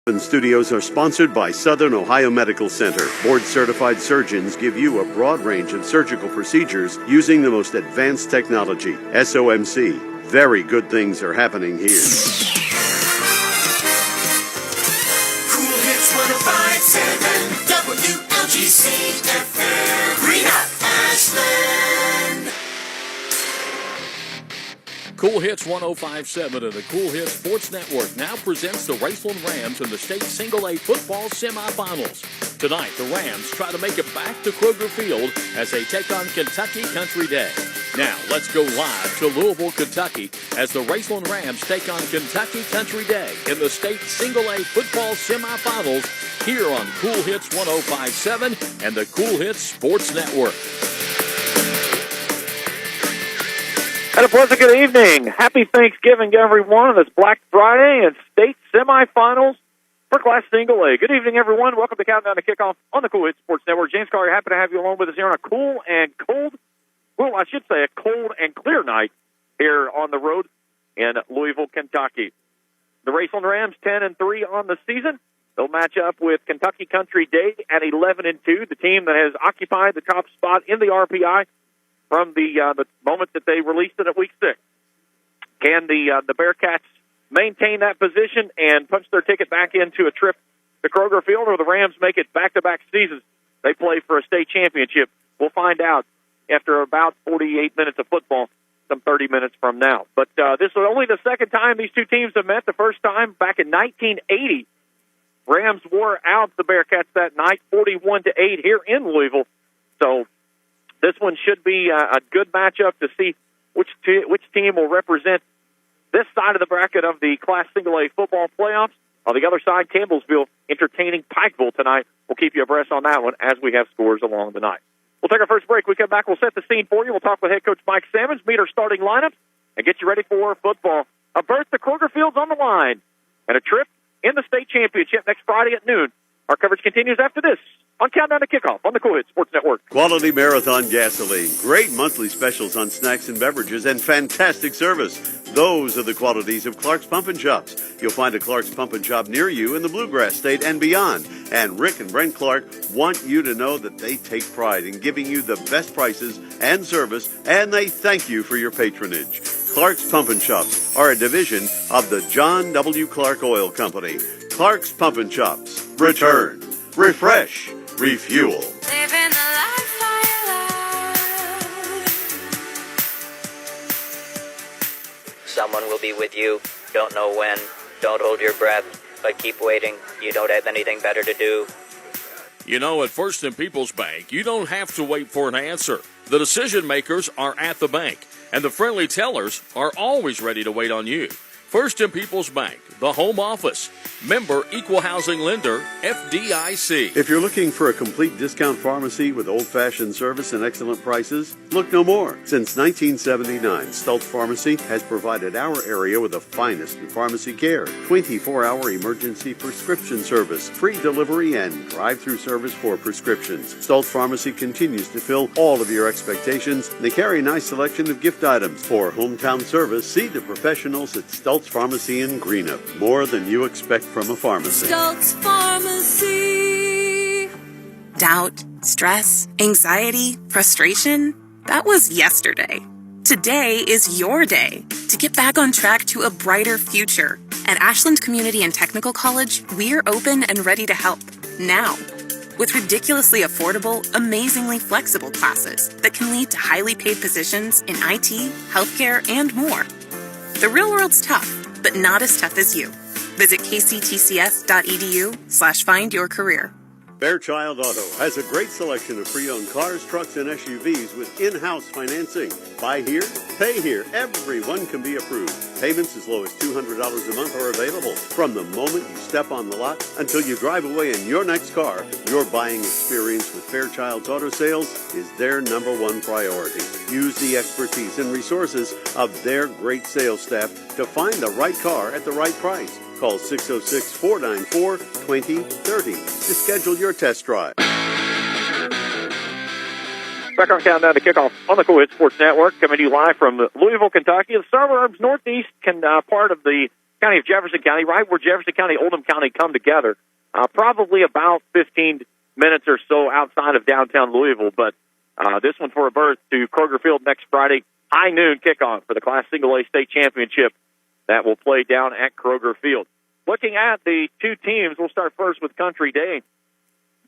Studios are sponsored by Southern Ohio Medical Center. Board-certified surgeons give you a broad range of surgical procedures using the most advanced technology. SOMC. Very good things are happening here. Kool Hits 105.7 WLGC FM. Green Up Ashland. Kool Hits 105.7 and the Kool Hits Sports Network now presents the Raceland Rams in the state Single-A football semifinals. Tonight, the Rams try to make it back to Kroger Field as they take on Kentucky Country Day. Now, let's go live to Louisville, Kentucky as the Raceland Rams take on Kentucky Country Day in the state Single-A football semifinals here on Kool Hits 105.7 and the Kool Hits Sports Network. And a pleasant good evening. Happy Thanksgiving, everyone, on this Black Friday and state semifinals for Class Single A. Good evening, everyone. Welcome to Countdown to Kickoff on the Kool Hits Sports Network. James Collier, happy to have you along with us here on a cold and clear night here on the road in Louisville, Kentucky. The Raceland Rams 10-3 on the season. They'll match up with Kentucky Country Day at 11-2, the team that has occupied the top spot in the RPI from the moment that they released it at Week 6. Can the Bearcats maintain that position and punch their ticket back into a trip to Kroger Field, or the Rams make it back-to-back seasons they play for a state championship? We'll find out after about 48 minutes of football, some 30 minutes from now. But this is only the second time these two teams have met. The first time back in 1980, Rams wore out the Bearcats that night, 41-8 here in Louisville. So this one should be a good matchup to see which team will represent this side of the bracket of the Class Single-A football playoffs. On the other side, Campbellsville entertaining Pikeville tonight. We'll keep you abreast on that one as we have scores along the night. We'll take our first break. We come back, we'll set the scene for you. We'll talk with head coach Mike Sammons, meet our starting lineups, and get you ready for football. A berth to Kroger Field's on the line, and a trip in the state championship next Friday at noon. Our coverage continues after this on Countdown to Kickoff on the Kool Hits Sports Network. Quality Marathon gasoline, great monthly specials on snacks and beverages, and fantastic service. Those are the qualities of Clark's Pump and Shops. You'll find a Clark's Pump and Shop near you in the Bluegrass State and beyond. And Rick and Brent Clark want you to know that they take pride in giving you the best prices and service, and they thank you for your patronage. Clark's Pump and Shops are a division of the John W. Clark Oil Company. Clark's Pump and Shops. Return, refresh, refuel. Living the life I love. Someone will be with you. Don't know when. Don't hold your breath. But keep waiting. You don't have anything better to do. You know, at First and People's Bank, you don't have to wait for an answer. The decision makers are at the bank, and the friendly tellers are always ready to wait on you. First and People's Bank, the home office. Member Equal Housing Lender, FDIC. If you're looking for a complete discount pharmacy with old-fashioned service and excellent prices, look no more. Since 1979, Stultz Pharmacy has provided our area with the finest in pharmacy care. 24-hour emergency prescription service, free delivery, and drive-through service for prescriptions. Stultz Pharmacy continues to fill all of your expectations. They carry a nice selection of gift items. For hometown service, see the professionals at Stultz Pharmacy in Greenup. More than you expect from a pharmacy. Stultz Pharmacy. Doubt, stress, anxiety, frustration. That was yesterday. Today is your day to get back on track to a brighter future. At Ashland Community and Technical College, we're open and ready to help now. With ridiculously affordable, amazingly flexible classes that can lead to highly paid positions in IT, healthcare, and more. The real world's tough, but not as tough as you. Visit kctcs.edu/findyourcareer. Fairchild Auto has a great selection of pre-owned cars, trucks, and SUVs with in-house financing. Buy here, pay here. Everyone can be approved. Payments as low as $200 a month are available. From the moment you step on the lot until you drive away in your next car, your buying experience with Fairchild's Auto Sales is their #1 priority. Use the expertise and resources of their great sales staff to find the right car at the right price. Call 606-494-2030 to schedule your test drive. Back on Countdown to Kickoff on the Kool Sports Network, coming to you live from Louisville, Kentucky. The suburbs northeast, part of the County of Jefferson County, right where Jefferson County, Oldham County come together, probably about 15 minutes or so outside of downtown Louisville. But this one for a berth to Kroger Field next Friday, high noon kickoff for the Class Single A State Championship that will play down at Kroger Field. Looking at the two teams, we'll start first with Country Day.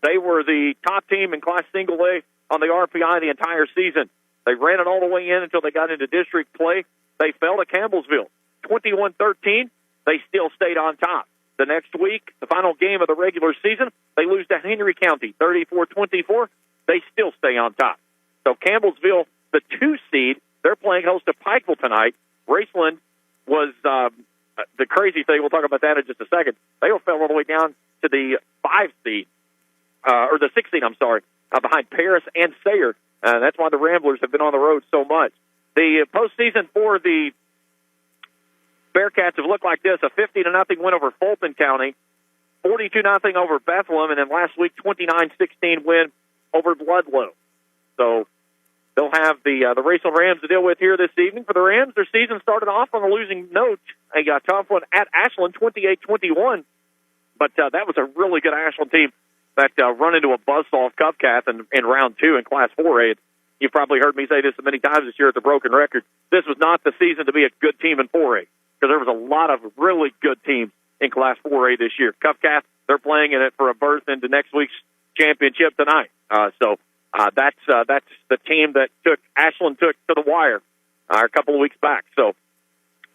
They were the top team in Class Single A on the RPI the entire season. They ran it all the way in until they got into district play. They fell to Campbellsville, 21-13. They still stayed on top. The next week, the final game of the regular season, they lose to Henry County, 34-24. They still stay on top. So Campbellsville, the 2 seed, they're playing host to Pikeville tonight. Raceland was the crazy thing. We'll talk about that in just a second. They fell all the way down to the 5 seed, or the 6 seed, I'm sorry, behind Paris and Sayre. That's why the Ramblers have been on the road so much. The postseason for the Bearcats have looked like this: a 50-0 win over Fulton County, 42-0 over Bethlehem, and then last week 29-16 win over Ludlow. So they'll have the Raceland Rams to deal with here this evening. For the Rams, their season started off on a losing note. A tough one at Ashland, 28-21. But that was a really good Ashland team that run into a buzzsaw of Cupcats in round 2 in Class 4A. You've probably heard me say this many times this year at the Broken Record. This was not the season to be a good team in 4A, because there was a lot of really good teams in Class 4A this year. Cupcats, they're playing in it for a berth into next week's championship tonight. So that's the team that Ashland took to the wire a couple of weeks back. So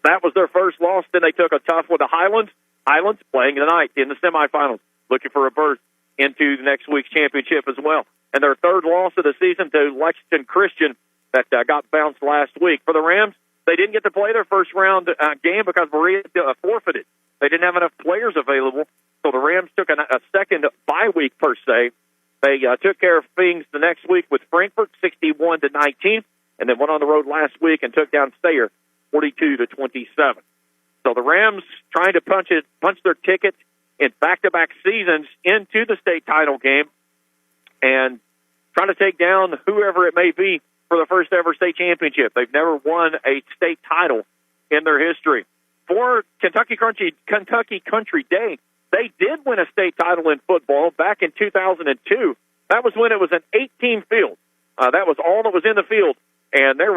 that was their first loss. Then they took a tough one to Highlands. Highlands playing tonight in the semifinals, looking for a berth into the next week's championship as well. And their third loss of the season to Lexington Christian that got bounced last week. For the Rams, they didn't get to play their first round game because Maria forfeited. They didn't have enough players available, so the Rams took a second bye week per se. They took care of things the next week with Frankfort, 61-19, and then went on the road last week and took down Sayre, 42-27. So the Rams trying to punch their ticket in back-to-back seasons into the state title game and trying to take down whoever it may be for the first ever state championship. They've never won a state title in their history. For Kentucky Country Day, they did win a state title in football back in 2002. That was when it was an 18 field. That was all that was in the field, and I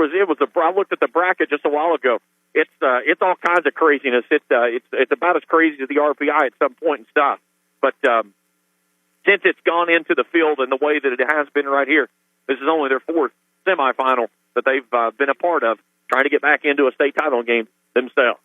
looked at the bracket just a while ago. It's all kinds of craziness. It's about as crazy as the RPI at some point and stuff. But since it's gone into the field in the way that it has been right here, this is only their 4th semifinal that they've been a part of, trying to get back into a state title game themselves.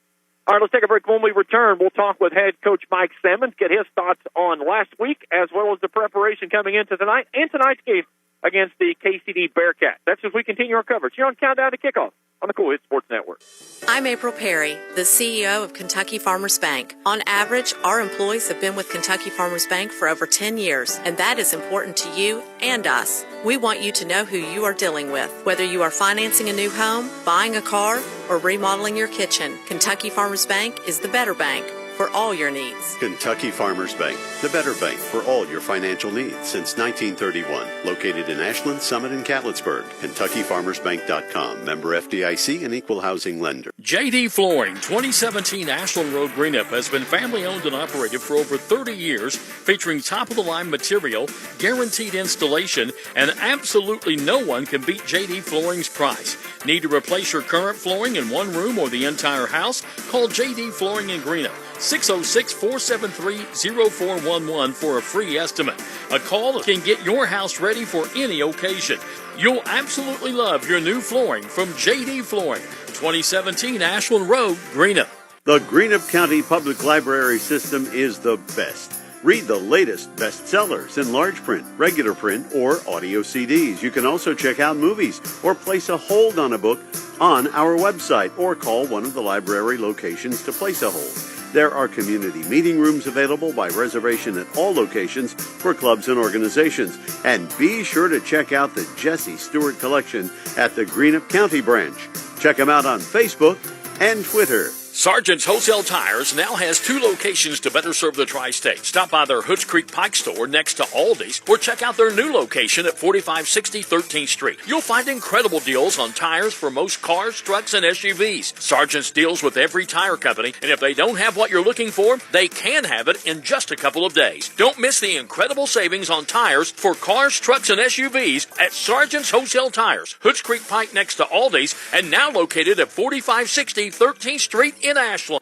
All right, let's take a break. When we return, we'll talk with head coach Mike Simmons, get his thoughts on last week, as well as the preparation coming into tonight and tonight's game against the KCD Bearcats. That's as we continue our coverage here on Countdown to Kickoff on the Kool Sports Network. I'm April Perry, the CEO of Kentucky Farmers Bank. On average, our employees have been with Kentucky Farmers Bank for over 10 years, and that is important to you and us. We want you to know who you are dealing with. Whether you are financing a new home, buying a car, or remodeling your kitchen, Kentucky Farmers Bank is the better bank for all your needs. Kentucky Farmers Bank, the better bank for all your financial needs since 1931. Located in Ashland, Summit, and Catlettsburg. KentuckyFarmersBank.com. Member FDIC and equal housing lender. JD Flooring, 2017 Ashland Road, Greenup, has been family owned and operated for over 30 years, featuring top-of-the-line material, guaranteed installation, and absolutely no one can beat JD Flooring's price. Need to replace your current flooring in one room or the entire house? Call JD Flooring in Greenup. 606-473-0411 for a free estimate. A call can get your house ready for any occasion. You'll absolutely love your new flooring from JD Flooring, 2017 Ashland Road, Greenup. The Greenup County Public Library System is the best. Read the latest bestsellers in large print, regular print, or audio CDs. You can also check out movies or place a hold on a book on our website or call one of the library locations to place a hold. There are community meeting rooms available by reservation at all locations for clubs and organizations. And be sure to check out the Jesse Stewart collection at the Greenup County branch. Check them out on Facebook and Twitter. Sargent's Wholesale Tires now has 2 locations to better serve the tri-state. Stop by their Hoods Creek Pike store next to Aldi's or check out their new location at 4560 13th Street. You'll find incredible deals on tires for most cars, trucks, and SUVs. Sargent's deals with every tire company, and if they don't have what you're looking for, they can have it in just a couple of days. Don't miss the incredible savings on tires for cars, trucks, and SUVs at Sargent's Wholesale Tires, Hoods Creek Pike next to Aldi's, and now located at 4560 13th Street in Ashland.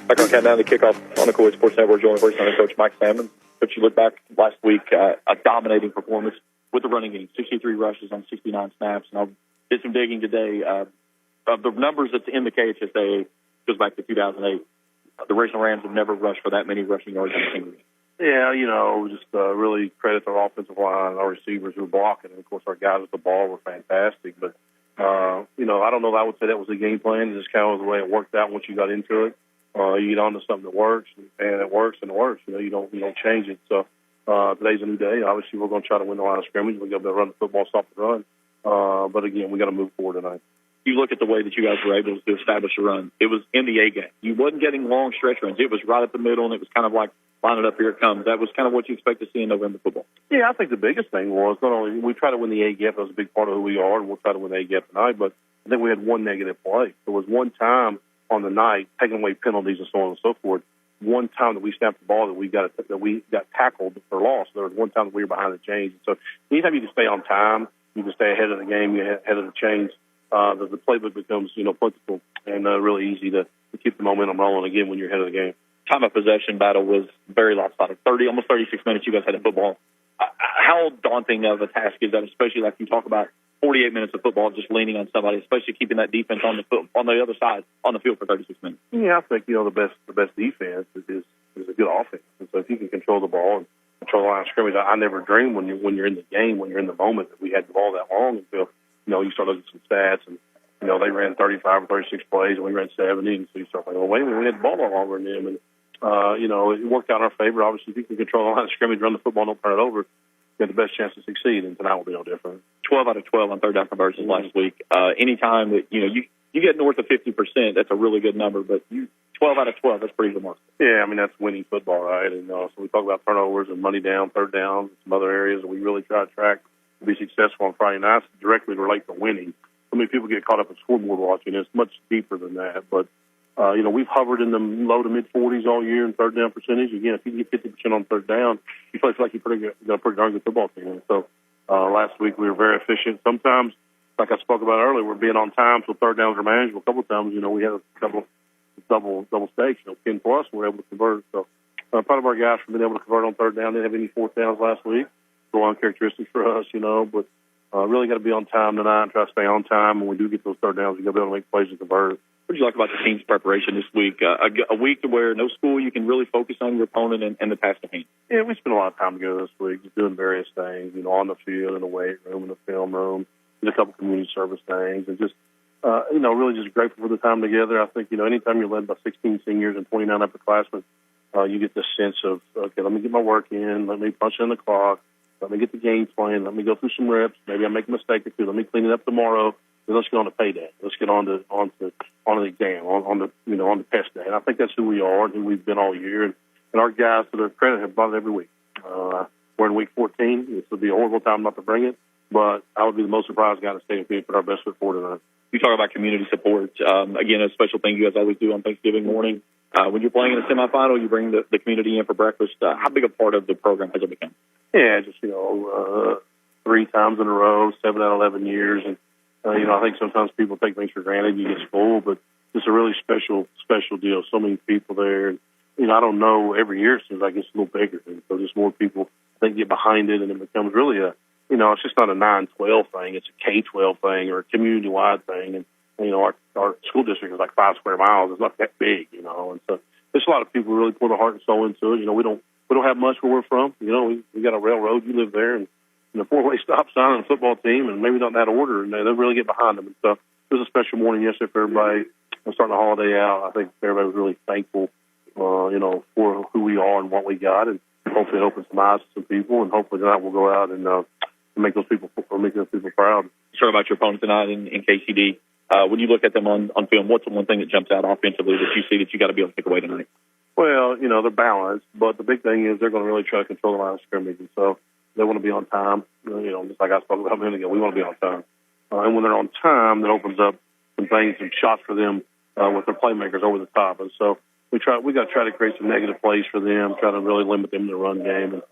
Back on countdown to kickoff on the Kool Sports Network, joined first time Coach Mike Salmon. Coach, you look back last week, a dominating performance with the running game, 63 rushes on 69 snaps. And I did some digging today. Of the numbers that's in the KHSAA, goes back to 2008. The Raceland Rams have never rushed for that many rushing yards in a single game. Yeah, just really credit our offensive line, our receivers who were blocking, and of course our guys with the ball were fantastic. But I don't know that I would say that was the game plan. It's just kind of the way it worked out once you got into it. You get onto something that works, and it works and it works. You don't change it. So today's a new day. Obviously, we're going to try to win the line of scrimmage. We're going to run the football, stop the run. But again, we got to move forward tonight. You look at the way that you guys were able to establish a run. It was in the A game. You wasn't getting long stretch runs. It was right at the middle, and it was kind of like, line it up, here it comes. That was kind of what you expect to see in November football. Yeah, I think the biggest thing was not only we try to win the A gap. That was a big part of who we are, and we'll try to win the A gap tonight. But I think we had one negative play. There was one time on the night, taking away penalties and so on and so forth. One time that we snapped the ball that we got tackled or lost. There was one time that we were behind the chains. So anytime you can stay on time, you can stay ahead of the game, you're ahead of the chains. The playbook becomes plentiful and really easy to keep the momentum rolling again when you're ahead of the game. Time of possession battle was very lopsided. Almost 36 minutes you guys had the football. How daunting of a task is that, especially like you talk about 48 minutes of football just leaning on somebody, especially keeping that defense on the other side on the field for 36 minutes? Yeah, I think the best defense is a good offense. And so if you can control the ball and control the line of scrimmage, I never dreamed when you're in the game, when you're in the moment, that we had the ball that long until you start looking at some stats and they ran 35 or 36 plays and we ran 70, and so you start thinking, well, wait a minute, we had the ball a lot longer than them, and it worked out in our favor. Obviously, if you can control the line of scrimmage, run the football, don't turn it over, you have the best chance to succeed, and tonight will be no different. 12 out of 12 on third down conversions last week. Anytime that you get north of 50%, that's a really good number, but 12 out of 12, that's pretty remarkable. Yeah, that's winning football, right? And so we talk about turnovers and money down, third down, some other areas that we really try to track to be successful on Friday nights directly relate to winning. So many people get caught up in scoreboard watching. It's much deeper than that. But, we've hovered in the low to mid-40s all year in third down percentage. Again, if you can get 50% on third down, you play like you're a pretty darn good football team. And so last week we were very efficient. Sometimes, like I spoke about earlier, we're being on time so third downs are manageable. A couple of times, we had a couple double stakes, 10 plus, and we're able to convert. So proud of our guys for being able to convert on third down. Didn't have any fourth downs last week. So uncharacteristic for us, but really got to be on time tonight and try to stay on time. When we do get those third downs, we got to be able to make plays and convert. What did you like about the team's preparation this week? A week to where no school, you can really focus on your opponent and the task at hand. Yeah, we spent a lot of time together this week, just doing various things, on the field, in the weight room, in the film room, did a couple community service things, and just, really just grateful for the time together. I think, anytime you're led by 16 seniors and 29 upperclassmen, you get this sense of, okay, let me get my work in, let me punch in the clock, let me get the game plan, let me go through some reps, maybe I make a mistake or two, let me clean it up tomorrow. Then let's get on to payday. Let's get on the exam, on the test day. And I think that's who we are and who we've been all year. And our guys, to their credit, have brought it every week. We're in week 14. This would be a horrible time not to bring it, but I would be the most surprised guy to stay and put our best foot forward tonight. You talk about community support. Again, a special thing you guys always do on Thanksgiving morning. When you're playing in a semifinal, you bring the community in for breakfast. How big a part of the program has it become? Yeah, just 3 times in a row, 7 out of 11 years, and I think sometimes people take things for granted. You get spoiled, but it's a really special deal. So many people there. And, I don't know, every year it seems like it's a little bigger. And so just more people, I think, get behind it, and it becomes really it's just not a 9-12 thing. It's a K-12 thing or a community-wide thing. And, our school district is like 5 square miles. It's not that big, And so there's a lot of people who really put their heart and soul into it. We don't have much where we're from. We got a railroad. You live there, and 4-way stop sign and a football team, and maybe not in that order, and they really get behind them. And so it was a special morning yesterday for everybody. Starting the holiday out, I think everybody was really thankful, for who we are and what we got, and hopefully it opens some eyes to some people, and hopefully tonight we'll go out and make those people proud. sort of about your opponent tonight in KCD. When you look at them on film, what's the one thing that jumps out offensively that you see that you got to be able to take away tonight? Well, they're balanced, but the big thing is they're going to really try to control the line of scrimmage, and so they want to be on time. Just like I spoke about a minute ago, we want to be on time. And when they're on time, that opens up some things, some shots for them with their playmakers over the top. And so we got to try to create some negative plays for them, try to really limit them in the run game,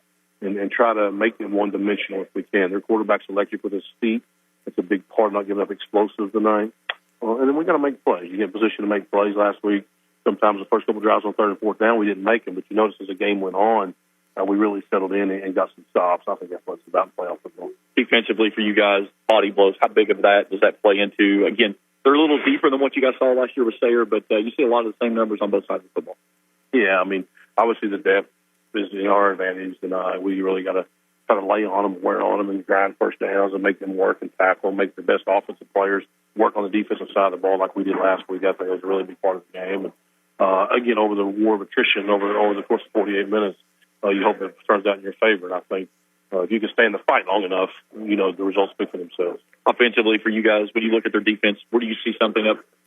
and try to make them one-dimensional if we can. Their quarterback's electric with his feet. It's a big part of not giving up explosives tonight. And then we got to make plays. You get in position to make plays. Last week, sometimes the first couple drives on third and fourth down, we didn't make them. But you notice as the game went on, we really settled in and got some stops. I think that's what it's about in playoff football. Defensively for you guys, body blows, how big of that does that play into? Again, they're a little deeper than what you guys saw last year with Sayre, but you see a lot of the same numbers on both sides of football. Yeah, obviously the depth is our advantage, and we really got to try to lay on them, wear on them, and grind first downs and make them work and tackle, make the best offensive players work on the defensive side of the ball like we did last week. I think it was a really big part of the game. And again, over the war of attrition over the course of 48 minutes, you hope it turns out in your favor. And I think if you can stay in the fight long enough, the results speak for themselves. Offensively for you guys, when you look at their defense, where do you see something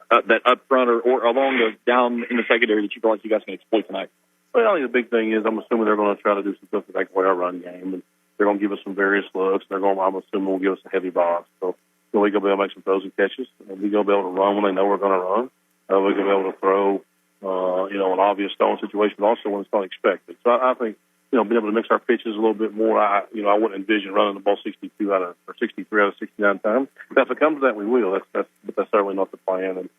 that up front or along the down in the secondary that you feel like you guys can exploit tonight? Well, I think the big thing is I'm assuming they're going to try to do some stuff to take away our run game, and they're going to give us some various looks. I'm assuming will give us a heavy box. So we're going to be able to make some throws and catches, and we're going to be able to run when they know we're going to run. We're going to be able to throw, an obvious throwing situation, but also when it's not expected. So I think, being able to mix our pitches a little bit more. I wouldn't envision running the ball 63 out of 69 times. If it comes to that, we will. But that's certainly not the plan. And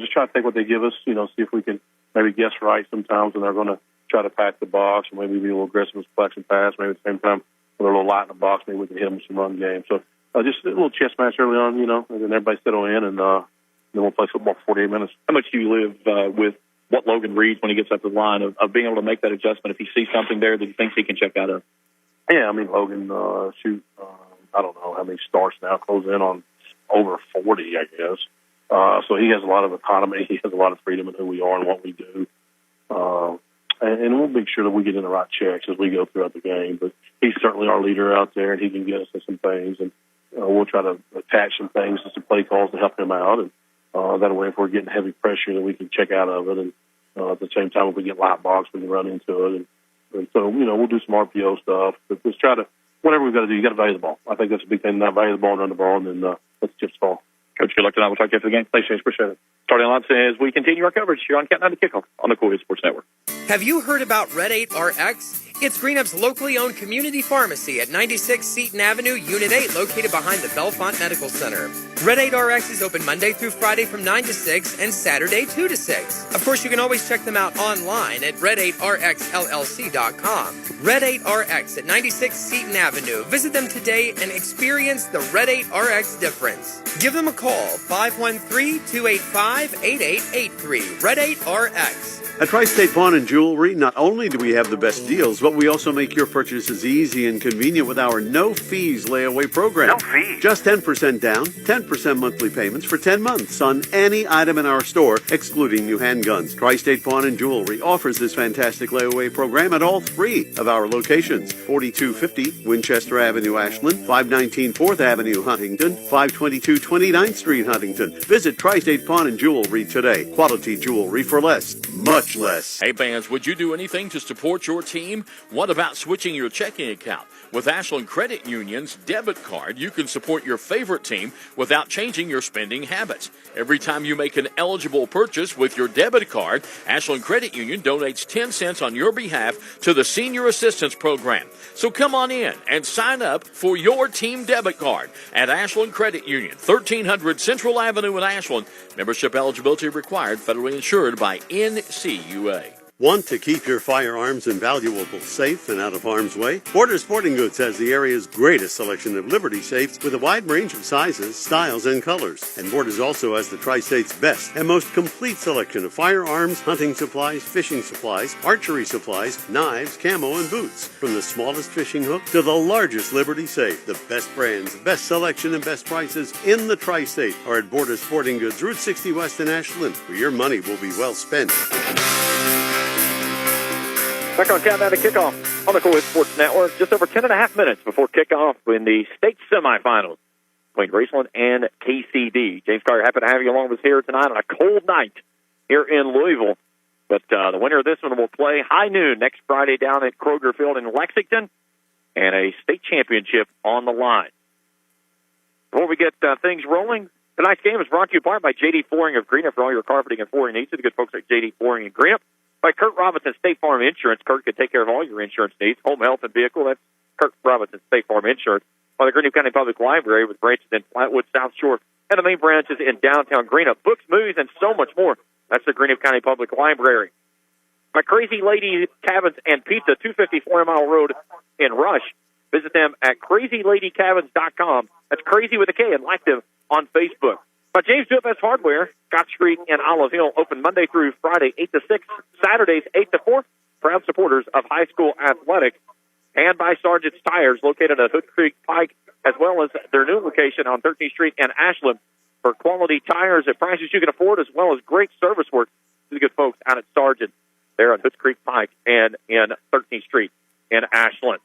just try to take what they give us. See if we can maybe guess right sometimes when they're going to try to pack the box, or maybe be a little aggressive with flex and pass. Maybe at the same time, when they're a little light in the box, maybe we can hit them with some run game. So just a little chess match early on, and then everybody settle in, and then we'll play football for 48 minutes. How much do you live with what Logan reads when he gets up the line of being able to make that adjustment if he sees something there that he thinks he can check out of? Yeah, Logan, I don't know how many starts now, close in on over 40, I guess. So he has a lot of autonomy. He has a lot of freedom in who we are and what we do. And we'll make sure that we get in the right checks as we go throughout the game. But he's certainly our leader out there, and he can get us to some things. And we'll try to attach some things to some play calls to help him out. And that way, if we're getting heavy pressure, that we can check out of it. And at the same time, if we get light box, we can run into it. And so, we'll do some RPO stuff. But just try to, whatever we've got to do, you got to value the ball. I think that's a big thing, not value the ball and run the ball, and then let the chips fall. Coach, good luck tonight. We'll talk to you after the game. Thanks, James. Appreciate it. Starting line as we continue our coverage here on Countdown to Kickoff on the Kool Sports Network. Have you heard about Red 8 RX? It's Greenup's locally owned community pharmacy at 96 Seton Avenue, Unit 8, located behind the Bellefonte Medical Center. Red 8 RX is open Monday through Friday from 9 to 6 and Saturday 2 to 6. Of course, you can always check them out online at red8rxllc.com. Red 8 RX at 96 Seton Avenue. Visit them today and experience the Red 8 RX difference. Give them a call, 513-285-8883. Red 8 RX. At Tri-State Pawn and Jewelry, not only do we have the best deals, but we also make your purchases easy and convenient with our no-fees layaway program. No fees? Just 10% down, 10% monthly payments for 10 months on any item in our store, excluding new handguns. Tri-State Pawn and Jewelry offers this fantastic layaway program at all three of our locations: 4250 Winchester Avenue, Ashland, 519 4th Avenue, Huntington, 522 29th Street, Huntington. Visit Tri-State Pawn and Jewelry today. Quality jewelry for less. Much less. Hey fans, would you do anything to support your team? What about switching your checking account? With Ashland Credit Union's debit card, you can support your favorite team without changing your spending habits. Every time you make an eligible purchase with your debit card, Ashland Credit Union donates 10 cents on your behalf to the Senior Assistance Program. So come on in and sign up for your team debit card at Ashland Credit Union, 1300 Central Avenue in Ashland. Membership eligibility required, federally insured by NCUA. Want to keep your firearms and valuables safe and out of harm's way? Borders Sporting Goods has the area's greatest selection of Liberty safes with a wide range of sizes, styles, and colors. And Borders also has the Tri-State's best and most complete selection of firearms, hunting supplies, fishing supplies, archery supplies, knives, camo, and boots. From the smallest fishing hook to the largest Liberty safe, the best brands, best selection, and best prices in the Tri-State are at Borders Sporting Goods, Route 60 West in Ashland, where your money will be well spent. Back on Countdown to Kickoff on the Kool Sports Network. Just over 10 and a half minutes before kickoff in the state semifinals. between Raceland and KCD. James Carter, happy to have you along with us here tonight on a cold night here in Louisville. But the winner of this one will play high noon next Friday down at Kroger Field in Lexington, and a state championship on the line. Before we get things rolling, tonight's game is brought to you by J.D. Flooring of Greenup for all your carpeting and flooring needs. To the good folks at J.D. Flooring in Greenup. By Kurt Robinson State Farm Insurance. Kurt can take care of all your insurance needs, home, health, and vehicle. That's Kurt Robinson State Farm Insurance. By the Greenup County Public Library with branches in Flatwood, South Shore, and the main branches in downtown Greenup. Books, movies, and so much more. That's the Greenup County Public Library. By Crazy Lady Cabins and Pizza, 254 Mile Road in Rush. Visit them at crazyladycabins.com. That's crazy with a K, and like them on Facebook. By James Duffus Hardware, Scott Street in Olive Hill, open Monday through Friday, 8 to 6, Saturdays, 8 to 4. Proud supporters of high school athletics. And by Sargent's Tires, located at Hood Creek Pike, as well as their new location on 13th Street in Ashland, for quality tires at prices you can afford, as well as great service work to the good folks out at Sargent there on Hood Creek Pike and in 13th Street in Ashland.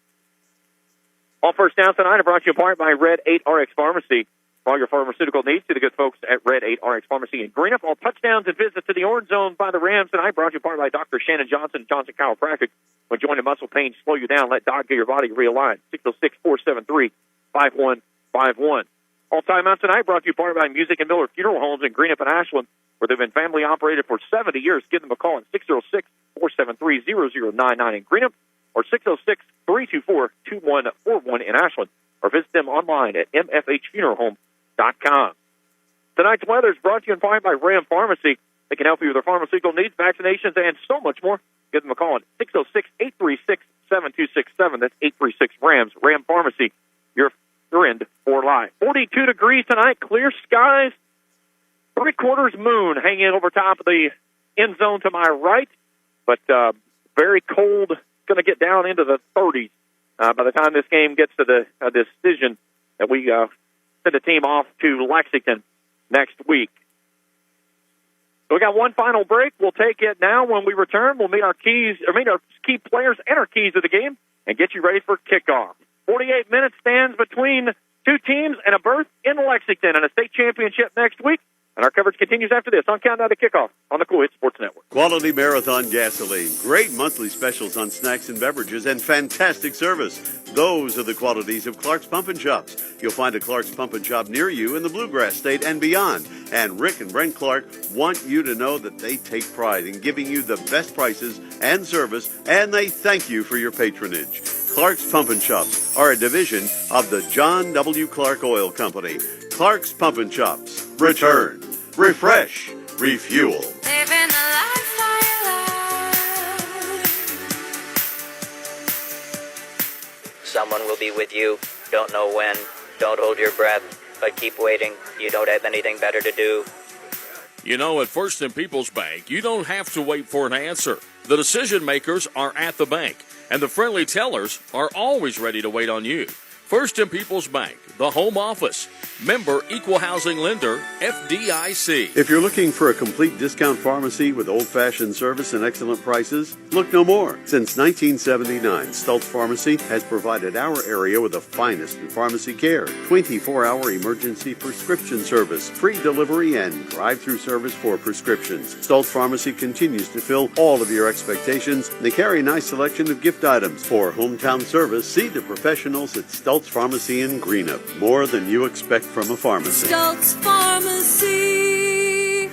All first downs tonight are brought to you in part by Red 8 RX Pharmacy. For all your pharmaceutical needs, to the good folks at Red 8 RX Pharmacy in Greenup. All touchdowns and visits to the Orange Zone by the Rams tonight brought to you in part by Dr. Shannon Johnson Chiropractic. When joint and muscle pain slow you down, let Doc get your body realigned. 606-473-5151. All timeouts tonight brought to you in part by Music and Miller Funeral Homes in Greenup and Ashland, where they've been family operated for 70 years. Give them a call at 606-473-0099 in Greenup, or 606-324-2141 in Ashland, or visit them online at mfhfuneralhome.com. Tonight's weather is brought to you in part by Ram Pharmacy. They can help you with their pharmaceutical needs, vaccinations, and so much more. Give them a call at 606-836-7267. That's 836-RAMS. Ram Pharmacy, your friend for life. 42 degrees tonight, clear skies, 3/4 moon hanging over top of the end zone to my right, but very cold. Going to get down into the 30s by the time this game gets to the decision that we send a team off to Lexington next week. So we got one final break. We'll take it now. When we return, we'll meet our key players and our keys of the game and get you ready for kickoff. 48 minutes stands between two teams and a berth in Lexington and a state championship next week. And our coverage continues after this on Countdown to Kickoff on the Kool Sports Network. Quality Marathon gasoline, great monthly specials on snacks and beverages, and fantastic service. Those are the qualities of Clark's Pump and Shops. You'll find a Clark's Pump and Shop near you in the Bluegrass State and beyond. And Rick and Brent Clark want you to know that they take pride in giving you the best prices and service, and they thank you for your patronage. Clark's Pump and Shops are a division of the John W. Clark Oil Company. Clark's Pump and Shops. Return, refresh, refuel. Living the life I love. Someone will be with you, don't know when, don't hold your breath, but keep waiting. You don't have anything better to do. You know, at First and People's Bank, you don't have to wait for an answer. The decision makers are at the bank, and the friendly tellers are always ready to wait on you. First and People's Bank, the home office. Member Equal Housing Lender, FDIC. If you're looking for a complete discount pharmacy with old-fashioned service and excellent prices, look no more. Since 1979, Stultz Pharmacy has provided our area with the finest in pharmacy care. 24-hour emergency prescription service, free delivery, and drive-through service for prescriptions. Stultz Pharmacy continues to fill all of your expectations. They carry a nice selection of gift items. For hometown service, see the professionals at Stultz Pharmacy in Greenup. More than you expect from a pharmacy. Stultz Pharmacy.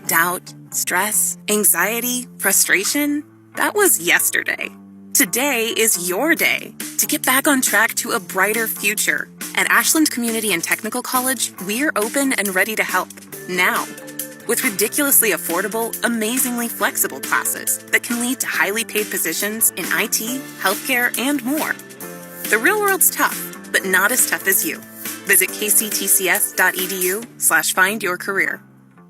Doubt, stress, anxiety, frustration. That was yesterday. Today is your day to get back on track to a brighter future. At Ashland Community and Technical College, we're open and ready to help now. With ridiculously affordable, amazingly flexible classes that can lead to highly paid positions in IT, healthcare, and more. The real world's tough, but not as tough as you. Visit kctcs.edu/findyourcareer.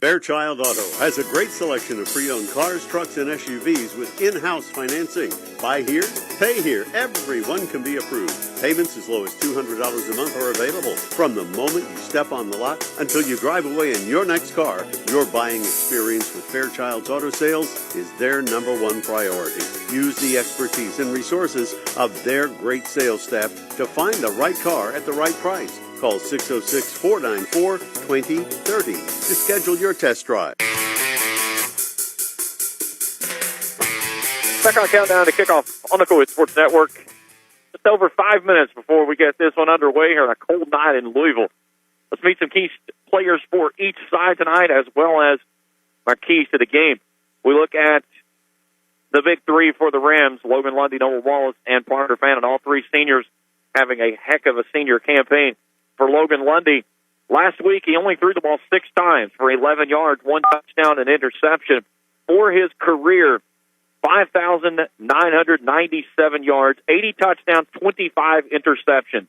Fairchild Auto has a great selection of pre-owned cars, trucks, and SUVs with in-house financing. Buy here, pay here. Everyone can be approved. Payments as low as $200 a month are available. From the moment you step on the lot until you drive away in your next car, your buying experience with Fairchild's Auto Sales is their #1 priority. Use the expertise and resources of their great sales staff to find the right car at the right price. Call 606-494-2030 to schedule your test drive. Back on countdown to kickoff on the Kool Sports Network. Just over 5 minutes before we get this one underway here on a cold night in Louisville. Let's meet some key players for each side tonight, as well as our keys to the game. We look at the big three for the Rams: Logan Lundy, Noah Wallace, and Parker Fannin. All three seniors having a heck of a senior campaign. For Logan Lundy, last week he only threw the ball 6 times for 11 yards, 1 touchdown, and interception. For his career, 5,997 yards, 80 touchdowns, 25 interceptions.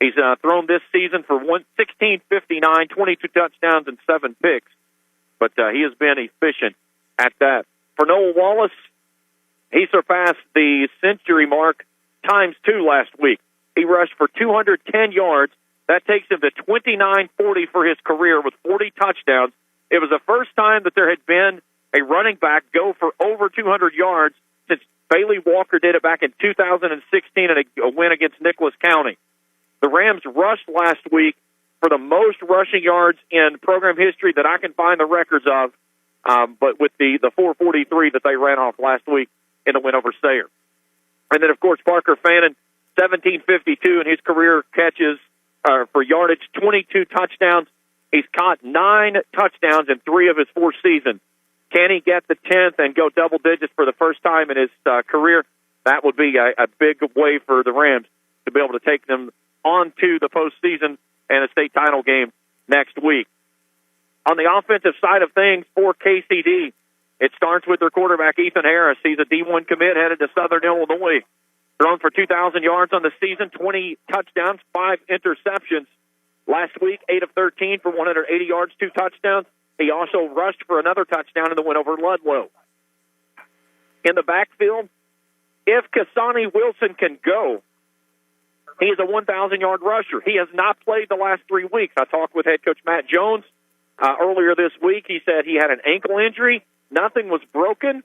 He's thrown this season for 1,659, 22 touchdowns, and 7 picks. But he has been efficient at that. For Noah Wallace, he surpassed the century mark ×2 last week. He rushed for 210 yards. That takes him to 29-40 for his career with 40 touchdowns. It was the first time that there had been a running back go for over 200 yards since Bailey Walker did it back in 2016 in a win against Nicholas County. The Rams rushed last week for the most rushing yards in program history that I can find the records of, but with the 443 that they ran off last week in the win over Sayre. And then, of course, Parker Fannin, 1,752 in his career catches for yardage, 22 touchdowns. He's caught 9 touchdowns in 3 of his 4 seasons. Can he get the 10th and go double digits for the first time in his career? That would be a big way for the Rams to be able to take them on to the postseason and a state title game next week. On the offensive side of things for KCD, it starts with their quarterback, Ethan Harris. He's a D1 commit headed to Southern Illinois. Thrown for 2,000 yards on the season, 20 touchdowns, 5 interceptions. Last week, 8 of 13 for 180 yards, 2 touchdowns. He also rushed for another touchdown in the win over Ludlow. In the backfield, if Kasani Wilson can go, he is a 1,000-yard rusher. He has not played the last 3 weeks. I talked with head coach Matt Jones earlier this week. He said he had an ankle injury. Nothing was broken,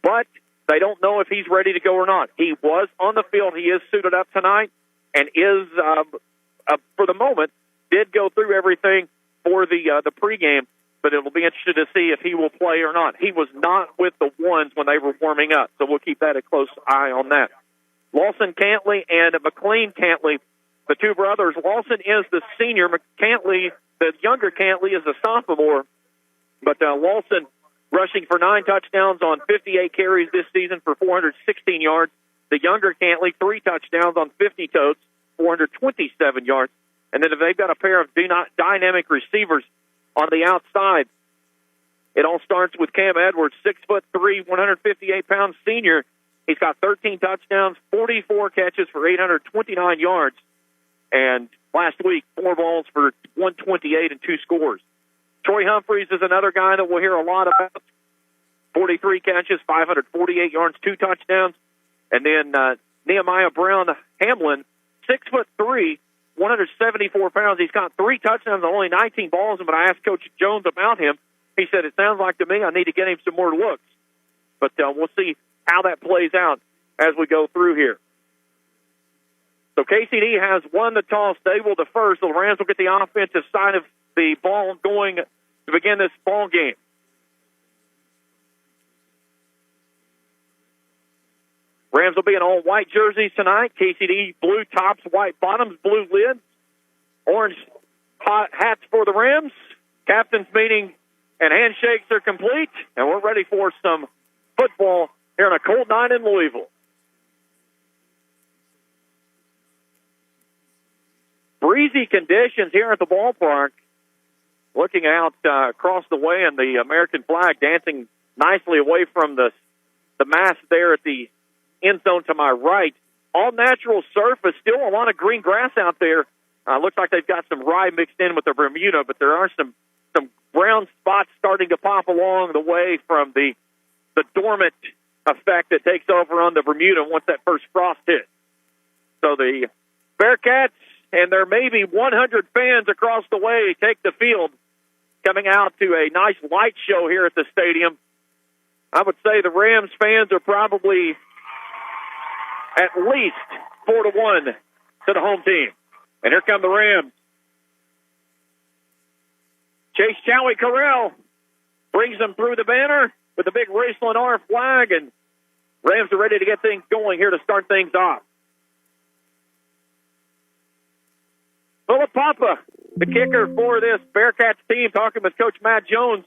but they don't know if he's ready to go or not. He was on the field. He is suited up tonight and is, for the moment, did go through everything for the pregame, but it will be interesting to see if he will play or not. He was not with the ones when they were warming up, so we'll keep that a close eye on that. Lawson Cantley and McLean Cantley, the 2 brothers. Lawson is the senior. Cantley, the younger Cantley, is the sophomore. But Lawson rushing for 9 touchdowns on 58 carries this season for 416 yards. The younger Cantley, 3 touchdowns on 50 totes, 427 yards. And then they've got a pair of dynamic receivers on the outside. It all starts with Cam Edwards, 6'3", 158-pound senior. He's got 13 touchdowns, 44 catches for 829 yards. And last week, 4 balls for 128 and 2 scores. Troy Humphreys is another guy that we'll hear a lot about. 43 catches, 548 yards, 2 touchdowns. And then Nehemiah Brown Hamlin, 6'3", 174 pounds. He's got 3 touchdowns on only 19 balls. And when I asked Coach Jones about him, he said, it sounds like to me I need to get him some more looks. But we'll see how that plays out as we go through here. So KCD has won the toss. They will defer, so the Rams will get the offensive side of the ball going to begin this ball game. Rams will be in all white jerseys tonight. KCD blue tops, white bottoms, blue lids, orange hats for the Rams. Captain's meeting and handshakes are complete, and we're ready for some football here on a cold night in Louisville. Breezy conditions here at the ballpark. Looking out across the way, and the American flag dancing nicely away from the mast there at the end zone to my right. All natural surface, still a lot of green grass out there. Looks like they've got some rye mixed in with the Bermuda, but there are some brown spots starting to pop along the way from the dormant effect that takes over on the Bermuda once that first frost hits. So the Bearcats and there may be 100 fans across the way take the field, coming out to a nice light show here at the stadium. I would say the Rams fans are probably at least 4-1 to the home team. And here come the Rams Chase Chowie Corral brings them through the banner with the big Raceland R flag, and Rams are ready to get things going here to start things off. Philip Papa, the kicker for this Bearcats team, talking with Coach Matt Jones.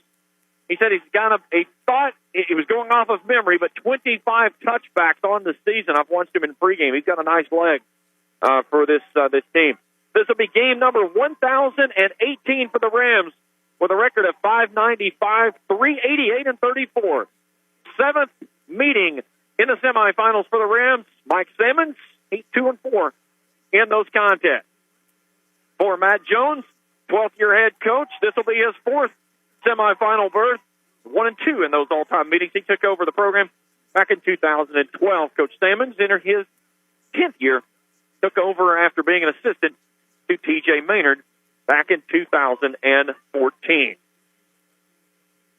He said he thought it was going off of memory, but 25 touchbacks on the season. I've watched him in pregame. He's got a nice leg for this team. This will be game number 1,018 for the Rams with a record of 595, 388, and 34. Seventh meeting in the semifinals for the Rams. Mike Simmons, 8-2-4 in those contests. For Matt Jones, 12th year head coach, this will be his fourth semifinal berth, 1-2 in those all-time meetings. He took over the program back in 2012. Coach Simmons entered his 10th year, took over after being an assistant to T.J. Maynard back in 2014.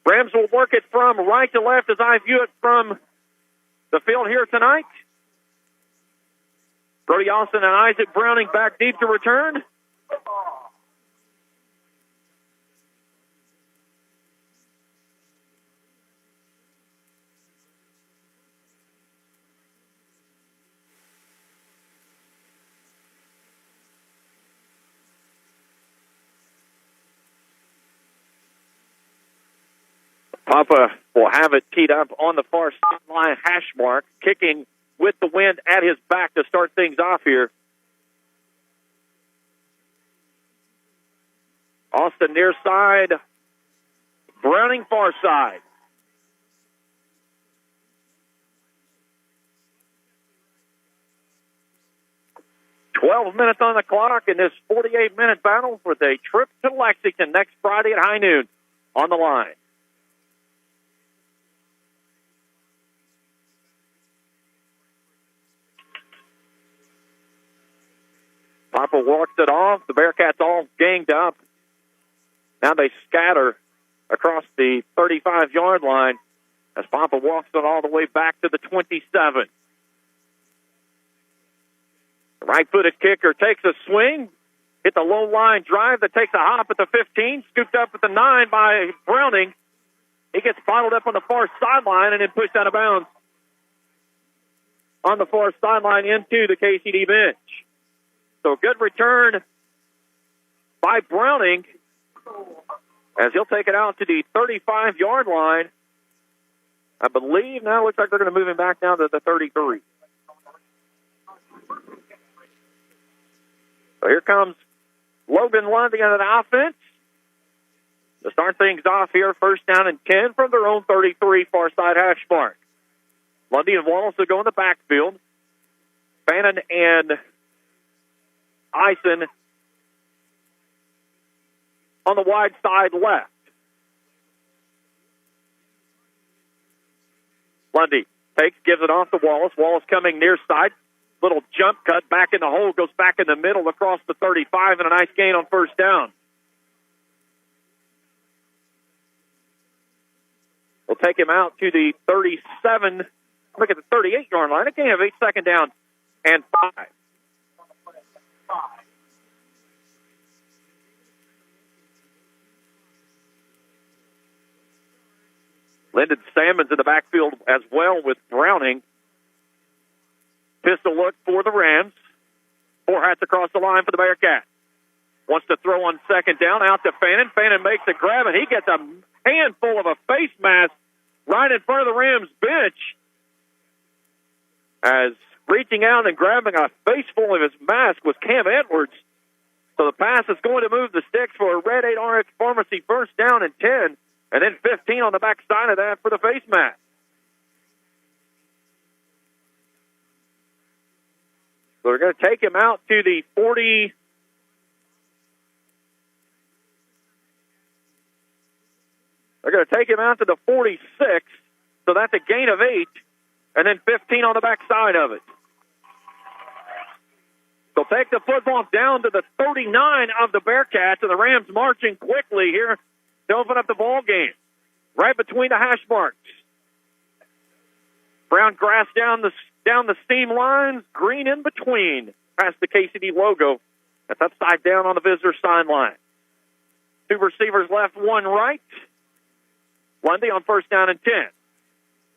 Rams will work it from right to left as I view it from the field here tonight. Brody Austin and Isaac Browning back deep to return. Papa will have it teed up on the far sideline hash mark, kicking with the wind at his back to start things off here. Austin near side, Browning far side. "12 minutes on the clock in this 48-minute battle with a trip to Lexington next Friday at high noon on the line. Papa walks it off. The Bearcats all ganged up. Now they scatter across the 35-yard line as Papa walks it all the way back to the 27. The right-footed kicker takes a swing, hit the low line drive that takes a hop at the 15, scooped up at the 9 by Browning. He gets bottled up on the far sideline and then pushed out of bounds on the far sideline into the KCD bench. So good return by Browning as he'll take it out to the 35-yard line. I believe now it looks like they're going to move him back down to the 33. So here comes Logan Lundy on the offense to start things off here. First down and 10 from their own 33 far side hash mark. Lundy and Wallace will go in the backfield. Bannon and Eisen on the wide side left. Lundy gives it off to Wallace. Wallace coming near side. Little jump cut back in the hole, goes back in the middle across the 35, and a nice gain on first down. We'll take him out to the 37, look at the 38-yard line. It can have 8 second down and 5. Lyndon Salmons in the backfield as well with Browning. Pistol look for the Rams. 4 hats across the line for the Bearcats. Wants to throw on second down out to Fannin. Fannin makes a grab, and he gets a handful of a face mask right in front of the Rams bench. As reaching out and grabbing a face full of his mask was Cam Edwards. So the pass is going to move the sticks for a Red 8 RX Pharmacy first down and 10, and then 15 on the back side of that for the face mask. So they're going to take him out to the 40. They're going to take him out to the 46. So that's a gain of 8, and then 15 on the back side of it. They'll take the football down to the 39 of the Bearcats, and the Rams marching quickly here to open up the ball game. Right between the hash marks. Brown grass down the seam lines, green in between, past the KCD logo. That's upside down on the visitor sideline. Two receivers left, one right. Lundy on first down and 10.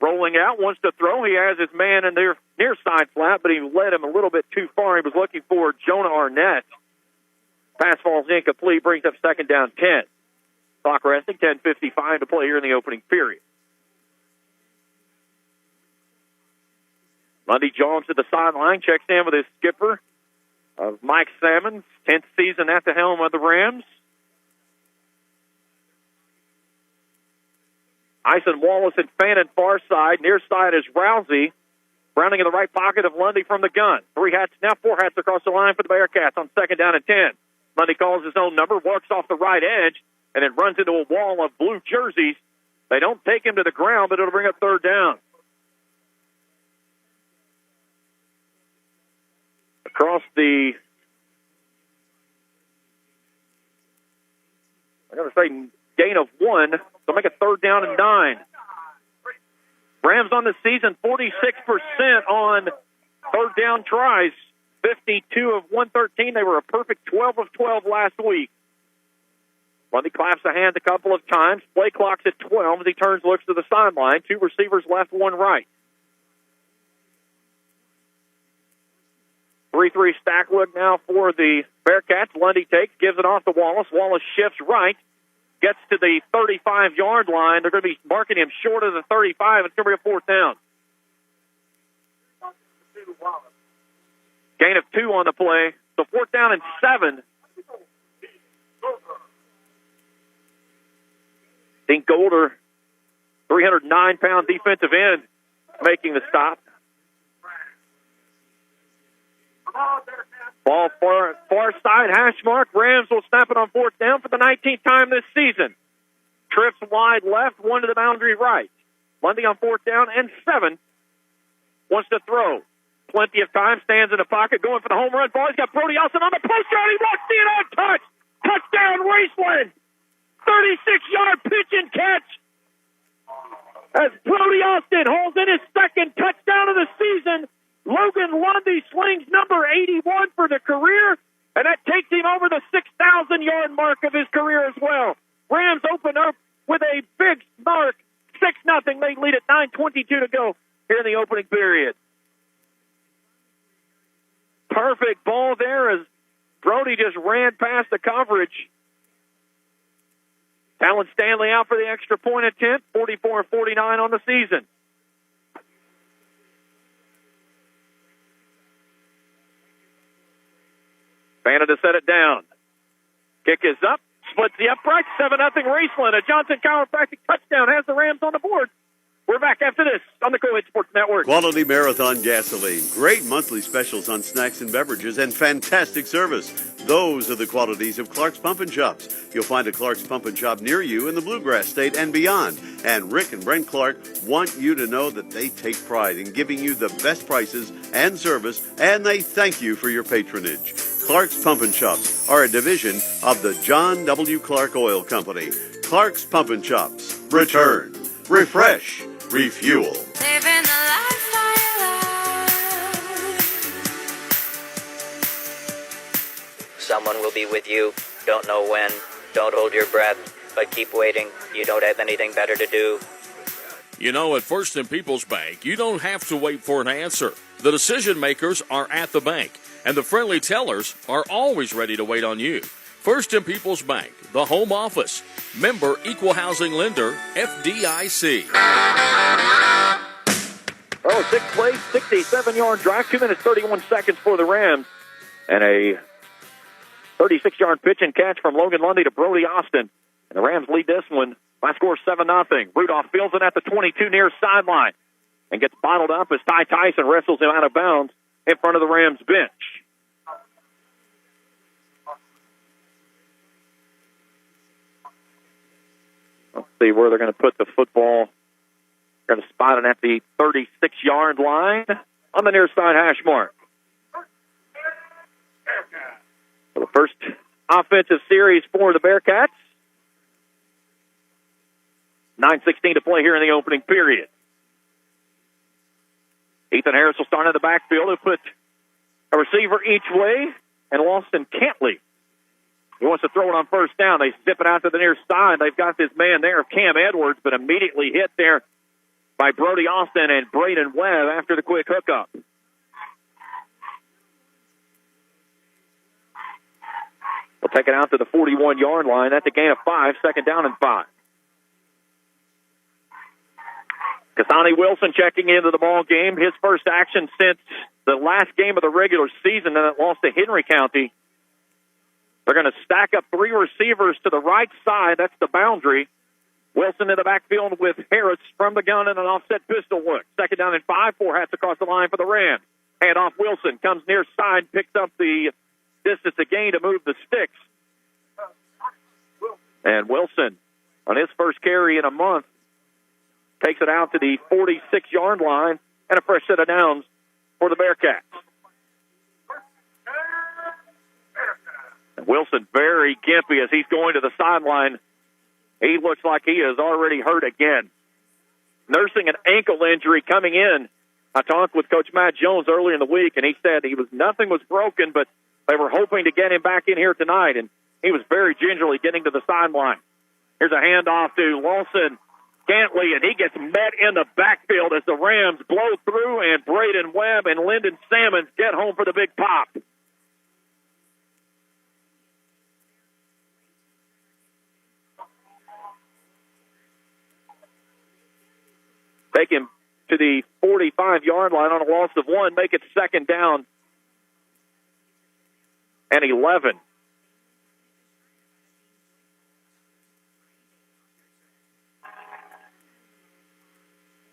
Rolling out, wants to throw. He has his man in their near side flat, but he led him a little bit too far. He was looking for Jonah Arnett. Pass falls incomplete, brings up second down 10. Clock resting, 10:55 to play here in the opening period. Lundy jogs to the sideline, checks in with his skipper, Mike Salmons, 10th season at the helm of the Rams. Ison Wallace and Fannin far side. Near side is Rousey. Rounding in the right pocket of Lundy from the gun. Four hats across the line for the Bearcats on second down and 10. Lundy calls his own number, walks off the right edge, and then runs into a wall of blue jerseys. They don't take him to the ground, but it'll bring up third down. Across the, I'm going to say gain of 1, so make it third down and 9. Rams on the season, 46% on third down tries, 52 of 113. They were a perfect 12 of 12 last week. Lundy claps a hand a couple of times. Play clock's at 12 as he turns, looks to the sideline. Two receivers left, one right. 3-3 stack look now for the Bearcats. Lundy takes, gives it off to Wallace. Wallace shifts right, gets to the 35-yard line. They're going to be marking him short of the 35. It's going to be a fourth down. Gain of 2 on the play. So fourth down and 7. Dink Golder, 309-pound defensive end, making the stop. Ball far side, hash mark. Rams will snap it on fourth down for the 19th time this season. Trips wide left, one to the boundary right. Lundy on fourth down and 7. Wants to throw. Plenty of time, stands in the pocket, going for the home run ball. He's got Brody Austin on the post yard. He walks in on touch. Touchdown, Raceland. 36-yard pitch and catch. As Brody Austin holds in his second touchdown of the season, Logan Lundy slings number 81 for the career, and that takes him over the 6,000-yard mark of his career as well. Rams open up with a big mark, 6-0. They lead at 9:22 to go here in the opening period. Perfect ball there as Brody just ran past the coverage. Talon Stanley out for the extra point attempt, 44-49 on the season. Bannon to set it down. Kick is up, splits the upright, 7-0 Raceland. A Johnson chiropractic touchdown has the Rams on the board. We're back after this on the Kool Sports Network. Quality Marathon gasoline, great monthly specials on snacks and beverages, and fantastic service. Those are the qualities of Clark's Pump and Shops. You'll find a Clark's Pump and Shop near you in the Bluegrass State and beyond. And Rick and Brent Clark want you to know that they take pride in giving you the best prices and service, and they thank you for your patronage. Clark's Pump and Shops are a division of the John W. Clark Oil Company. Clark's Pump and Shops. Return, refresh, refuel. Living the life I love. Someone will be with you. Don't know when. Don't hold your breath, but keep waiting. You don't have anything better to do. You know, at First and People's Bank, you don't have to wait for an answer. The decision makers are at the bank, and the friendly tellers are always ready to wait on you. First and People's Bank, the home office. Member Equal Housing Lender, FDIC. Oh, 6 plays, 67-yard drive, 2 minutes, 31 seconds for the Rams. And a 36-yard pitch and catch from Logan Lundy to Brody Austin. And the Rams lead this one by score 7-0. Rudolph fields it at the 22 near sideline and gets bottled up as Ty Tyson wrestles him out of bounds in front of the Rams bench. Let's see where they're going to put the football. They're going to spot it at the 36-yard line on the near side hash mark. So the first offensive series for the Bearcats. 9:16 to play here in the opening period. Ethan Harris will start in the backfield. He'll put a receiver each way, and Lawson Cantley He wants to throw it on first down. They zip it out to the near side. They've got this man there, Cam Edwards, but immediately hit there by Brody Austin and Braden Webb after the quick hookup. We'll take it out to the 41-yard line. That's a gain of 5, second down and 5. Kasani Wilson checking into the ball game. His first action since the last game of the regular season, and it lost to Henry County. They're going to stack up 3 receivers to the right side. That's the boundary. Wilson in the backfield with Harris from the gun and an offset pistol look. Second down and 5, 4 hats across the line for the Rams. Hand off Wilson, comes near side, picks up the distance again to move the sticks. And Wilson, on his first carry in a month, takes it out to the 46-yard line and a fresh set of downs for the Bearcats. And Wilson very gimpy as he's going to the sideline. He looks like he is already hurt again. Nursing an ankle injury coming in. I talked with Coach Matt Jones earlier in the week, and he said nothing was broken, but they were hoping to get him back in here tonight, and he was very gingerly getting to the sideline. Here's a handoff to Lawson Cantley, and he gets met in the backfield as the Rams blow through, and Braden Webb and Lyndon Sammons get home for the big pop. Take him to the 45-yard line on a loss of 1, make it second down and 11.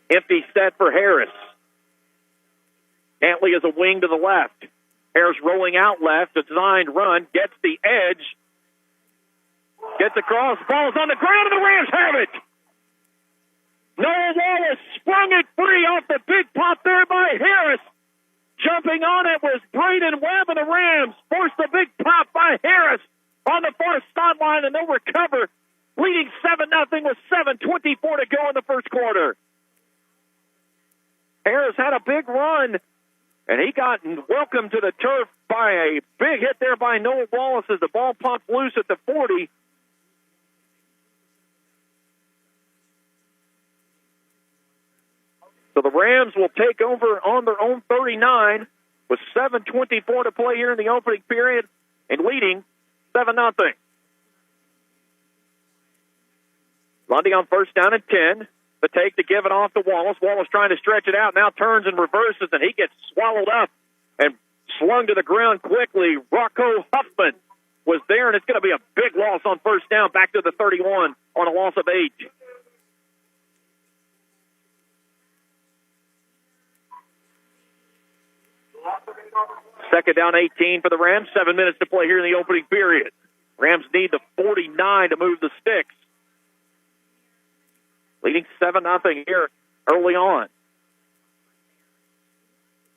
Empty set for Harris. Cantley is a wing to the left. Harris rolling out left, designed run, gets the edge, gets across, ball's on the ground, and the Rams have it. Noah Wallace sprung it free off the big pop there by Harris. Jumping on it was Braden Webb, and the Rams forced the big pop by Harris on the far sideline, and they'll recover, leading 7-0 with 7:24 to go in the first quarter. Harris had a big run, and he got welcomed to the turf by a big hit there by Noah Wallace as the ball popped loose at the 40. So the Rams will take over on their own 39 with 7:24 to play here in the opening period and leading 7-0. Lundy on first down and 10. The take to give it off to Wallace. Wallace trying to stretch it out, now turns and reverses, and he gets swallowed up and slung to the ground quickly. Rocco Huffman was there, and it's going to be a big loss on first down back to the 31 on a loss of 8. Second down 18 for the Rams. 7 minutes to play here in the opening period. Rams need the 49 to move the sticks. Leading 7-0 here early on.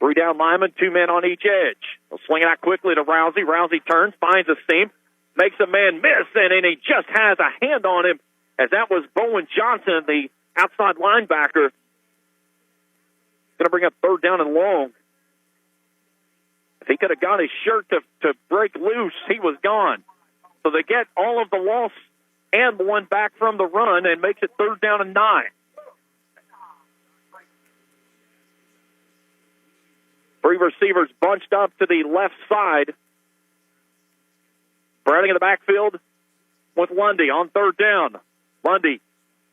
3 down linemen, 2 men on each edge. They'll swing it out quickly to Rousey. Rousey turns, finds a seam, makes a man miss, and he just has a hand on him, as that was Bowen Johnson, the outside linebacker. Going to bring up third down and long. If he could have got his shirt to break loose, he was gone. So they get all of the loss and one back from the run and makes it third down and 9. Three receivers bunched up to the left side. Browning in the backfield with Lundy on third down. Lundy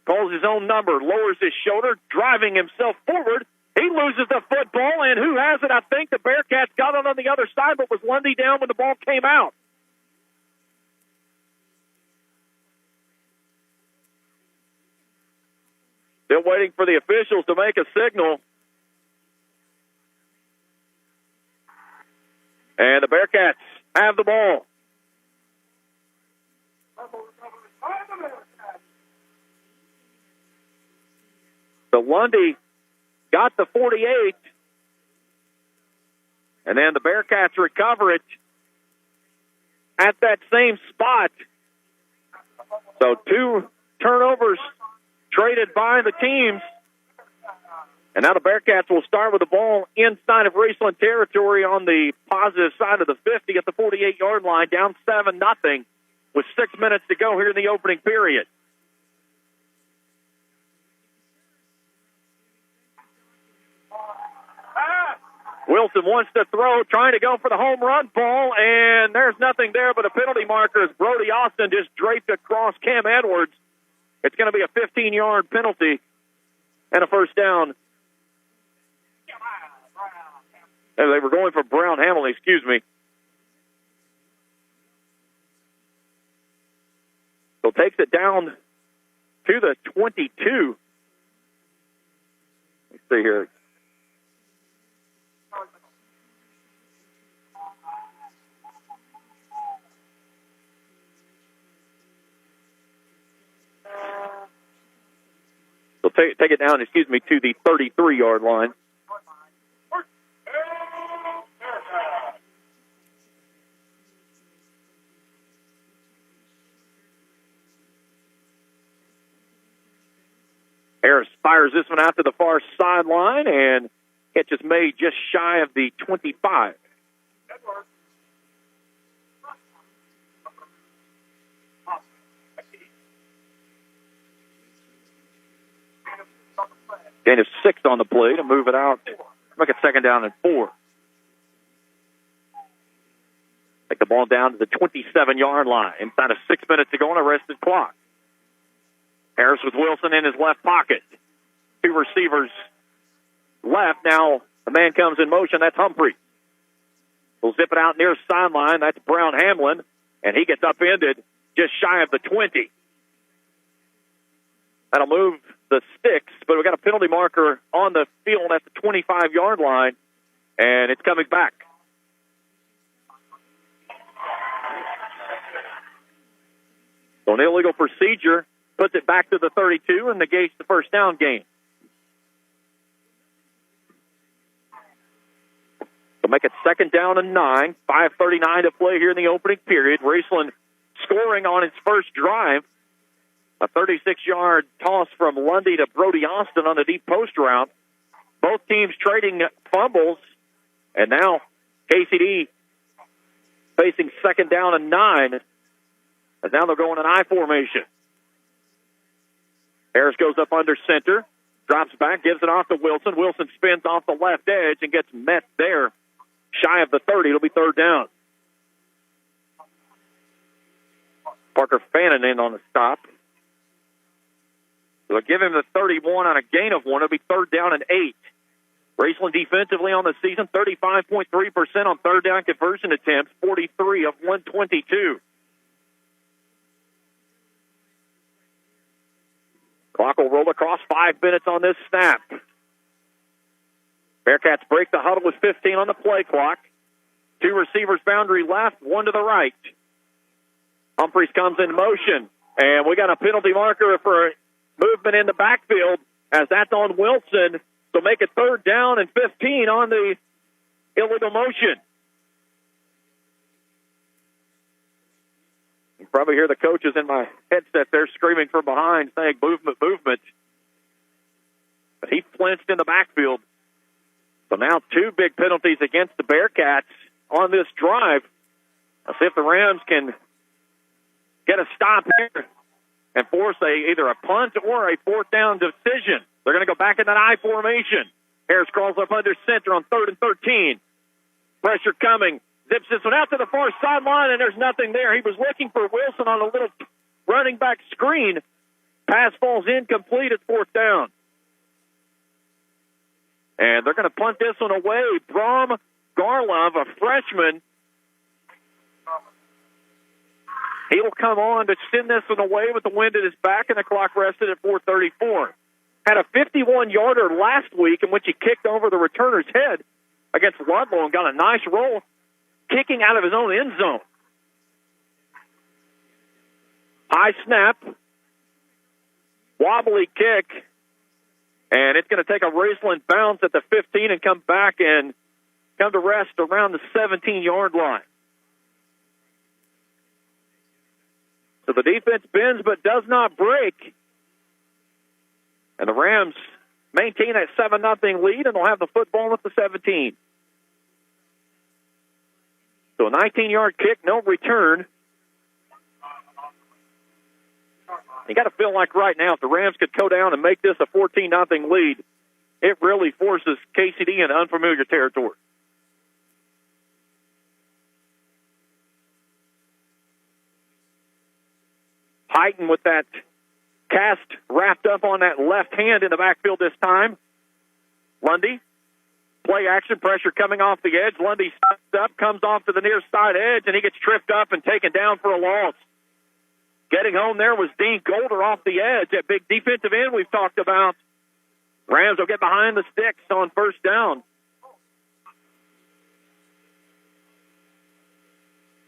calls his own number, lowers his shoulder, driving himself forward. He loses the football, and who has it? I think the Bearcats got it on the other side, but was Lundy down when the ball came out? Still waiting for the officials to make a signal. And the Bearcats have the ball. So Lundy got the 48, and then the Bearcats recover it at that same spot. So 2 turnovers traded by the teams. And now the Bearcats will start with the ball inside of Raceland territory on the positive side of the 50 at the 48-yard line, down 7-0. with 6 minutes to go here in the opening period. Wilson wants to throw, trying to go for the home run ball, and there's nothing there but a penalty marker as Brody Austin just draped across Cam Edwards. It's going to be a 15-yard penalty and a first down. They were going for Brown Hamlin, excuse me. So takes it down to the 22. Let's see here. So take it down, to the 33-yard line. Harris fires this one out to the far sideline, and catch is made just shy of the 25. Gain of 6 on the play to move it out. Make it second down and 4. Take the ball down to the 27-yard line. Inside of 6 minutes to go on a rested clock. Harris with Wilson in his left pocket. 2 receivers left. Now the man comes in motion. That's Humphrey. We'll zip it out near sideline. That's Brown Hamlin. And he gets upended just shy of the 20. That'll move the sticks, but we got a penalty marker on the field at the 25-yard line, and it's coming back. So an illegal procedure puts it back to the 32 and negates the first down gain. So make it second down and 9. 5:39 to play here in the opening period. Raceland scoring on its first drive. A 36-yard toss from Lundy to Brody Austin on the deep post route. Both teams trading fumbles. And now KCD facing second down and 9. And now they're going in I formation. Harris goes up under center. Drops back, gives it off to Wilson. Wilson spins off the left edge and gets met there. Shy of the 30. It'll be third down. Parker Fannin in on the stop. They'll give him the 31 on a gain of 1. It'll be third down and 8. Raceland defensively on the season, 35.3% on third down conversion attempts, 43 of 122. Clock will roll across 5 minutes on this snap. Bearcats break the huddle with 15 on the play clock. 2 receivers boundary left, 1 to the right. Humphreys comes in motion, and we got a penalty marker for movement in the backfield as that's on Wilson. So make it third down and 15 on the illegal motion. You probably hear the coaches in my headset there screaming from behind saying movement, movement. But he flinched in the backfield. So now 2 big penalties against the Bearcats on this drive. Let's see if the Rams can get a stop here and force either a punt or a fourth down decision. They're going to go back in that I formation. Harris crawls up under center on 3rd and 13. Pressure coming. Zips this one out to the far sideline, and there's nothing there. He was looking for Wilson on a little running back screen. Pass falls incomplete at fourth down. And they're going to punt this one away. Brom Garlov, a freshman, he will come on to send this one away with the wind at his back, and the clock rested at 4:34. Had a 51-yarder last week in which he kicked over the returner's head against Ludlow and got a nice roll, kicking out of his own end zone. High snap, wobbly kick, and it's going to take a Raceland bounce at the 15 and come back and come to rest around the 17-yard line. So the defense bends but does not break. And the Rams maintain that 7-0 lead, and they'll have the football at the 17. So a 19-yard kick, no return. You got to feel like right now, if the Rams could go down and make this a 14-0 lead, it really forces KCD into unfamiliar territory. Heighten with that cast wrapped up on that left hand in the backfield this time. Lundy, play action, pressure coming off the edge. Lundy steps up, comes off to the near side edge, and he gets tripped up and taken down for a loss. Getting home there was Dean Golder off the edge. That big defensive end we've talked about. Rams will get behind the sticks on first down.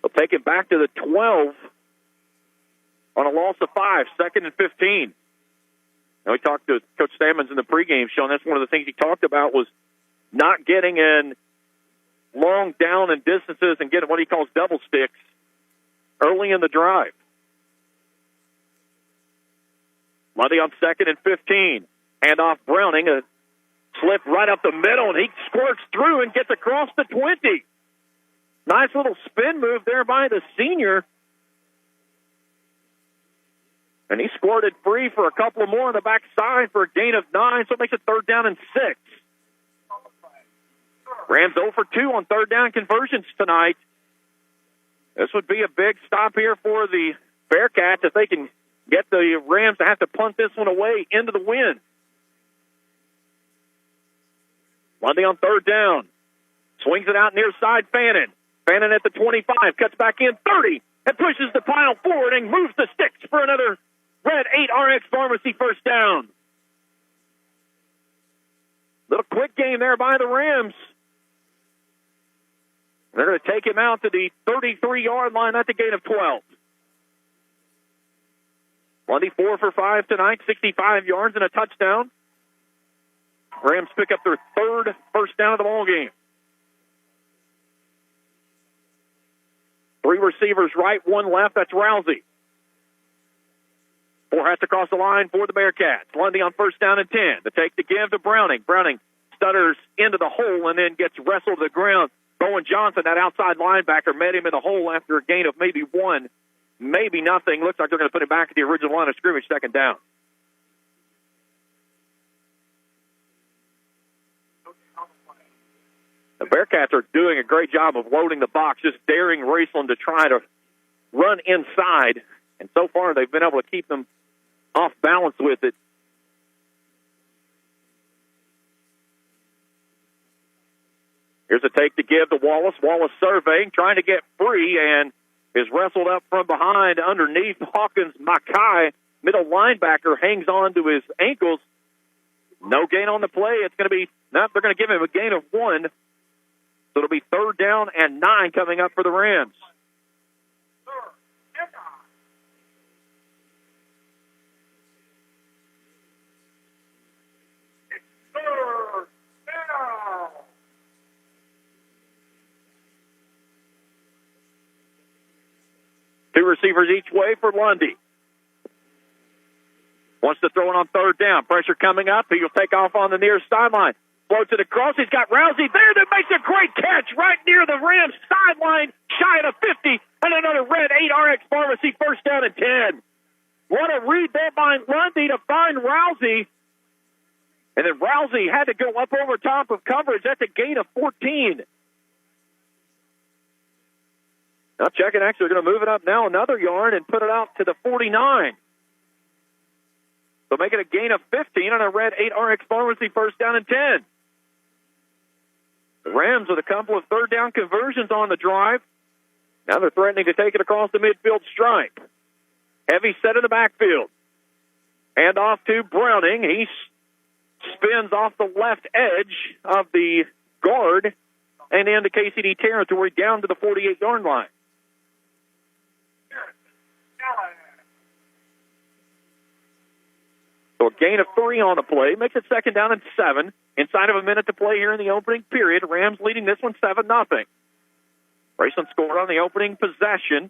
They'll take it back to the 12 on a loss of 5, 2nd and 15. Now, we talked to Coach Stammons in the pregame show, and that's one of the things he talked about was not getting in long down and distances and getting what he calls double sticks early in the drive. Lundy on 2nd and 15. Hand off Browning, a slip right up the middle, and he squirts through and gets across the 20. Nice little spin move there by the senior. And he squirted free for a couple more on the backside for a gain of 9, so it makes it 3rd down and 6. Rams 0 for 2 on 3rd down conversions tonight. This would be a big stop here for the Bearcats if they can get the Rams to have to punt this one away into the wind. Lundy on 3rd down. Swings it out near side Fannin. Fannin at the 25, cuts back in 30, and pushes the pile forward and moves the sticks for another Red 8 RX Pharmacy first down. Little quick game there by the Rams. They're going to take him out to the 33-yard line. That's a gain of 12. Lundy 4 for 5 tonight, 65 yards and a touchdown. Rams pick up their 3rd first down of the ball game. 3 receivers right, 1 left. That's Rousey. 4 has to cross the line for the Bearcats. Lundy on first down and 10. To take the give to Browning. Browning stutters into the hole and then gets wrestled to the ground. Bowen Johnson, that outside linebacker, met him in the hole after a gain of maybe 1, maybe nothing. Looks like they're going to put him back at the original line of scrimmage, 2nd down. The Bearcats are doing a great job of loading the box, just daring Raceland to try to run inside. And so far, they've been able to keep them off balance with it. Here's a take to give to Wallace. Wallace surveying, trying to get free, and is wrestled up from behind underneath Hawkins Mackay. Middle linebacker hangs on to his ankles. No gain on the play. It's going to be, they're going to give him a gain of 1. So it'll be 3rd down and 9 coming up for the Rams. Two receivers each way for Lundy. Wants to throw it on 3rd down. Pressure coming up. He'll take off on the near sideline. Floats it across. He's got Rousey there that makes a great catch right near the Rams sideline, shy of 50, and another Red 8 RX Pharmacy first down and 10. What a read there by Lundy to find Rousey. And then Rousey had to go up over top of coverage. That's a gain of 14. Now checking, actually going to move it up now another yard and put it out to the 49. So make it a gain of 15 on a Red 8 RX Pharmacy first down and 10. The Rams with a couple of 3rd down conversions on the drive. Now they're threatening to take it across the midfield stripe. Heavy set in the backfield. Hand off to Browning. He spins off the left edge of the guard and into KCD territory down to the 48-yard line. So a gain of 3 on the play. Makes it 2nd down and 7. Inside of a minute to play here in the opening period. Rams leading this one 7-0. Raceland scored on the opening possession.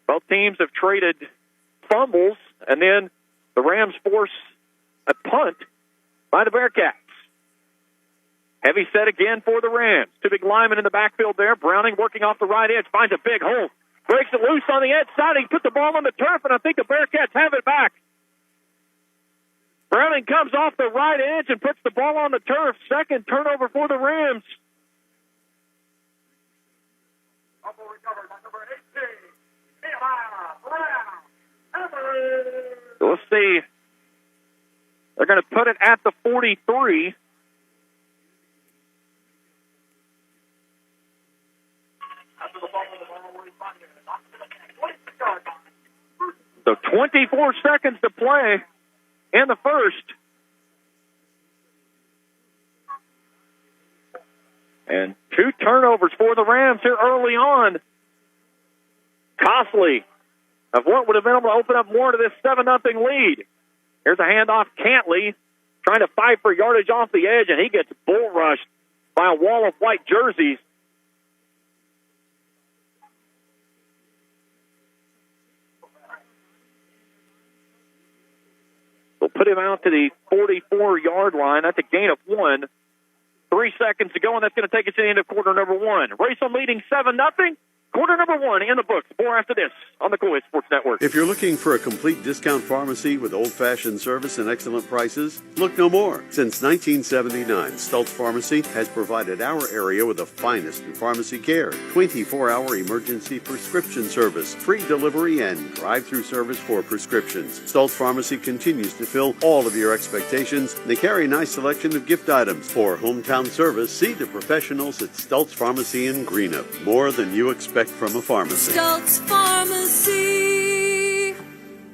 Both teams have traded fumbles, and then the Rams force a punt by the Bearcats. Heavy set again for the Rams. 2 big linemen in the backfield there. Browning working off the right edge. Finds a big hole. Breaks it loose on the edge side. He put the ball on the turf, and I think the Bearcats have it back. Browning comes off the right edge and puts the ball on the turf. Second turnover for the Rams. Let's see. They're going to put it at the 43. So 24 seconds to play in the first. And 2 turnovers for the Rams here early on. Costly of what would have been able to open up more to this 7-0 lead. Here's a handoff. Cantley trying to fight for yardage off the edge, and he gets bull rushed by a wall of white jerseys. We'll put him out to the 44-yard line. That's a gain of 1. 3 seconds to go, and that's going to take us to the end of quarter number 1. Raceland leading 7-0. Quarter number 1 in the books. More after this on the Kool Sports Network. If you're looking for a complete discount pharmacy with old-fashioned service and excellent prices, look no more. Since 1979, Stultz Pharmacy has provided our area with the finest in pharmacy care. 24-hour emergency prescription service, free delivery, and drive-through service for prescriptions. Stultz Pharmacy continues to fill all of your expectations. They carry a nice selection of gift items. For hometown service, see the professionals at Stultz Pharmacy in Greenup. More than you expect from a pharmacy. Stultz Pharmacy.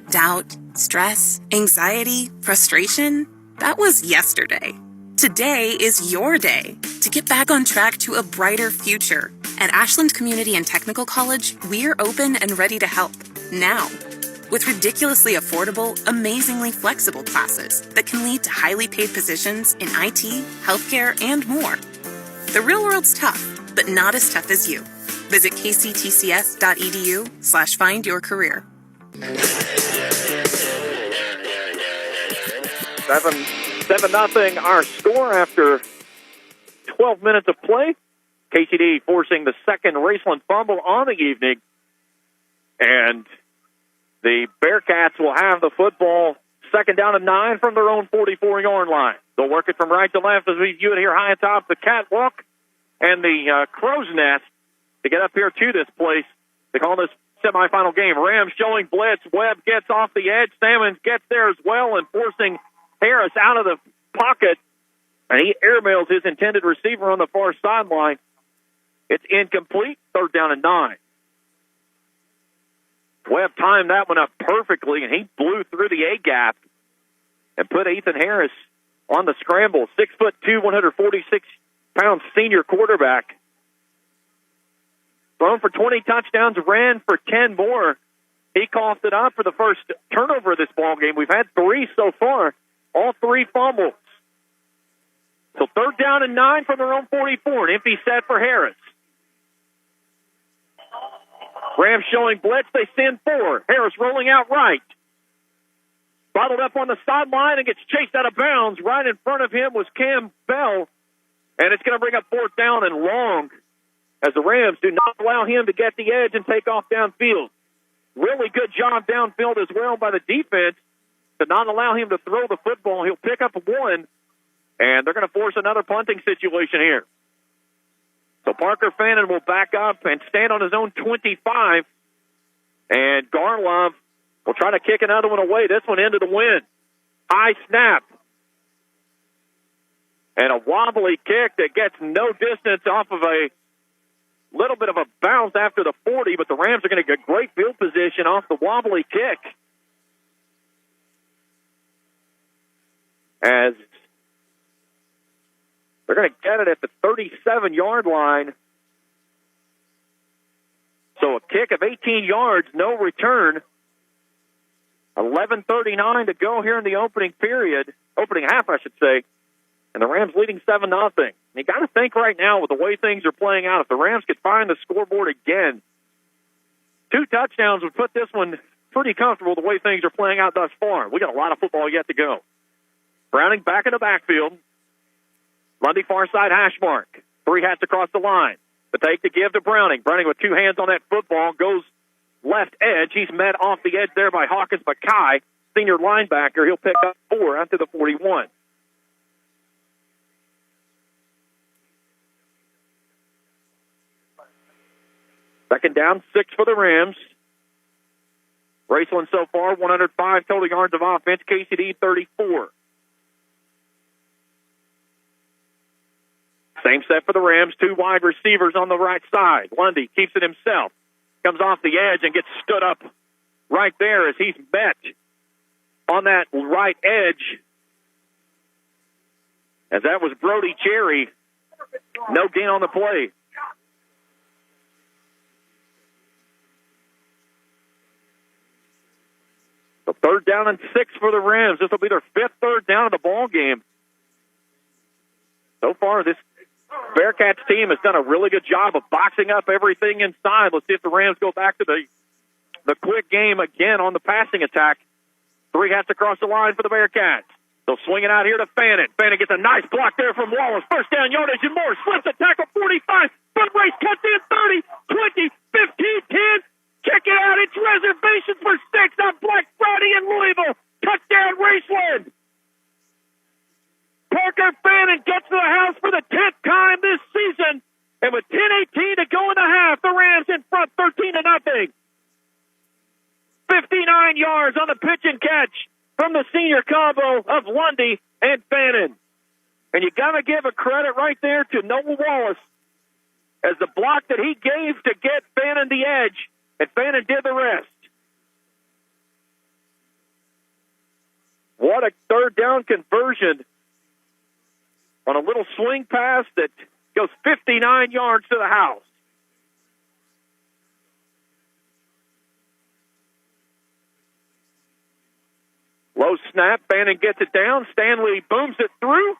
Doubt, stress, anxiety, frustration. That was yesterday. Today is your day to get back on track to a brighter future. At Ashland Community and Technical College, we're open and ready to help now. With ridiculously affordable, amazingly flexible classes that can lead to highly paid positions in IT, healthcare, and more. The real world's tough, but not as tough as you. Visit kctcs.edu/findyourcareer. 7-0 our score after 12 minutes of play. KCD forcing the second Raceland fumble on the evening. And the Bearcats will have the football second down and 9 from their own 44-yard line. They'll work it from right to left as we view it here high atop the catwalk and the crow's nest. To get up here to this place, they call this semifinal game. Rams showing blitz. Webb gets off the edge. Salmons gets there as well and forcing Harris out of the pocket. And he airmails his intended receiver on the far sideline. It's incomplete. Third down and 9. Webb timed that one up perfectly, and he blew through the A-gap and put Ethan Harris on the scramble. 6'2", 146-pound senior quarterback. Thrown for 20 touchdowns, ran for 10 more. He coughed it up for the first turnover of this ball game. We've had 3 so far, all 3 fumbles. So third down and 9 from their own 44. An empty set for Harris. Rams showing blitz. They send 4. Harris rolling out right. Bottled up on the sideline and gets chased out of bounds. Right in front of him was Cam Bell. And it's going to bring up 4th down and long, as the Rams do not allow him to get the edge and take off downfield. Really good job downfield as well by the defense to not allow him to throw the football. He'll pick up 1, and they're going to force another punting situation here. So Parker Fannin will back up and stand on his own 25, and Garlov will try to kick another one away. This one into the wind. High snap. And a wobbly kick that gets no distance off of a little bit of a bounce after the 40, but the Rams are going to get great field position off the wobbly kick. As they're going to get it at the 37-yard line. So a kick of 18 yards, no return. 11:39 to go here in the opening half, I should say. And the Rams leading 7-0. And you got to think right now with the way things are playing out, if the Rams could find the scoreboard again, 2 touchdowns would put this one pretty comfortable the way things are playing out thus far. We got a lot of football yet to go. Browning back in the backfield. Lundy far side hash mark. 3 hats across the line. The take to give to Browning. Browning with 2 hands on that football goes left edge. He's met off the edge there by Hawkins Mackay. senior linebacker. He'll pick up 4 after the 41. Second down, 6 for the Rams. Raceland so far, 105 total yards of offense. KCD, 34. Same set for the Rams. 2 wide receivers on the right side. Lundy keeps it himself. Comes off the edge and gets stood up right there as he's met on that right edge. As that was Brody Cherry. No gain on the play. So 3rd down and 6 for the Rams. This will be their 5th third down of the ball game. So far, this Bearcats team has done a really good job of boxing up everything inside. Let's see if the Rams go back to the quick game again on the passing attack. 3 hats across the line for the Bearcats. They'll swing it out here to Fannin. Fannin gets a nice block there from Wallace. First down yardage and more. Slips a tackle, 45. Foot race cuts in 30, 20, 15, 10. Check it out. It's reservations for 6 on Black Friday in Louisville. Touchdown, Raceland. Parker Fannin gets to the house for the 10th time this season. And with 10:18 to go in the half, the Rams in front 13-0. 59 yards on the pitch and catch from the senior combo of Lundy and Fannin. And you got to give a credit right there to Noah Wallace as the block that he gave to get Fannin the edge, and Fannin did the rest. What a 3rd down conversion on a little swing pass that goes 59 yards to the house. Low snap. Fannin gets it down. Stanley booms it through.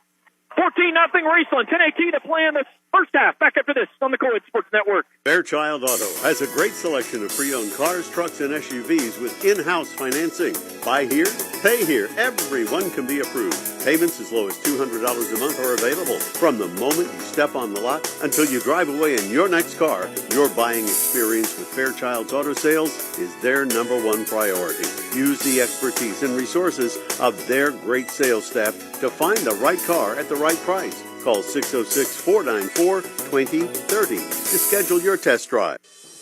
14-0 Raceland. 10:18 to play in the first half. Back after this on the Kool Sports Network. Fairchild Auto has a great selection of pre-owned cars, trucks, and SUVs with in-house financing. Buy here, pay here. Everyone can be approved. Payments as low as $200 a month are available. From the moment you step on the lot until you drive away in your next car, your buying experience with Fairchild's Auto Sales is their #1 priority. Use the expertise and resources of their great sales staff to find the right car at the right price. Call 606-494-2030 to schedule your test drive.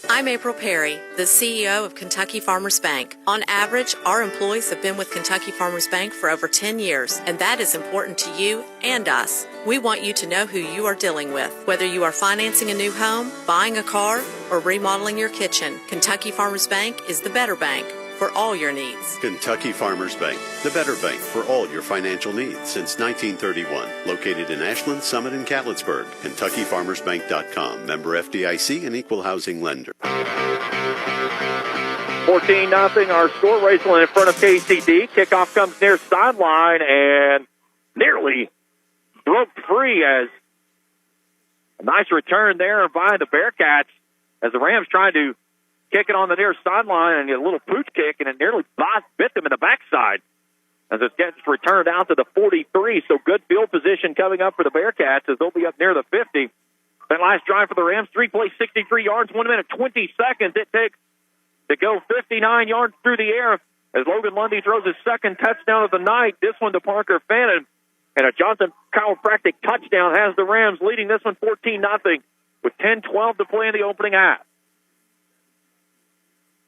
I'm April Perry, the CEO of Kentucky Farmers Bank. On average, our employees have been with Kentucky Farmers Bank for over 10 years, and that is important to you and us. We want you to know who you are dealing with. Whether you are financing a new home, buying a car, or remodeling your kitchen, Kentucky Farmers Bank is the better bank for all your needs. Kentucky Farmers Bank, the better bank for all your financial needs since 1931. Located in Ashland, Summit, and Catlettsburg. KentuckyFarmersBank.com. Member FDIC and equal housing lender. 14-0 our score. Raceland in front of KCD. Kickoff comes near sideline and nearly broke free as a nice return there by the Bearcats as the Rams tried to kick it on the near sideline and get a little pooch kick, and it nearly bit them in the backside as it gets returned out to the 43. So good field position coming up for the Bearcats as they'll be up near the 50. That last drive for the Rams, 3 plays, 63 yards, 1 minute, 20 seconds it takes to go 59 yards through the air as Logan Lundy throws his 2nd touchdown of the night. This one to Parker Fannin. And a Johnson chiropractic touchdown has the Rams leading this one 14-0 with 10-12 to play in the opening half.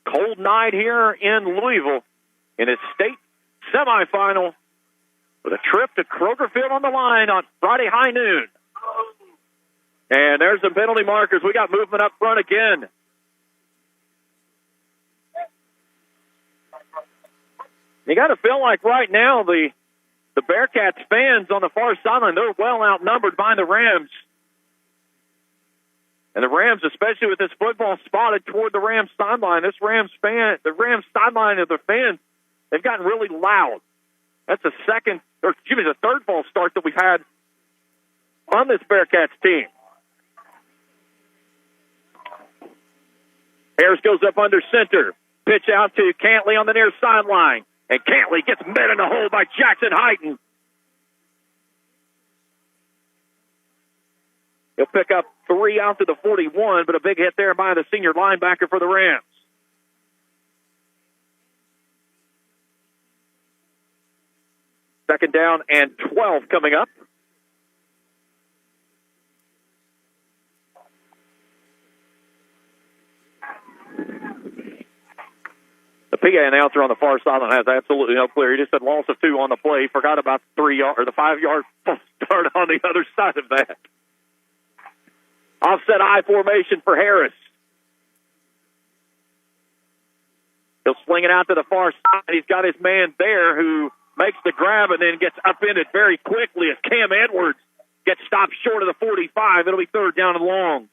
Cold night here in Louisville in its state semifinal with a trip to Kroger Field on the line on Friday high noon. And there's the penalty markers. We got movement up front again. You got to feel like right now the Bearcats fans on the far sideline, they're well outnumbered by the Rams. And the Rams, especially with this football spotted toward the Rams sideline, the Rams sideline of the fans, they've gotten really loud. That's the third false start that we've had on this Bearcats team. Harris goes up under center. Pitch out to Cantley on the near sideline. And Cantley gets met in the hole by Jackson Heighton. He'll pick up 3 out to the 41, but a big hit there by the senior linebacker for the Rams. Second down and 12 coming up. The PA announcer on the far sideline has absolutely no clue. He just said loss of 2 on the play. Forgot about the 3-yard or the 5-yard start on the other side of that. Offset I formation for Harris. He'll sling it out to the far side. He's got his man there who makes the grab and then gets upended very quickly as Cam Edwards gets stopped short of the 45. It'll be third down and long.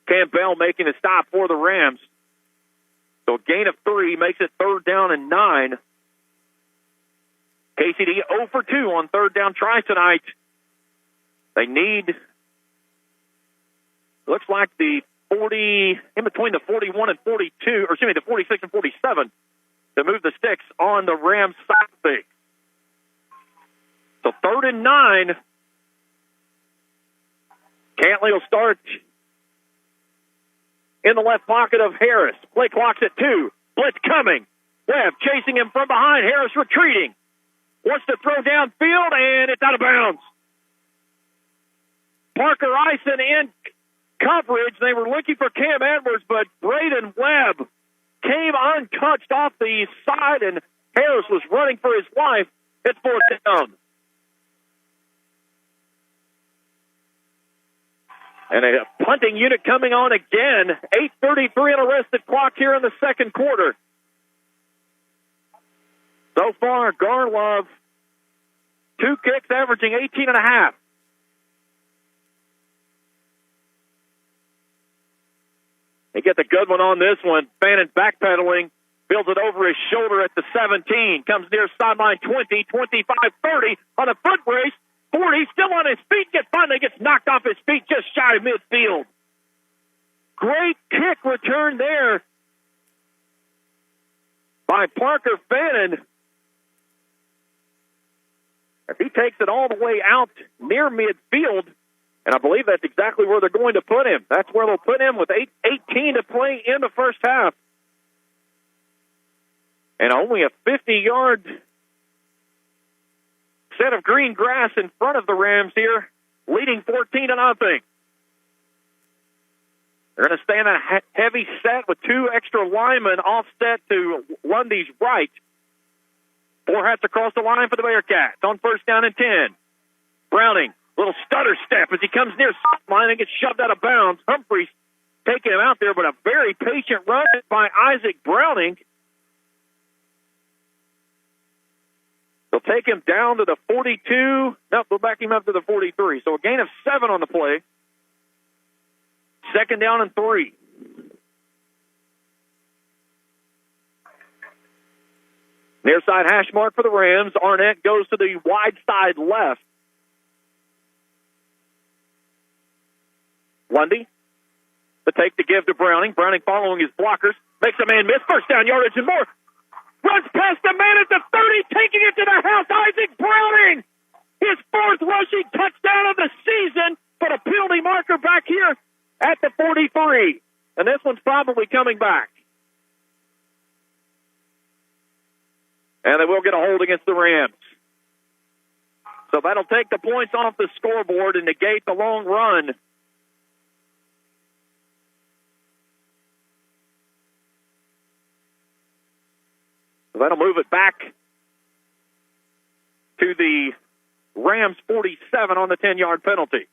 Campbell making a stop for the Rams. So a gain of 3 makes it third down and 9. KCD 0 for 2 on third down try tonight. They need, looks like the 40, in between the 41 and 42, or excuse me, the 46 and 47 to move the sticks on the Rams side thing. So third and 9. Cantley will start in the left pocket of Harris. Play clock's at 2. Blitz coming. Webb chasing him from behind. Harris retreating. Wants to throw downfield, and it's out of bounds. Parker Eisen in coverage. They were looking for Cam Edwards, but Braden Webb came untouched off the side, and Harris was running for his life. It's fourth down. And a punting unit coming on again. 8:33 on arrested clock here in the second quarter. So far, Garlove, 2 kicks averaging 18.5. They get the good one on this one. Fannin backpedaling, builds it over his shoulder at the 17. Comes near sideline 20, 25, 30 on a foot race. 40, still on his feet, finally gets knocked off his feet just shy of midfield. Great kick return there by Parker Fannin. If he takes it all the way out near midfield, and I believe that's exactly where they're going to put him. That's where they'll put him with 8:18 to play in the first half. And only a 50-yard set of green grass in front of the Rams here, leading 14-0. They're going to stay in a heavy set with 2 extra linemen offset to Lundy's right. 4 hats across the line for the Bearcats on first down and 10. Browning, little stutter step as he comes near sideline and gets shoved out of bounds. Humphreys taking him out there, but a very patient run by Isaac Browning. They'll take him down to the 42. No, they'll back him up to the 43. So a gain of 7 on the play. Second down and 3. Near side hash mark for the Rams. Arnett goes to the wide side left. Lundy to take the give to Browning. Browning following his blockers. Makes a man miss. First down yardage and more. Runs past the man at the 30, taking it to the house. Isaac Browning, his 4th rushing touchdown of the season, but a penalty marker back here at the 43. And this one's probably coming back. And they will get a hold against the Rams. So that'll take the points off the scoreboard and negate the long run. So that'll move it back to the Rams 47 on the 10-yard penalty.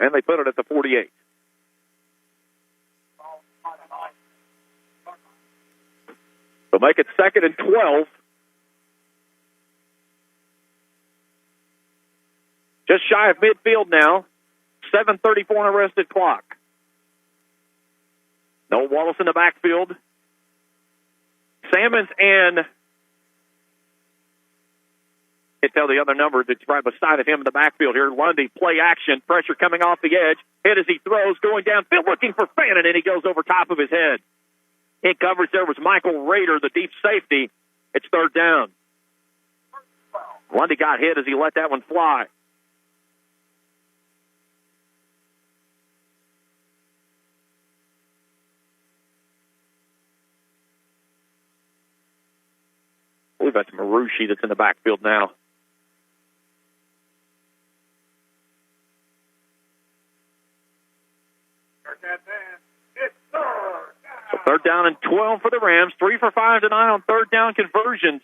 And they put it at the 48. So make it second and 12. Just shy of midfield now. 7:34 on arrested clock. No Wallace in the backfield. Salmons and can't tell the other number that's right beside of him in the backfield here. Lundy, play action, pressure coming off the edge. Hit as he throws, going downfield, looking for Fannin, and he goes over top of his head. In coverage there was Michael Rader, the deep safety. It's third down. Lundy got hit as he let that one fly. believe that's Marushi that's in the backfield now. So 3rd down and 12 for the Rams. 3 for 5 tonight on 3rd down conversions.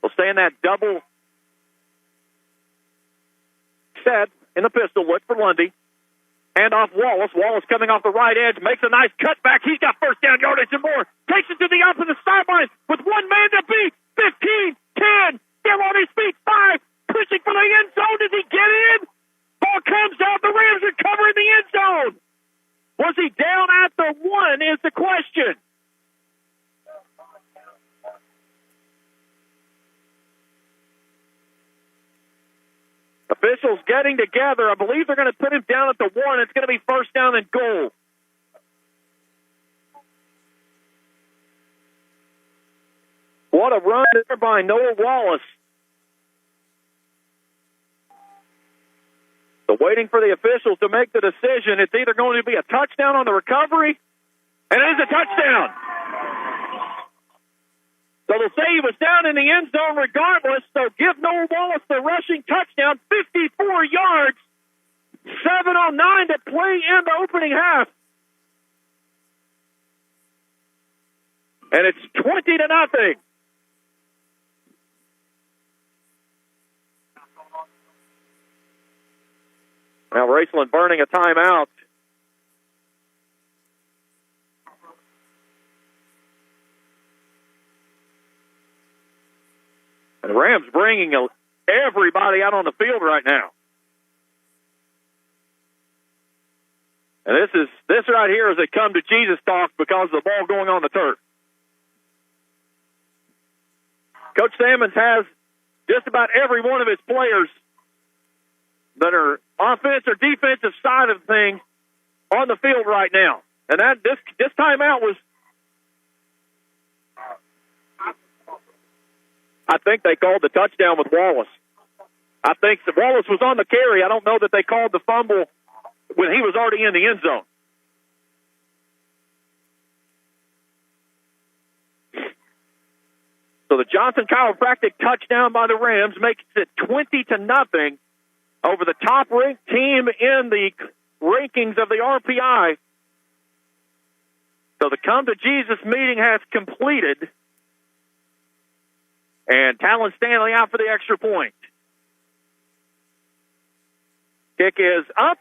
They'll stay in that double set in the pistol. Look for Lundy. Hand off Wallace. Wallace coming off the right edge. Makes a nice cutback. He's got 1st down yardage and more. Takes it to the opposite sideline with one man to beat. 15, 10. Still on his feet. 5. Pushing for the end zone. Does he get in? Ball comes out. The Rams are covering the end zone. Was he down at the 1 is the question. Officials getting together. I believe they're going to put him down at the 1. It's going to be 1st down and goal. What a run there by Noah Wallace. So waiting for the officials to make the decision. It's either going to be a touchdown on the recovery, and it is a touchdown. So they'll say he was down in the end zone regardless, so give Noah Wallace the rushing touchdown, 54 yards, 7:09 to play in the opening half. And it's 20-0. Now Raceland burning a timeout. And the Rams bringing everybody out on the field right now. And this right here is a come to Jesus talk because of the ball going on the turf. Coach Sammons has just about every one of his players that are offense or defensive side of things on the field right now. And that this timeout was, I think they called the touchdown with Wallace. I think that Wallace was on the carry. I don't know that they called the fumble when he was already in the end zone. So the Johnson Chiropractic touchdown by the Rams makes it 20-0 over the top-ranked team in the rankings of the RPI. So the Come to Jesus meeting has completed. And Talon Stanley out for the extra point. Kick is up,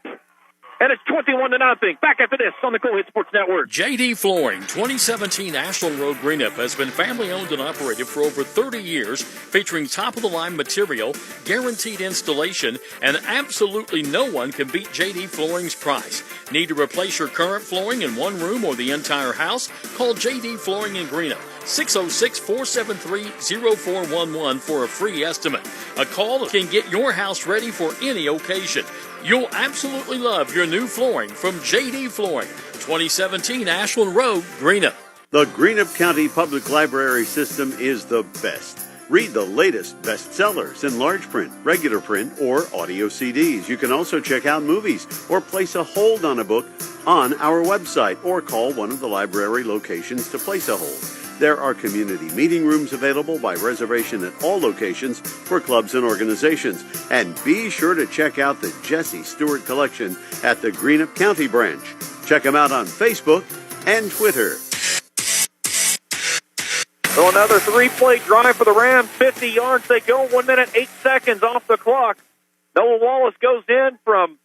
and it's 21-0. Back after this on the Kool Sports Network. JD Flooring, 2017 Ashland Road, Greenup, has been family-owned and operated for over 30 years, featuring top-of-the-line material, guaranteed installation, and absolutely no one can beat JD Flooring's price. Need to replace your current flooring in one room or the entire house? Call JD Flooring in Greenup. 606-473-0411 for a free estimate. A call can get your house ready for any occasion. You'll absolutely love your new flooring from JD Flooring, 2017 Ashland Road, Greenup. The Greenup County Public Library System is the best. Read the latest bestsellers in large print, regular print, or audio CDs. You can also check out movies or place a hold on a book on our website or call one of the library locations to place a hold. There are community meeting rooms available by reservation at all locations for clubs and organizations. And be sure to check out the Jesse Stewart Collection at the Greenup County branch. Check them out on Facebook and Twitter. So another 3-play drive for the Rams, 50 yards. They go 1 minute, 8 seconds off the clock. Noah Wallace goes in from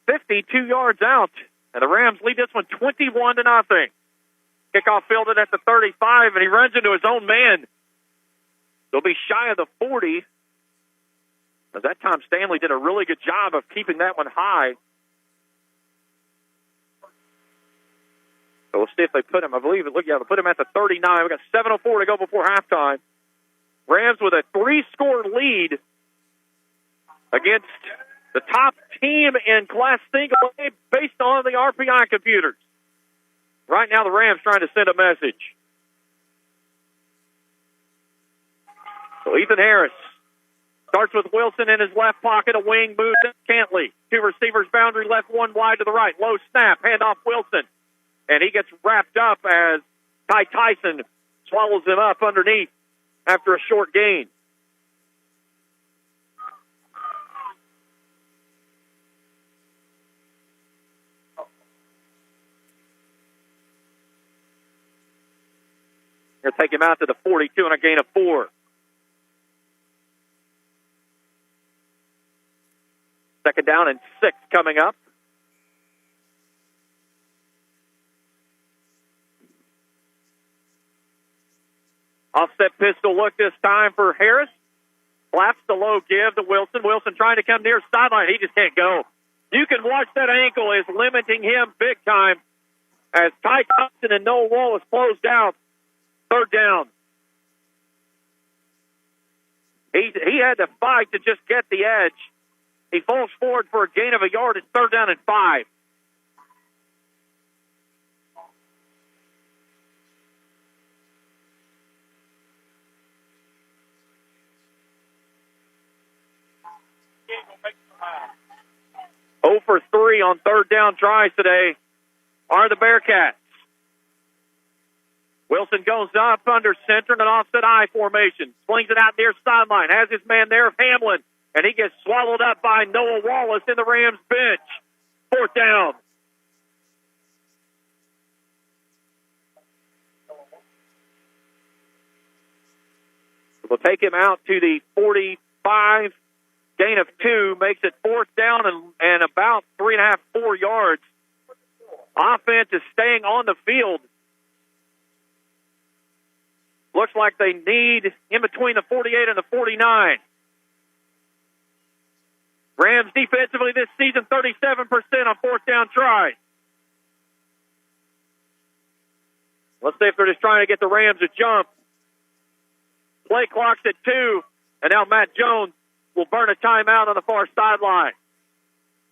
52 yards out, and the Rams lead this one 21-0. Kickoff fielded at the 35, and he runs into his own man. They'll be shy of the 40. At that time, Stanley did a really good job of keeping that one high. So we'll see if they put him. I believe they put him at the 39. We've got 7:04 to go before halftime. Rams with a 3-score lead against the top team in Class Single A based on the RPI computers. Right now, the Rams trying to send a message. So Ethan Harris starts with Wilson in his left pocket. A wing moves to Cantley. 2 receivers, boundary left, 1 wide to the right. Low snap, handoff Wilson. And he gets wrapped up as Ty Tyson swallows him up underneath after a short gain. They'll take him out to the 42 and a gain of 4. Second down and 6 coming up. Offset pistol look this time for Harris. Flaps the low give to Wilson. Wilson trying to come near sideline. He just can't go. You can watch that ankle is limiting him big time as Ty Thompson and Noah Wallace closed out. Third down. He had to fight to just get the edge. He falls forward for a gain of a yard. It's third down and 5. Oh for 3 on third down tries today are the Bearcats. Wilson goes up under center in an offset I formation. Slings it out near sideline. Has his man there, Hamlin. And he gets swallowed up by Noah Wallace in the Rams bench. Fourth down. We'll take him out to the 45. Gain of 2 makes it fourth down and about 3.5, 4 yards. Offense is staying on the field. Looks like they need in between the 48 and the 49. Rams defensively this season, 37% on fourth down tries. Let's see if they're just trying to get the Rams a jump. Play clock's at 2, and now Matt Jones will burn a timeout on the far sideline.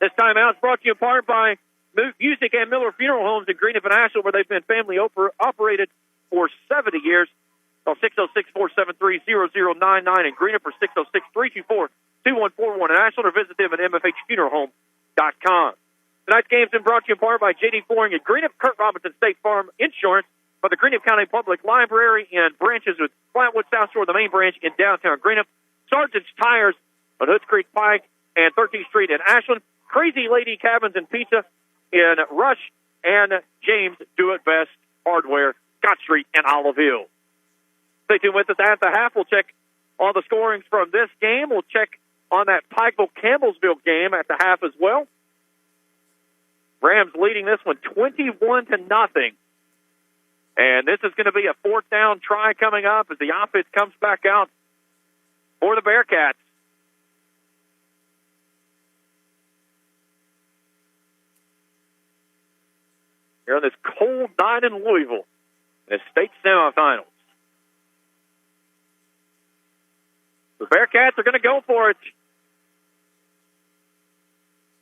This timeout is brought to you in part by Music and Miller Funeral Homes in Greenup and Asheville, where they've been family operated for 70 years. Call 606-473-0099 in Greenup or 606-324-2141 in Asheville, or visit them at mfhfuneralhome.com. Tonight's game's been brought to you in part by J.D. Flooring at Greenup, Kurt Robinson State Farm Insurance, by the Greenup County Public Library, and branches with Flatwood South Shore, the main branch in downtown Greenup, Sargent's Tires on Hoods Creek Pike and 13th Street in Ashland, Crazy Lady Cabins and Pizza in Rush, and James Do It Best Hardware, Scott Street and Olive Hill. Stay tuned with us at the half. We'll check on the scorings from this game. We'll check on that Pikeville-Campbellsville game at the half as well. Rams leading this one 21-0. And this is going to be a fourth down try coming up as the offense comes back out for the Bearcats. Here on this cold night in Louisville in the state semifinals. The Bearcats are going to go for it.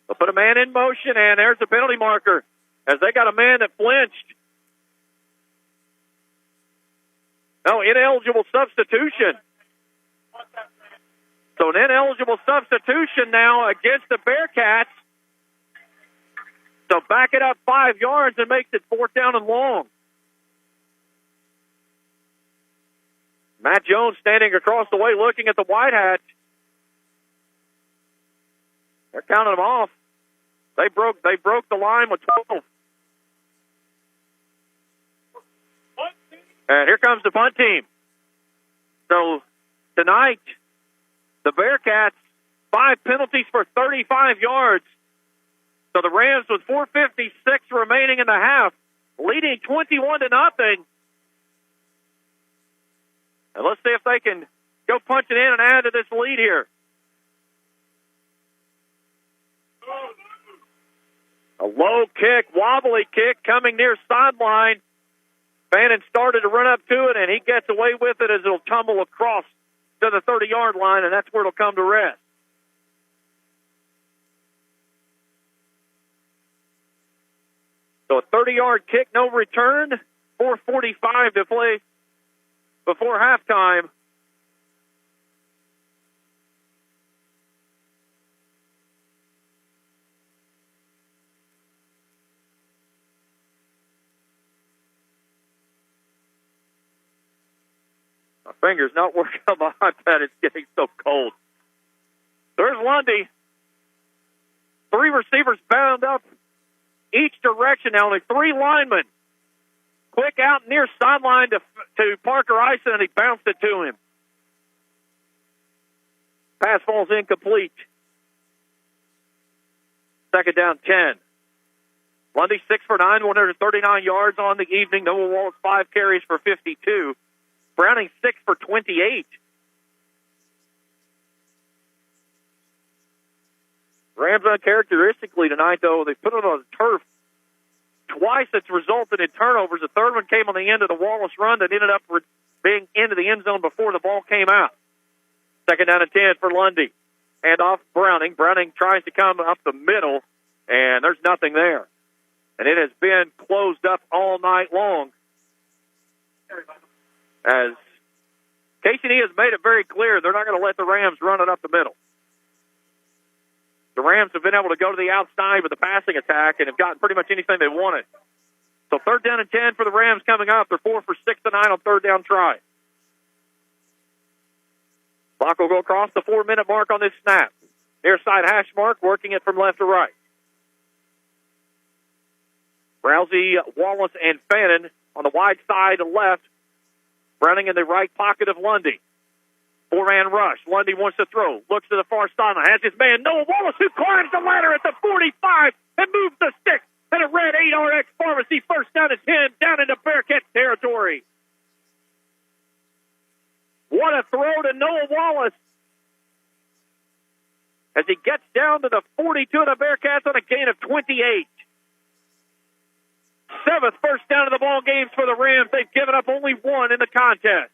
They'll put a man in motion, and there's the penalty marker as they got a man that flinched. No, ineligible substitution. So an ineligible substitution now against the Bearcats. So back it up 5 yards and makes it fourth down and long. Matt Jones standing across the way looking at the white hat. They're counting them off. They broke the line with 12. And here comes the punt team. So tonight, the Bearcats, 5 penalties for 35 yards. So the Rams with 4:56 remaining in the half, leading 21-0. And let's see if they can go punch it in and add to this lead here. A low kick, wobbly kick coming near sideline. Bannon started to run up to it, and he gets away with it as it'll tumble across to the 30-yard line, and that's where it'll come to rest. So a 30-yard kick, no return, 4:45 to play before halftime. Fingers not working on my iPad. It's getting so cold. There's Lundy. 3 receivers bound up each direction. Now only 3 linemen. Quick out near sideline to Parker Ison, and he bounced it to him. Pass falls incomplete. Second down, 10. Lundy 6 for 9, 139 yards on the evening. Noah Wallace 5 carries for 52. Browning 6 for 28. Rams uncharacteristically tonight, though, they put it on the turf twice. It's resulted in turnovers. The third one came on the end of the Wallace run that ended up being into the end zone before the ball came out. Second down and 10 for Lundy. Hand off Browning. Browning tries to come up the middle, and there's nothing there. And it has been closed up all night long. As KHSAA has made it very clear, they're not going to let the Rams run it up the middle. The Rams have been able to go to the outside with the passing attack and have gotten pretty much anything they wanted. So third down and 10 for the Rams coming up. They're 4 for 6 tonight on third down try. Clock will go across the 4-minute mark on this snap. Near side hash mark, working it from left to right. Rousey, Wallace, and Fannin on the wide side left. Browning in the right pocket of Lundy. 4-man rush. Lundy wants to throw. Looks to the far sideline. Has his man Noah Wallace, who climbs the ladder at the 45 and moves the stick. And a red 8RX Pharmacy first down and 10 down into Bearcat territory. What a throw to Noah Wallace as he gets down to the 42 of the Bearcats on a gain of 28. 7th first down of the ball games for the Rams. They've given up only 1 in the contest.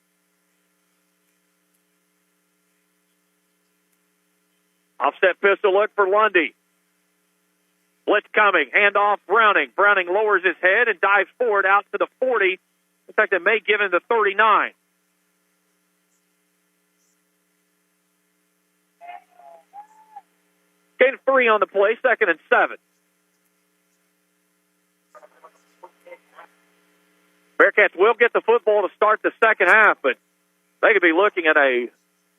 Offset pistol look for Lundy. Blitz coming. Hand off Browning. Browning lowers his head and dives forward out to the 40. In fact, they may give him the 39. Gain of 3 on the play, 2nd and 7. Bearcats will get the football to start the second half, but they could be looking at a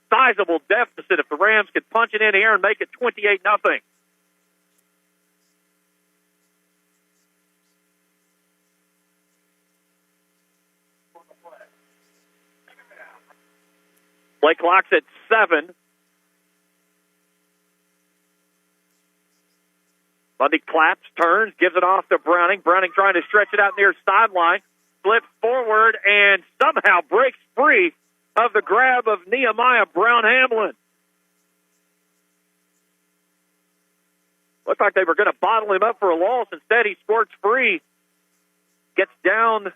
sizable deficit if the Rams could punch it in here and make it 28-0. Play clock's at 7. Lundy claps, turns, gives it off to Browning. Browning trying to stretch it out near sideline. Flips forward and somehow breaks free of the grab of Nehemiah Brown-Hamlin. Looked like they were going to bottle him up for a loss. Instead, he squirts free. Gets down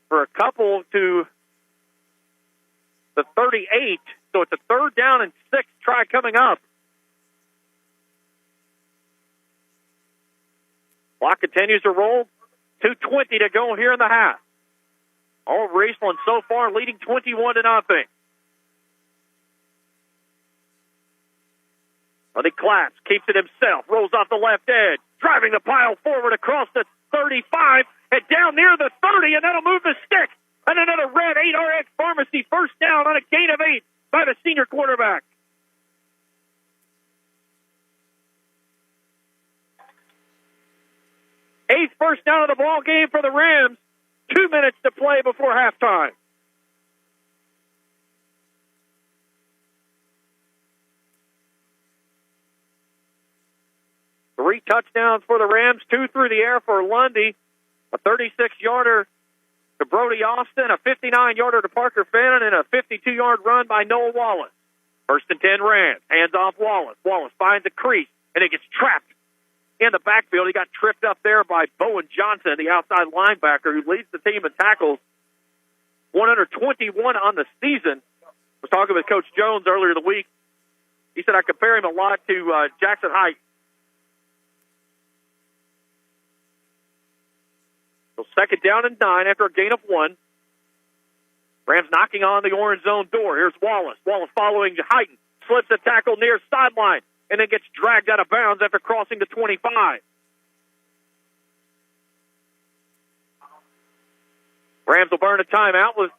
for a couple to the 38. So it's a third down and 6 try coming up. Clock continues to roll. 2:20 to go here in the half. All Raceland so far leading 21-0. Well, he claps, keeps it himself, rolls off the left edge, driving the pile forward across the 35 and down near the 30, and that'll move the stick. And another red 8RX Pharmacy first down on a gain of 8 by the senior quarterback. Eighth first down of the ball game for the Rams. 2 minutes to play before halftime. Three touchdowns for the Rams, 2 through the air for Lundy. A 36-yarder to Brody Austin, a 59-yarder to Parker Fannin, and a 52-yard run by Noah Wallace. First and 10 Rams. Hands off Wallace. Wallace finds a crease, and it gets trapped in the backfield. He got tripped up there by Bowen Johnson, the outside linebacker who leads the team in tackles. 121 on the season. I was talking with Coach Jones earlier the week. He said I compare him a lot to Jackson Height. So second down and 9 after a gain of 1. Rams knocking on the orange zone door. Here's Wallace. Wallace following Heighton. Slips a tackle near sideline and then gets dragged out of bounds after crossing the 25. Rams will burn a timeout with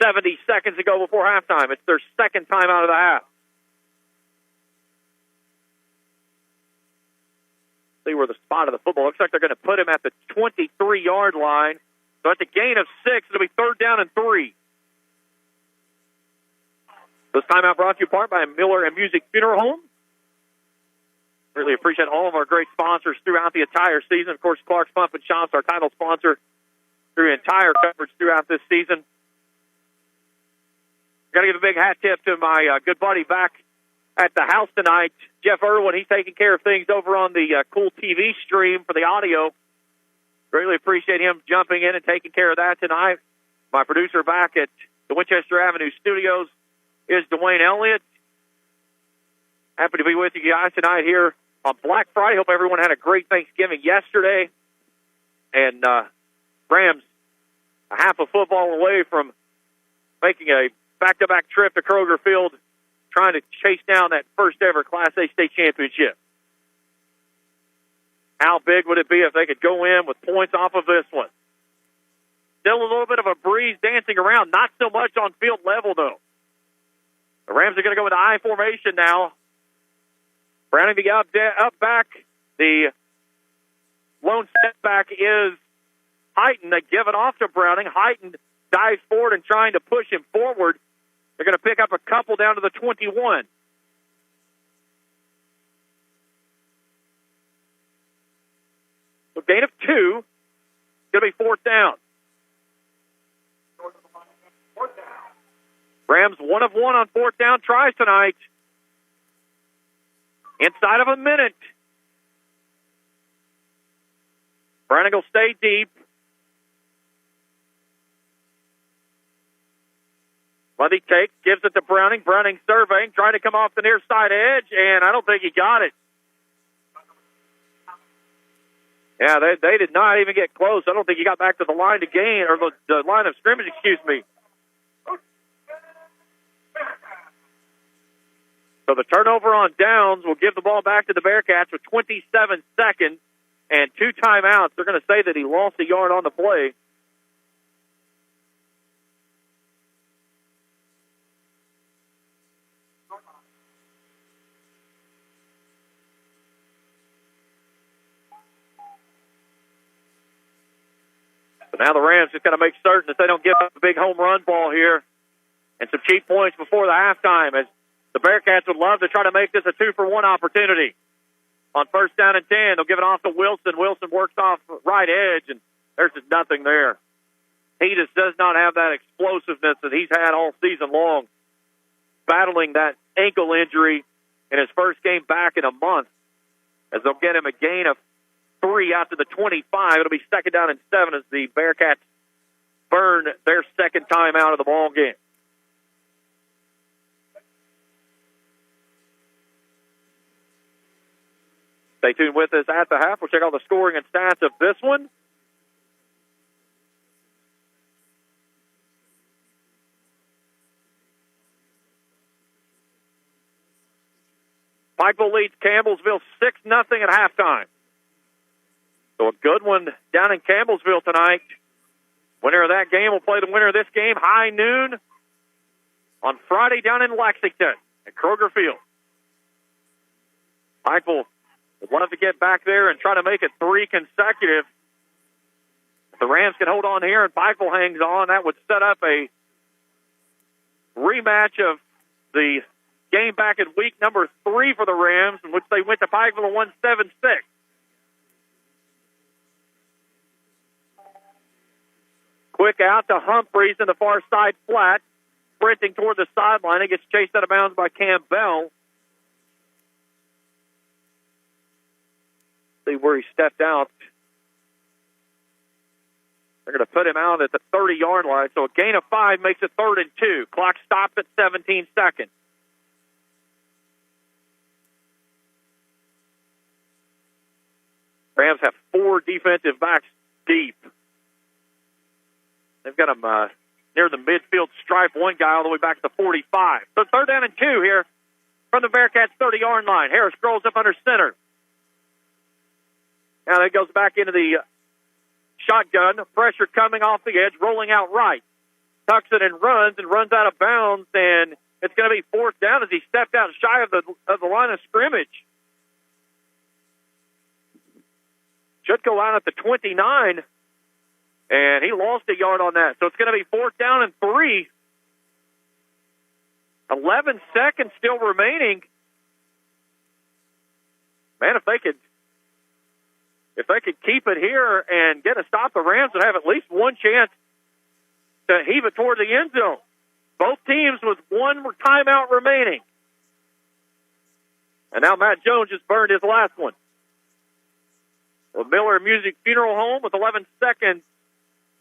70 seconds to go before halftime. It's their second time out of the half. See where the spot of the football. Looks like they're going to put him at the 23-yard line. So at the gain of 6, it'll be 3rd down and 3. This timeout brought to you in part by Miller and Music Funeral Home. Really appreciate all of our great sponsors throughout the entire season. Of course, Clark's Pump and Shops, our title sponsor through entire coverage throughout this season. Got to give a big hat tip to my good buddy back at the house tonight, Jeff Irwin. He's taking care of things over on the Kool TV stream for the audio. Greatly appreciate him jumping in and taking care of that tonight. My producer back at the Winchester Avenue Studios is Dwayne Elliott. Happy to be with you guys tonight here on Black Friday. Hope everyone had a great Thanksgiving yesterday. And Rams a half of football away from making a back-to-back trip to Kroger Field, trying to chase down that first-ever Class A state championship. How big would it be if they could go in with points off of this one? Still a little bit of a breeze dancing around, not so much on field level, though. The Rams are going to go into I formation now. Browning the up back. The lone setback is Heighton. They give it off to Browning. Heighton dives forward and trying to push him forward. They're going to pick up a couple down to the 21. So gain of 2. Going to be 4th down. Rams 1 of 1 on 4th down tries tonight. Inside of a minute. Browning will stay deep. Lundy takes, gives it to Browning. Browning surveying, trying to come off the near side edge, and I don't think he got it. Yeah, they did not even get close. I don't think he got back to the line to gain, or the line of scrimmage, excuse me. So the turnover on downs will give the ball back to the Bearcats with 27 seconds and 2 timeouts. They're going to say that he lost a yard on the play. So now the Rams just got to make certain that they don't give up a big home run ball here and some cheap points before the halftime, as the Bearcats would love to try to make this a 2-for-1 opportunity. On 1st down and 10, they'll give it off to Wilson. Wilson works off right edge, and there's just nothing there. He just does not have that explosiveness that he's had all season long, battling that ankle injury in his first game back in a month, as they'll get him a gain of 3 out to the 25. It'll be 2nd down and 7 as the Bearcats burn their second time out of the ball game. Stay tuned with us at the half. We'll check out the scoring and stats of this one. Pikeville leads Campbellsville 6-0 at halftime. So a good one down in Campbellsville tonight. Winner of that game will play the winner of this game high noon on Friday down in Lexington at Kroger Field. Pikeville wanted to get back there and try to make it 3 consecutive. If the Rams can hold on here and Pikeville hangs on, that would set up a rematch of the game back in week number 3 for the Rams, in which they went to Pikeville and won 7-6. Quick out to Humphreys in the far side flat, sprinting toward the sideline. He gets chased out of bounds by Cam Bell. See where he stepped out. They're going to put him out at the 30-yard line. So a gain of 5 makes it 3rd and 2. Clock stopped at 17 seconds. Rams have 4 defensive backs deep. They've got him near the midfield stripe, one guy all the way back to the 45. So 3rd down and 2 here from the Bearcats' 30-yard line. Harris scrolls up under center. Now that goes back into the shotgun. Pressure coming off the edge, rolling out right. tucks it and runs out of bounds, and it's going to be fourth down as he stepped out shy of the line of scrimmage. Should go out at the 29, and he lost a yard on that. So it's going to be fourth down and 3. 11 seconds still remaining. Man, if they could keep it here and get a stop, the Rams would have at least one chance to heave it toward the end zone. Both teams with one timeout remaining. And now Matt Jones just burned his last one. Well, Miller Music Funeral Home with 11 seconds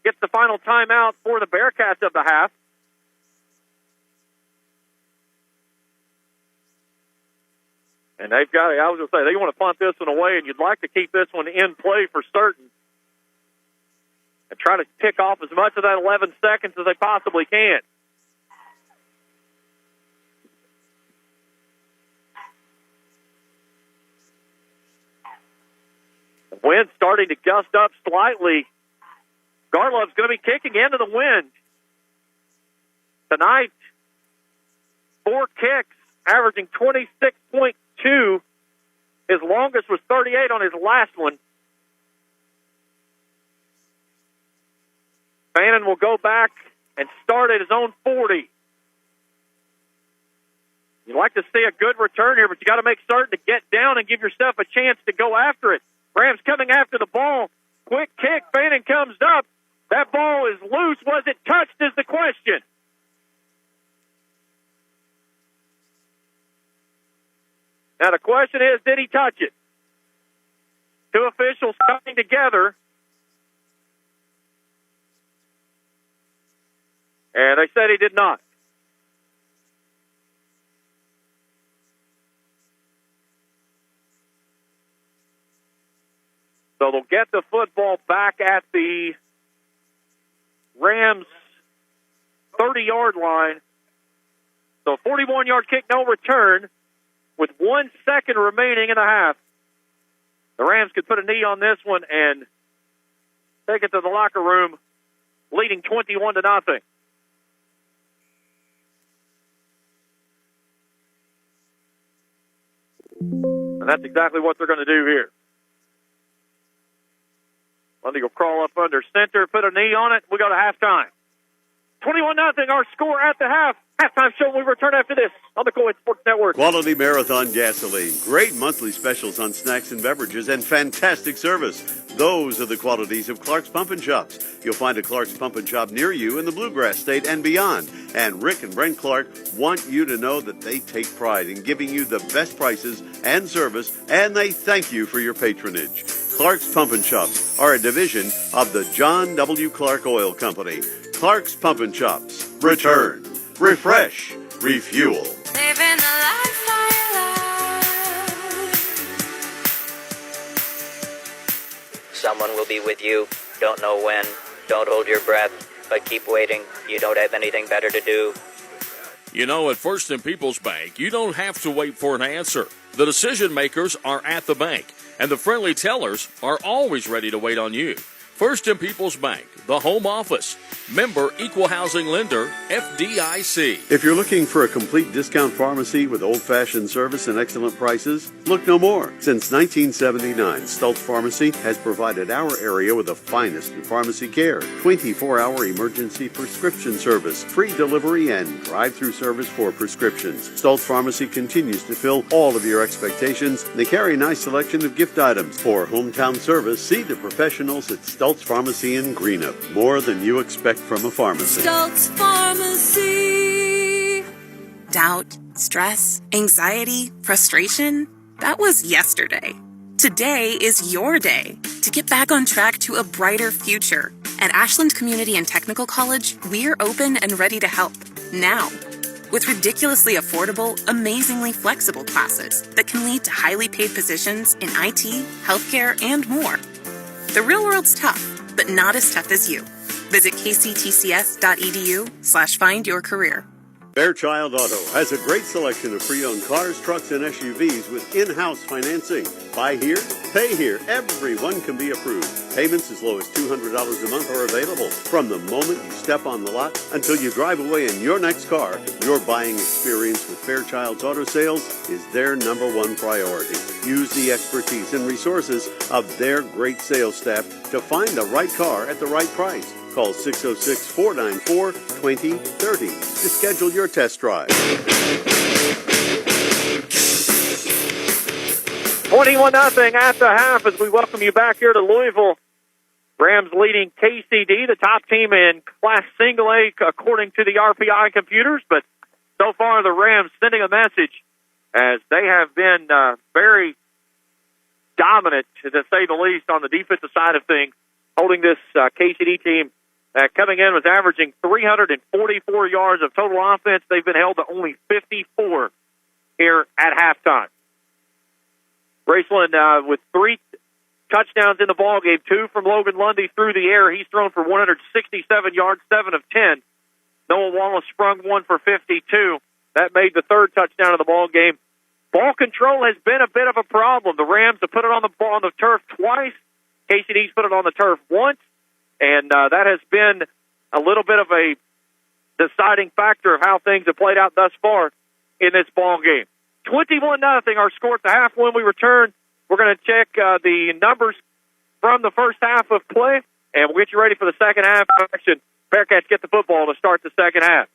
gets the final timeout for the Bearcats of the half. And they've got, I was going to say, they want to punt this one away, and you'd like to keep this one in play for certain and try to pick off as much of that 11 seconds as they possibly can. The wind starting to gust up slightly. Garlove's going to be kicking into the wind. Tonight, 4 kicks, averaging 26.2. His longest was 38 on his last one. Fannin will go back and start at his own 40. You'd like to see a good return here, but you got to make certain to get down and give yourself a chance to go after it. Rams coming after the ball. Quick kick. Fannin comes up. That ball is loose. Was it touched is the question. Now the question is, did he touch it? 2 officials coming together. And they said he did not. So they'll get the football back at the Rams' 30-yard line. So 41-yard kick, no return, with 1 second remaining in the half. The Rams could put a knee on this one and take it to the locker room, leading 21-0. And that's exactly what they're going to do here. Lundy will crawl up under center, put a knee on it. We go to halftime. 21-0, our score at the half. Halftime show when we return after this on the Kool Sports Network. Quality Marathon gasoline, great monthly specials on snacks and beverages, and fantastic service. Those are the qualities of Clark's Pump and Shops. You'll find a Clark's Pump and Shop near you in the Bluegrass State and beyond. And Rick and Brent Clark want you to know that they take pride in giving you the best prices and service, and they thank you for your patronage. Clark's Pump and Shops are a division of the John W. Clark Oil Company. Clark's Pump and Shops. Return, refresh, refuel. Living the life I love. Someone will be with you, don't know when, don't hold your breath, but keep waiting, you don't have anything better to do. You know, at First and People's Bank, you don't have to wait for an answer. The decision makers are at the bank, and the friendly tellers are always ready to wait on you. First and People's Bank, the home office. Member Equal Housing Lender, FDIC. If you're looking for a complete discount pharmacy with old-fashioned service and excellent prices, look no more. Since 1979, Stultz Pharmacy has provided our area with the finest in pharmacy care. 24-hour emergency prescription service, free delivery, and drive-through service for prescriptions. Stultz Pharmacy continues to fill all of your expectations. They carry a nice selection of gift items. For hometown service, see the professionals at Stultz Pharmacy in Greenup. More than you expect from a pharmacy. Stultz Pharmacy. Doubt, stress, anxiety, frustration. That was yesterday. Today is your day to get back on track to a brighter future. At Ashland Community and Technical College, we're open and ready to help now. With ridiculously affordable, amazingly flexible classes that can lead to highly paid positions in IT, healthcare, and more. The real world's tough, but not as tough as you. Visit kctcs.edu/findyourcareer. Fairchild Auto has a great selection of pre-owned cars, trucks, and SUVs with in-house financing. Buy here, pay here. Everyone can be approved. Payments as low as $200 a month are available. From the moment you step on the lot until you drive away in your next car, your buying experience with Fairchild's Auto Sales is their #1 priority. Use the expertise and resources of their great sales staff to find the right car at the right price. Call 606-494-2030 to schedule your test drive. 21-0 at the half as we welcome you back here to Louisville. Rams leading KCD, the top team in Class Single A according to the RPI computers. But so far the Rams sending a message as they have been very dominant, to say the least, on the defensive side of things, holding this KCD team coming in was averaging 344 yards of total offense. They've been held to only 54 here at halftime. Raceland with 3 touchdowns in the ballgame, 2 from Logan Lundy through the air. He's thrown for 167 yards, 7 of 10. Noah Wallace sprung 1 for 52. That made the 3rd touchdown of the ballgame. Ball control has been a bit of a problem. The Rams have put it on the turf twice. KCD's put it on the turf once. And that has been a little bit of a deciding factor of how things have played out thus far in this ball game. 21-0 our score at the half. When we return, we're going to check the numbers from the first half of play, and we'll get you ready for the second half action. Bearcats get the football to start the second half.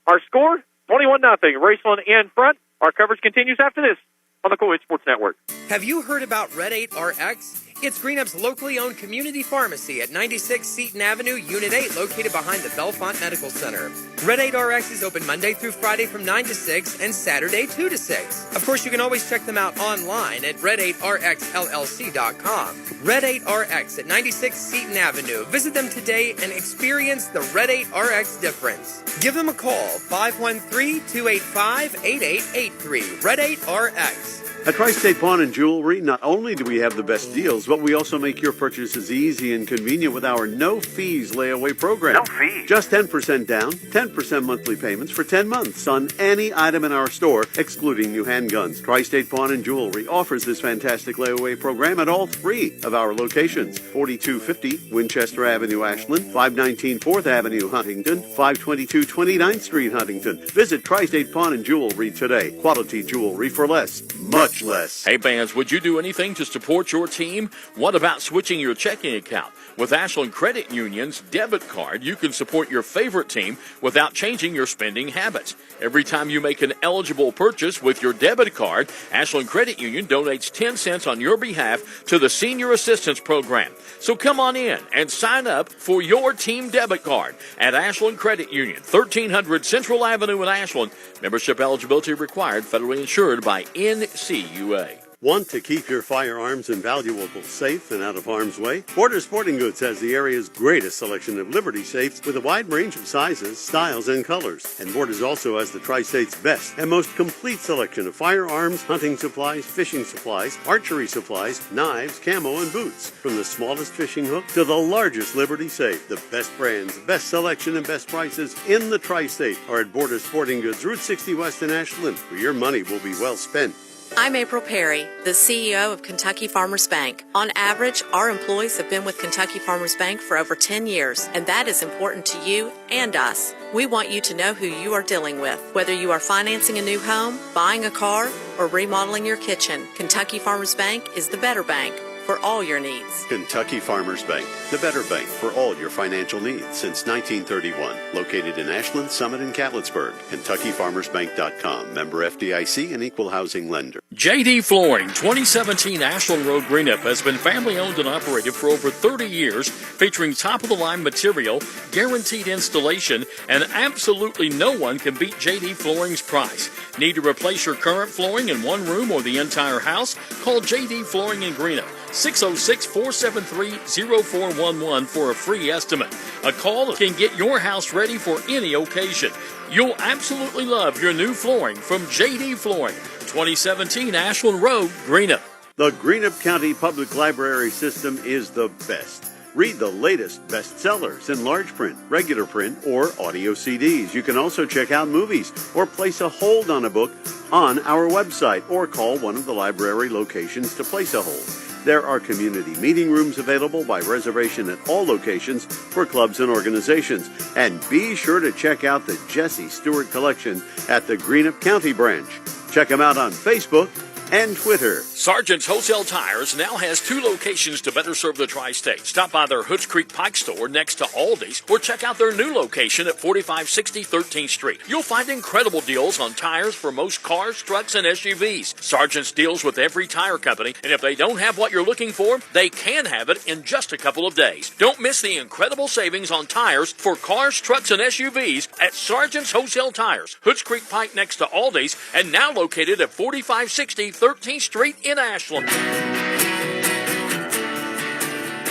Our score, 21-0. Raceland in front. Our coverage continues after this on the Kool Sports Network. Have you heard about Red 8 RX? It's Greenup's locally owned community pharmacy at 96 Seton Avenue, Unit 8, located behind the Bellefonte Medical Center. Red 8 RX is open Monday through Friday from 9 to 6 and Saturday 2 to 6. Of course, you can always check them out online at red8rxllc.com. Red 8 RX at 96 Seton Avenue. Visit them today and experience the Red 8 RX difference. Give them a call, 513-285-8883. Red 8 RX. At Tri-State Pawn and Jewelry, not only do we have the best deals, but we also make your purchases easy and convenient with our no-fees layaway program. No fees? Just 10% down, 10% monthly payments for 10 months on any item in our store, excluding new handguns. Tri-State Pawn and Jewelry offers this fantastic layaway program at all 3 of our locations: 4250 Winchester Avenue, Ashland, 519 4th Avenue, Huntington, 522 29th Street, Huntington. Visit Tri-State Pawn and Jewelry today. Quality jewelry for less. Much less. Hey fans, would you do anything to support your team? What about switching your checking account? With Ashland Credit Union's debit card, you can support your favorite team without changing your spending habits. Every time you make an eligible purchase with your debit card, Ashland Credit Union donates 10 cents on your behalf to the Senior Assistance Program. So come on in and sign up for your team debit card at Ashland Credit Union, 1300 Central Avenue in Ashland. Membership eligibility required, federally insured by NCUA. Want to keep your firearms and valuables safe and out of harm's way? Border Sporting Goods has the area's greatest selection of Liberty safes with a wide range of sizes, styles, and colors. And Borders also has the Tri-State's best and most complete selection of firearms, hunting supplies, fishing supplies, archery supplies, knives, camo, and boots. From the smallest fishing hook to the largest Liberty safe, the best brands, best selection, and best prices in the Tri-State are at Border Sporting Goods, Route 60 West in Ashland, where your money will be well spent. I'm April Perry, the CEO of Kentucky Farmers Bank. On average, our employees have been with Kentucky Farmers Bank for over 10 years, and that is important to you and us. We want you to know who you are dealing with. Whether you are financing a new home, buying a car, or remodeling your kitchen, Kentucky Farmers Bank is the better bank for all your needs. Kentucky Farmers Bank, the better bank for all your financial needs since 1931. Located in Ashland, Summit, and Catlettsburg. KentuckyFarmersBank.com. Member FDIC and Equal Housing Lender. J.D. Flooring, 2017 Ashland Road, Greenup, has been family-owned and operated for over 30 years, featuring top-of-the-line material, guaranteed installation, and absolutely no one can beat J.D. Flooring's price. Need to replace your current flooring in one room or the entire house? Call J.D. Flooring in Greenup. 606-473-0411 for a free estimate. A call can get your house ready for any occasion. You'll absolutely love your new flooring from J.D. Flooring, 2017 Ashland Road, Greenup. The Greenup County Public Library System is the best. Read the latest bestsellers in large print, regular print, or audio CDs. You can also check out movies or place a hold on a book on our website or call one of the library locations to place a hold. There are community meeting rooms available by reservation at all locations for clubs and organizations. And be sure to check out the Jesse Stewart Collection at the Greenup County branch. Check them out on Facebook and Twitter. Sargent's Wholesale Tires now has 2 locations to better serve the tri-state. Stop by their Hoods Creek Pike store next to Aldi's or check out their new location at 4560 13th Street. You'll find incredible deals on tires for most cars, trucks, and SUVs. Sargent's deals with every tire company, and if they don't have what you're looking for, they can have it in just a couple of days. Don't miss the incredible savings on tires for cars, trucks, and SUVs at Sargent's Wholesale Tires, Hoods Creek Pike next to Aldi's, and now located at 4560 13th Street in Ashland.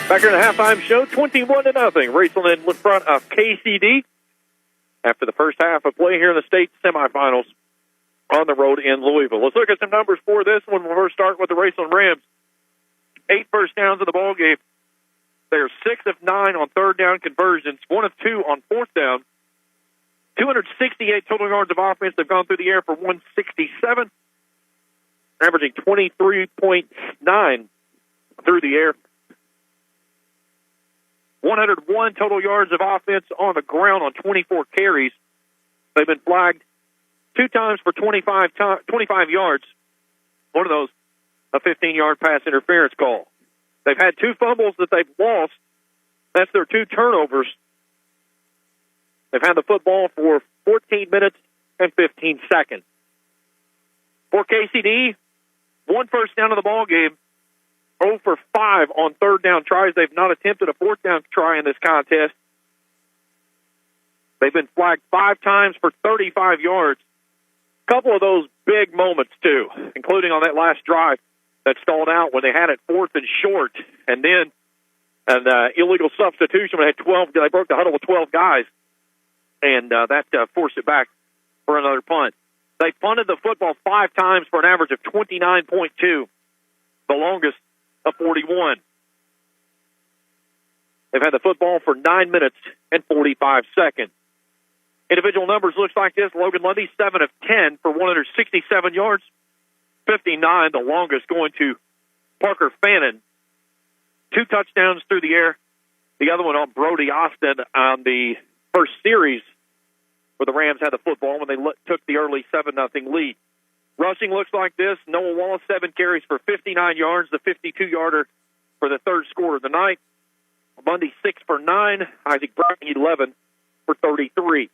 Back here in the halftime show, 21-0. Raceland in front of KCD after the first half of play here in the state semifinals on the road in Louisville. Let's look at some numbers for this one. We'll first start with the Raceland Rams. 8 first downs in the ball game. They're 6 of 9 on third down conversions, 1 of 2 on fourth down. 268 total yards of offense. They've gone through the air for 167. Averaging 23.9 through the air. 101 total yards of offense on the ground on 24 carries. They've been flagged 2 times for 25 yards. One of those, a 15-yard pass interference call. They've had 2 fumbles that they've lost. That's their 2 turnovers. They've had the football for 14 minutes and 15 seconds. For KCD, 1 first down of the ball game, 0 for 5 on third down tries. They've not attempted a fourth down try in this contest. They've been flagged 5 times for 35 yards. A couple of those big moments, too, including on that last drive that stalled out when they had it 4th and short. And then an illegal substitution when they broke the huddle with 12 guys. And that forced it back for another punt. They punted the football 5 times for an average of 29.2, the longest of 41. They've had the football for 9 minutes and 45 seconds. Individual numbers looks like this. Logan Lundy, 7 of 10 for 167 yards. 59, the longest, going to Parker Fannin. 2 touchdowns through the air. The other one on Brody Austin on the first series where the Rams had the football when they took the early 7-0 lead. Rushing looks like this. Noah Wallace, 7 carries for 59 yards, the 52-yarder for the third score of the night. Bundy, 6 for 9. Isaac Brown, 11 for 33.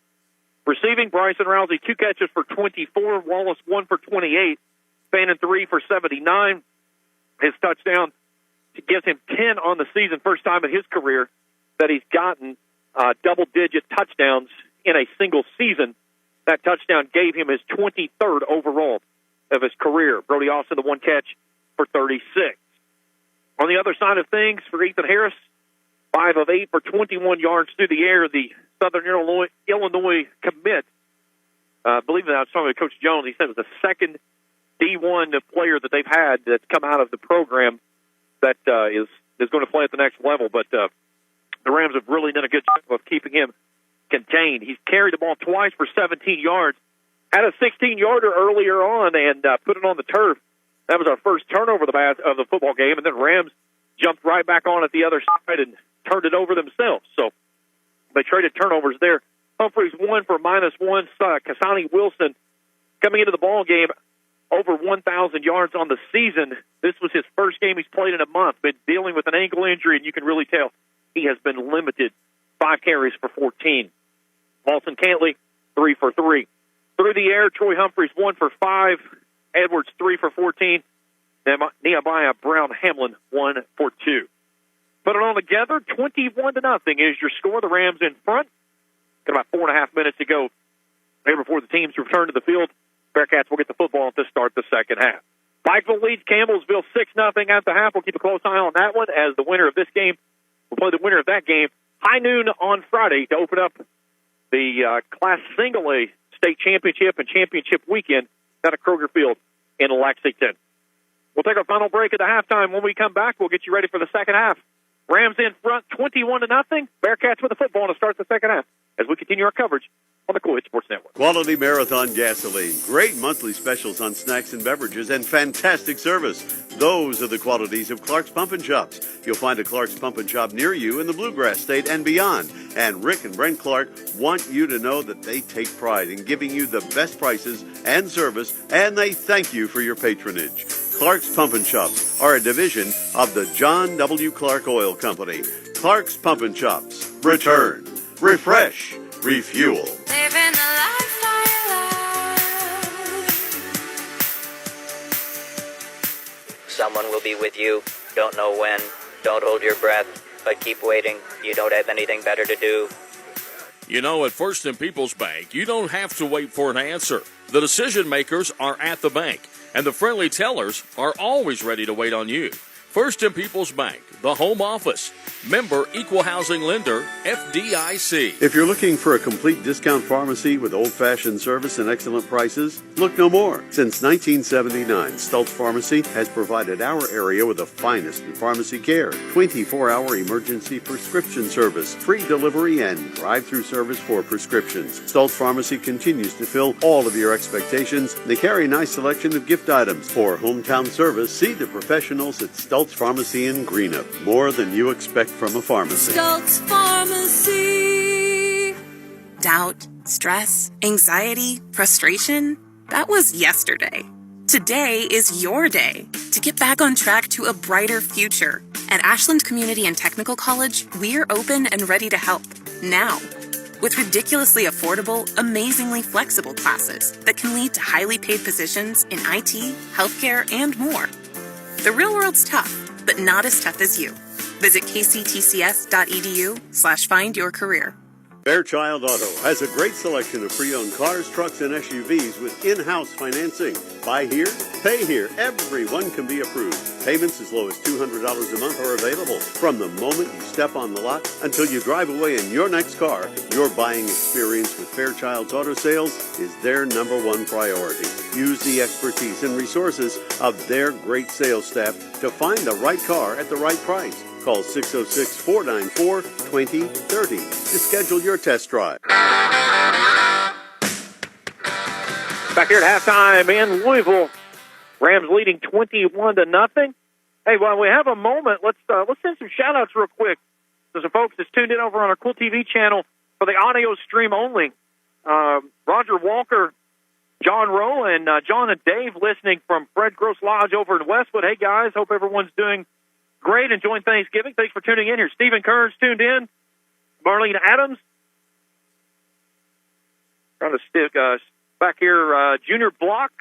Receiving, Bryson Rousey, 2 catches for 24. Wallace, 1 for 28. Fannin, 3 for 79. His touchdown gives him 10 on the season, first time in his career that he's gotten double-digit touchdowns in a single season. That touchdown gave him his 23rd overall of his career. Brody Austin, the 1 catch for 36. On the other side of things, for Ethan Harris, 5 of 8 for 21 yards through the air. The Southern Illinois commit, I believe that I was talking to Coach Jones. He said it was the second D1 player that they've had that's come out of the program that is going to play at the next level. But the Rams have really done a good job of keeping him contained. He's carried the ball twice for 17 yards. Had a 16-yarder earlier on and put it on the turf. That was our first turnover of the football game, and then Rams jumped right back on at the other side and turned it over themselves. So they traded turnovers there. Humphreys 1 for -1. Kasani Wilson coming into the ball game over 1,000 yards on the season. This was his first game he's played in a month. Been dealing with an ankle injury, and you can really tell he has been limited. 5 carries for 14. Lawson Cantley, 3 for 3. Through the air, Troy Humphreys, 1 for 5. Edwards, 3 for 14. Nehemiah Brown Hamlin, 1 for 2. Put it all together, 21-0 is your score. The Rams in front. Got about 4.5 minutes to go here before the teams return to the field. Bearcats will get the football to start the second half. Pikeville leads Campbellsville 6-0 at the half. We'll keep a close eye on that one as the winner of this game will play the winner of that game high noon on Friday to open up the Class Single A State Championship and Championship Weekend out of Kroger Field in Lexington. We'll take our final break at the halftime. When we come back, we'll get you ready for the second half Rams in front 21-0. Bearcats with the football to start the second half as we continue our coverage on the Kool Sports Network. Quality Marathon gasoline, great monthly specials on snacks and beverages, and fantastic service. Those are the qualities of Clark's Pump and Shops. You'll find a Clark's Pump and Shop near you in the Bluegrass State and beyond. And Rick and Brent Clark want you to know that they take pride in giving you the best prices and service, and they thank you for your patronage. Clark's Pump and Shops are a division of the John W. Clark Oil Company. Clark's Pump and Shops. Return, refresh, refuel. Living the life I love. Someone will be with you, don't know when, don't hold your breath, but keep waiting, you don't have anything better to do. You know, at First and People's Bank, you don't have to wait for an answer. The decision makers are at the bank, and the friendly tellers are always ready to wait on you. First and People's Bank, the home office. Member Equal Housing Lender, FDIC. If you're looking for a complete discount pharmacy with old-fashioned service and excellent prices, look no more. Since 1979, Stultz Pharmacy has provided our area with the finest in pharmacy care. 24-hour emergency prescription service, free delivery, and drive-through service for prescriptions. Stultz Pharmacy continues to fill all of your expectations. They carry a nice selection of gift items. For hometown service, see the professionals at Stultz Pharmacy in Greenup. More than you expect from a pharmacy. Stultz Pharmacy. Doubt, stress, anxiety, frustration. That was yesterday. Today is your day to get back on track to a brighter future. At Ashland Community and Technical College, we're open and ready to help now. With ridiculously affordable, amazingly flexible classes that can lead to highly paid positions in IT, healthcare, and more. The real world's tough, but not as tough as you. Visit kctcs.edu/findyourcareer. Fairchild Auto has a great selection of pre-owned cars, trucks, and SUVs with in-house financing. Buy here, pay here. Everyone can be approved. Payments as low as $200 a month are available. From the moment you step on the lot until you drive away in your next car, your buying experience with Fairchild's Auto Sales is their #1 priority. Use the expertise and resources of their great sales staff to find the right car at the right price. Call 606-494-2030 to schedule your test drive. Back here at halftime in Louisville, Rams leading 21-0. Hey, while we have a moment, let's send some shout-outs real quick to some folks that's tuned in over on our Kool TV channel for the audio stream only. Roger Walker, John Rowe, and John and Dave listening from Fred Gross Lodge over in Westwood. Hey, guys, hope everyone's doing great, enjoying Thanksgiving. Thanks for tuning in here. Stephen Kearns tuned in. Marlene Adams. Trying to stick back here, Junior Block.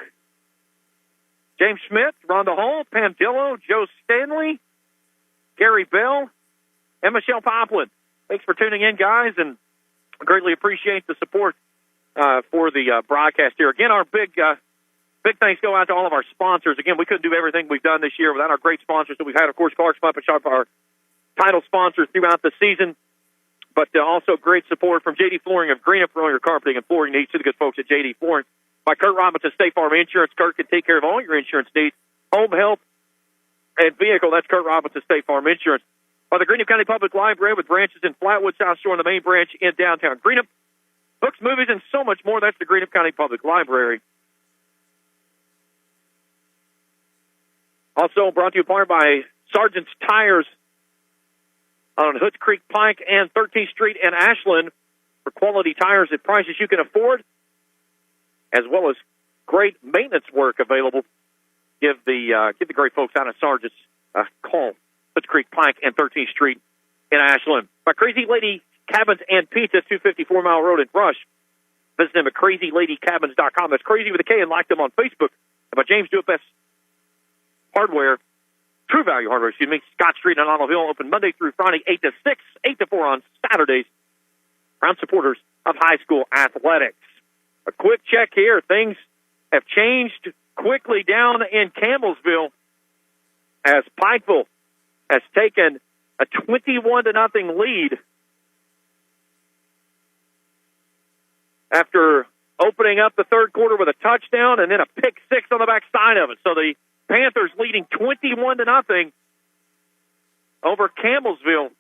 James Smith, Rhonda Hall, Pam Dillo, Joe Stanley, Gary Bell, and Michelle Poplin. Thanks for tuning in, guys, and I greatly appreciate the support for the broadcast here. Again, our big thanks go out to all of our sponsors. Again, we couldn't do everything we've done this year without our great sponsors that we've had. Of course, Clark's Pump and Shop, our title sponsor throughout the season, but also great support from JD Flooring of Greenup for all your carpeting and flooring needs to the good folks at JD Flooring. By Kurt Robinson State Farm Insurance. Kurt can take care of all your insurance needs, home, health, and vehicle. That's Kurt Robinson State Farm Insurance. By the Greenup County Public Library with branches in Flatwood, South Shore, and the main branch in downtown Greenup. Books, movies, and so much more. That's the Greenup County Public Library. Also brought to you part by Sargent's Tires on Hoods Creek Pike and 13th Street in Ashland for quality tires at prices you can afford, as well as great maintenance work available. Give the great folks out of Sargent's a call. Hoods Creek Pike and 13th Street in Ashland. By Crazy Lady Cabins and Pizzas, 254 Mile Road in Rush. Visit them at crazyladycabins.com. That's crazy with a K, and like them on Facebook. And by James Do It Best Hardware, True Value Hardware, Scott Street and Olive Hill, open Monday through Friday, 8 to 6, 8 to 4 on Saturdays. Proud supporters of high school athletics. A quick check here. Things have changed quickly down in Campbellsville as Pikeville has taken a 21-0 lead after opening up the third quarter with a touchdown and then a pick six on the backside of it. So the Panthers leading 21-0 over Campbellsville.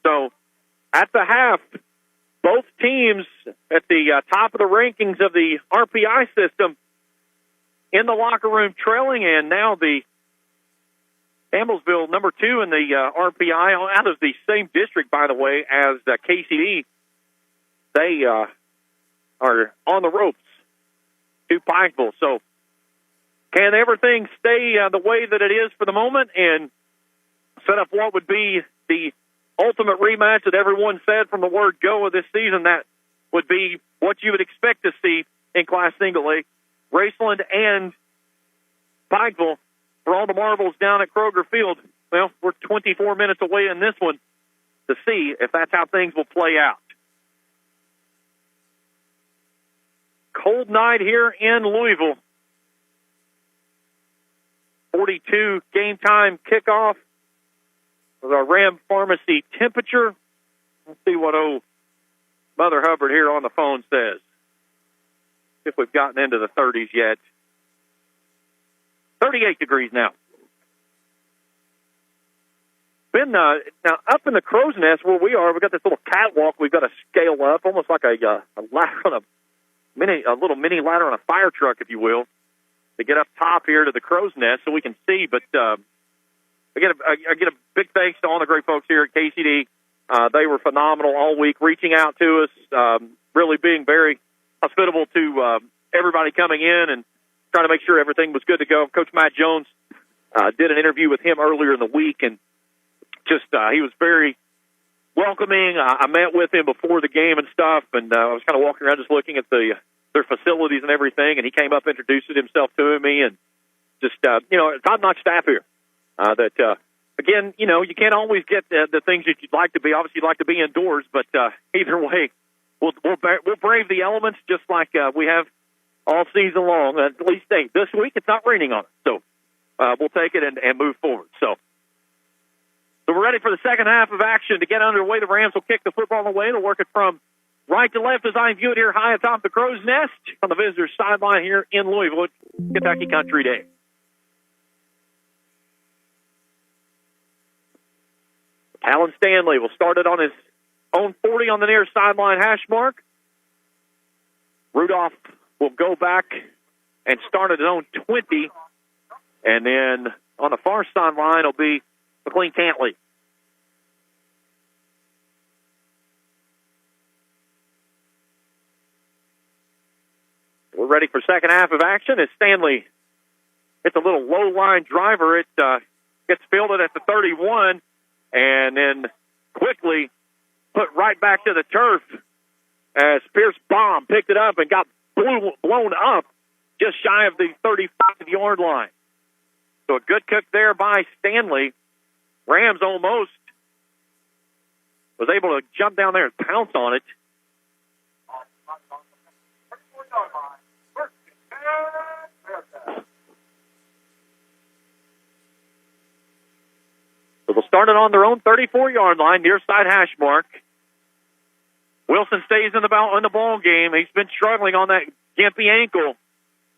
So at the half, both teams at the top of the rankings of the RPI system in the locker room trailing, and now the Campbellsville number 2 in the RPI out of the same district, by the way, as KCD. They are on the ropes to Pikeville. So can everything stay the way that it is for the moment and set up what would be the ultimate rematch that everyone said from the word go of this season? That would be what you would expect to see in Class Single A. Raceland and Pikeville for all the marbles down at Kroger Field. Well, we're 24 minutes away in this one to see if that's how things will play out. Cold night here in Louisville. 42 game time kickoff with our Ram Pharmacy temperature. Let's see what old Mother Hubbard here on the phone says. If we've gotten into the 30s yet. 38 degrees now. Been now up in the crow's nest where we are. We've got this little catwalk. We've got to scale up, almost like a ladder on a little mini ladder on a fire truck, if you will, to get up top here to the crow's nest so we can see. But I get a big thanks to all the great folks here at KCD. They were phenomenal all week, reaching out to us, really being very hospitable to everybody coming in and trying to make sure everything was good to go. Coach Matt Jones did an interview with him earlier in the week, and just he was very welcoming. I met with him before the game and stuff, and I was kind of walking around just looking at their facilities and everything, and he came up, introduced himself to me, and just, top-notch staff here. Again, you can't always get the things that you'd like to be. Obviously, you'd like to be indoors, but either way, we'll brave the elements just like we have all season long. At least this week, it's not raining on us, so we'll take it and move forward. So we're ready for the second half of action to get underway. The Rams will kick the football away. They'll work it from right to left as I view it here high atop the crow's nest on the visitors' sideline here in Louisville, Kentucky Country Day. Alan Stanley will start it on his own 40 on the near sideline hash mark. Rudolph will go back and start at his own 20. And then on the far sideline will be McLean Cantley. We're ready for second half of action as Stanley hits a little low-line driver. It gets fielded at the 31 and then quickly put right back to the turf as Pierce Baum picked it up and got blown up just shy of the 35-yard line. So a good kick there by Stanley. Rams almost was able to jump down there and pounce on it. So they'll start it on their own 34-yard line, near side hash mark. Wilson stays in the ball game. He's been struggling on that gimpy ankle.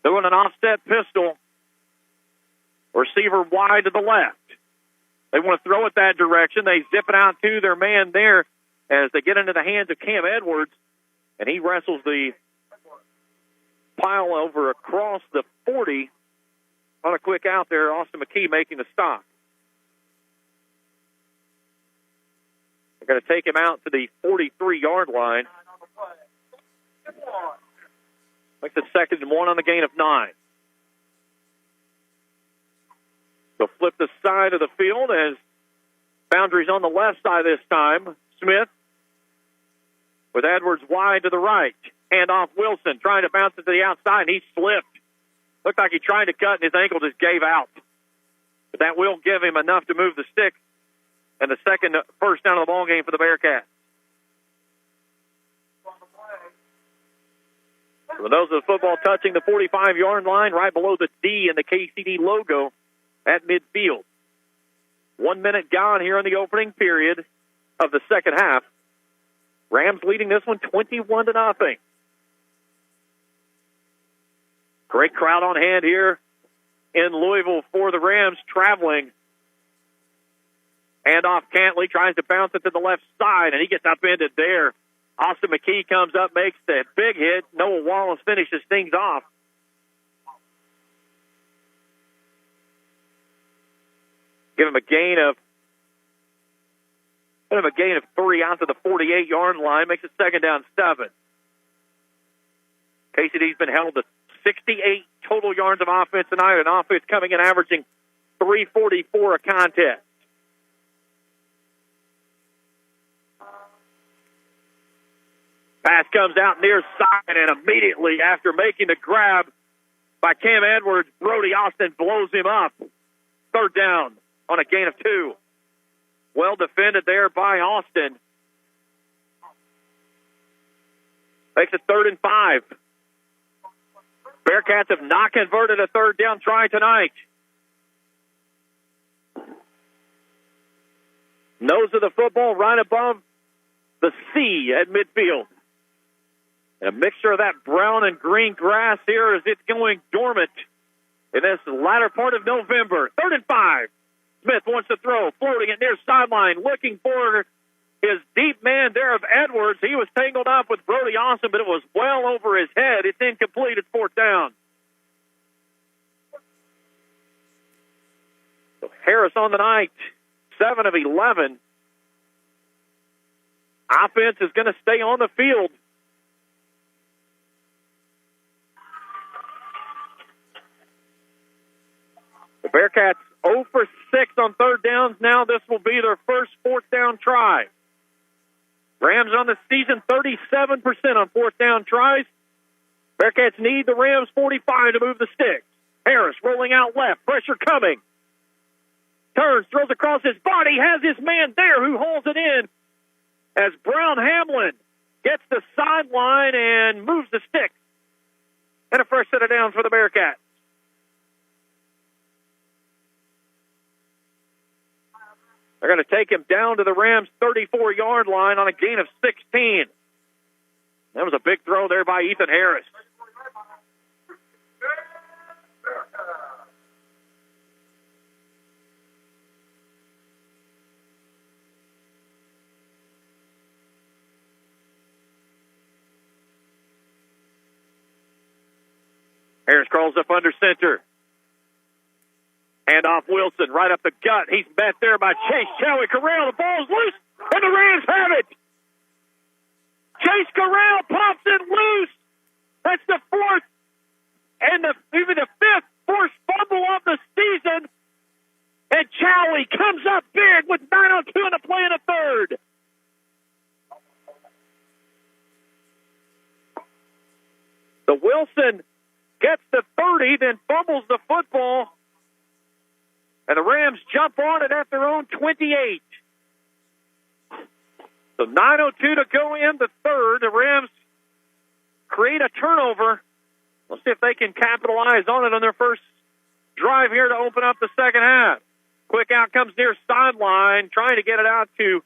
Doing an offset pistol. Receiver wide to the left. They want to throw it that direction. They zip it out to their man there as they get into the hands of Cam Edwards, and he wrestles the pile over across the 40 on a quick out there. Austin McKee making the stop. They're going to take him out to the 43-yard line. Makes it 2nd and 1 on the gain of 9. They'll flip the side of the field as boundaries on the left side this time. Smith with Edwards wide to the right. Handoff Wilson trying to bounce it to the outside, and he slipped. Looked like he tried to cut, and his ankle just gave out. But that will give him enough to move the stick and the first down of the ball game for the Bearcats. So those of the football touching the 45-yard line right below the D in the KCD logo at midfield. 1 minute gone here in the opening period of the second half. Rams leading this one 21-0. Great crowd on hand here in Louisville for the Rams, traveling Handoff Cantley, tries to bounce it to the left side, and he gets upended there. Austin McKee comes up, makes the big hit. Noah Wallace finishes things off. Give him a gain of 3 out to the 48-yard line. Makes it 2nd down 7. KCD's been held to 68 total yards of offense tonight, an offense coming in averaging 344 a contest. Pass comes out near side, and immediately after making the grab by Cam Edwards, Brody Austin blows him up. 3rd down on a gain of 2. Well defended there by Austin. Makes it 3rd and 5. Bearcats have not converted a 3rd down try tonight. Nose of the football right above the C at midfield. A mixture of that brown and green grass here as it's going dormant in this latter part of November. 3rd and 5. Smith wants to throw, floating it near sideline, looking for his deep man there of Edwards. He was tangled up with Brody Austin, but it was well over his head. It's incomplete. It's 4th down. So Harris on the night, 7 of 11. Offense is going to stay on the field. The Bearcats 0 for 6 on 3rd downs now. This will be their first 4th down try. Rams on the season 37% on 4th down tries. Bearcats need the Rams 45 to move the sticks. Harris rolling out left. Pressure coming. Turns, throws across his body. Has his man there who holds it in as Brown Hamlin gets the sideline and moves the sticks. And a first set of downs for the Bearcats. They're going to take him down to the Rams' 34-yard line on a gain of 16. That was a big throw there by Ethan Harris. Harris crawls up under center. Hand off Wilson, right up the gut. He's met there by Chase Chowie Corral. The ball's loose, and the Rams have it. Chase Corral pops it loose. That's the 4th and even the 5th forced fumble of the season. And Chowie comes up big with 9:02 in the play in the 3rd. So Wilson gets the 30, then fumbles the football. And the Rams jump on it at their own 28. So 9:02 to go in the 3rd. The Rams create a turnover. We'll see if they can capitalize on it on their first drive here to open up the 2nd half. Quick out comes near sideline, trying to get it out to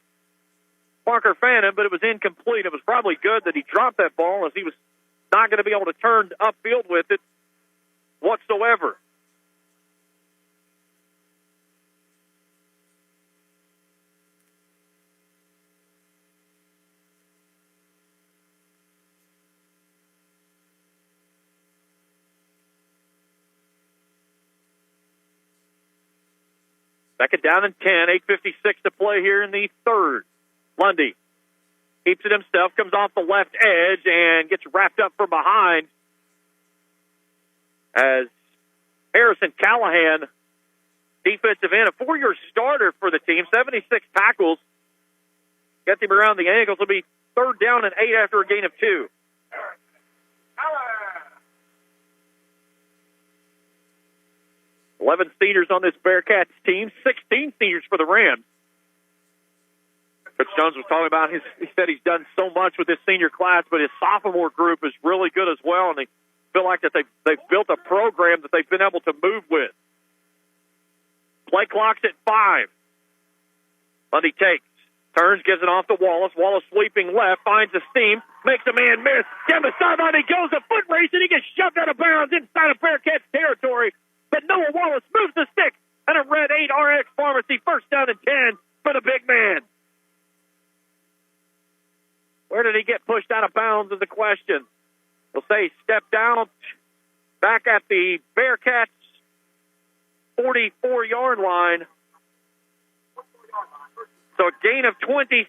Parker Phantom, but it was incomplete. It was probably good that he dropped that ball as he was not going to be able to turn upfield with it whatsoever. Second down and 10, 8:56 to play here in the 3rd. Lundy keeps it himself, comes off the left edge, and gets wrapped up from behind as Harrison Callahan, defensive end, a 4-year starter for the team, 76 tackles, gets him around the ankles. It'll be 3rd down and 8 after a gain of 2. 11 seniors on this Bearcats team, 16 seniors for the Rams. Coach Jones was talking about he said he's done so much with his senior class, but his sophomore group is really good as well, and they feel like that they've built a program that they've been able to move with. Play clock's at 5. Lundy takes, turns, gives it off to Wallace. Wallace sweeping left, finds a seam, makes a man miss. Down the sideline he goes, a foot race, and he gets shoved out of bounds inside of Bearcats territory. But Noah Wallace moves the stick, and a Red 8 RX Pharmacy 1st down and 10 for the big man. Where did he get pushed out of bounds is the question. We'll say stepped out back at the Bearcats' 44-yard line. So a gain of 26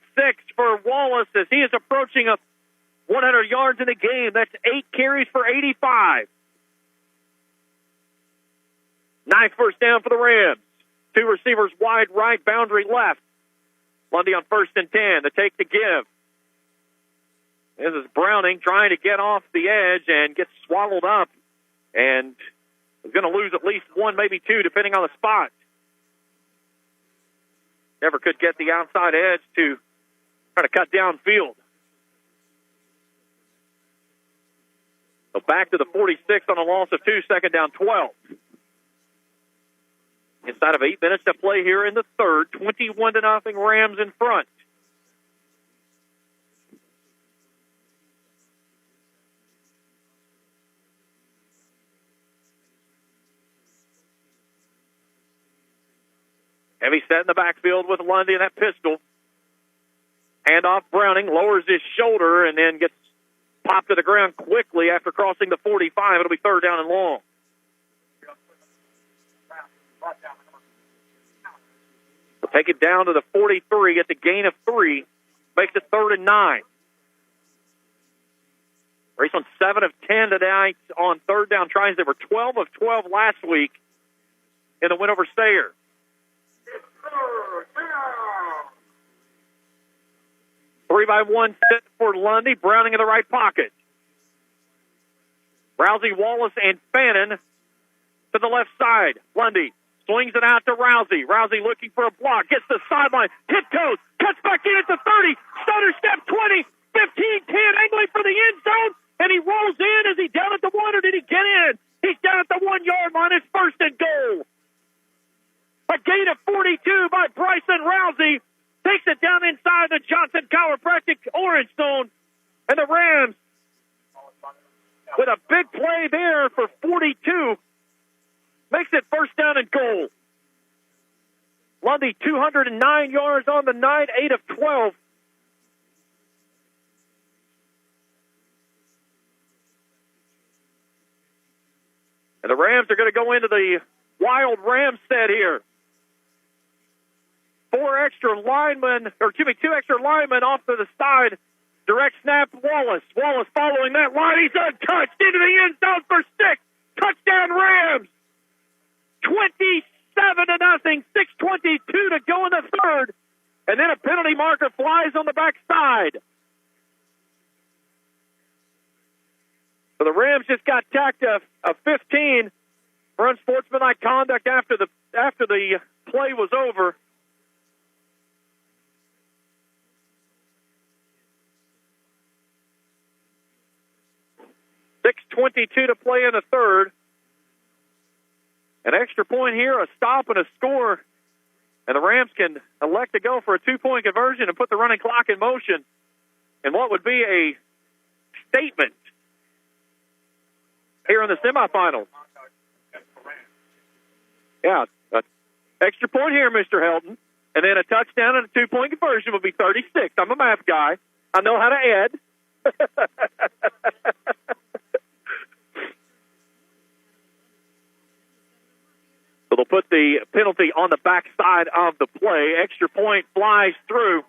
for Wallace as he is approaching 100 yards in the game. That's 8 carries for 85. Ninth first down for the Rams. 2 receivers wide right, boundary left. Lundy on 1st and 10. The take to give. This is Browning trying to get off the edge and gets swallowed up. And is going to lose at least 1, maybe 2, depending on the spot. Never could get the outside edge to try to cut downfield. So back to the 46 on a loss of 2, second down 12. Inside of 8 minutes to play here in the third, 21-0 Rams in front. Heavy set in the backfield with Lundy and that pistol. Hand off Browning, lowers his shoulder, and then gets popped to the ground quickly after crossing the 45. It'll be third down and long. We'll take it down to the 43, get the gain of 3. Makes it 3rd and 9. Raceland 7 of 10 tonight on third down tries. They were 12 of 12 last week in the win over Sayre. 3-by-1 set for Lundy. Browning in the right pocket. Rousey, Wallace, and Fannin to the left side. Lundy swings it out to Rousey. Rousey looking for a block. Gets the sideline. Tiptoes. Cuts back in at the 30. Stutter step 20. 15, 10. Angling for the end zone. And he rolls in. Is he down at the 1 or did he get in? He's down at the 1-yard line. It's 1st and goal. A gain of 42 by Bryson Rousey. Takes it down inside the Johnson Chiropractic orange zone. And the Rams, with a big play there for 42, makes it 1st down and goal. Lundy, 209 yards on the night, 8 of 12. And the Rams are going to go into the wild Ram set here. 2 extra linemen off to the side. Direct snap, Wallace. Wallace following that line. He's untouched into the end zone for 6. Touchdown Rams. 27-0. 6:22 to go in the third. And then a penalty marker flies on the backside. So the Rams just got tacked a 15 for unsportsmanlike conduct after the play was over. .6:22 to play in the third. An extra point here, a stop and a score. And the Rams can elect to go for a 2-point conversion and put the running clock in motion. And what would be a statement here in the semifinals. Yeah, extra point here, Mr. Helton. And then a touchdown and a 2-point conversion would be 36. I'm a math guy. I know how to add. So they'll put the penalty on the backside of the play. Extra point flies through.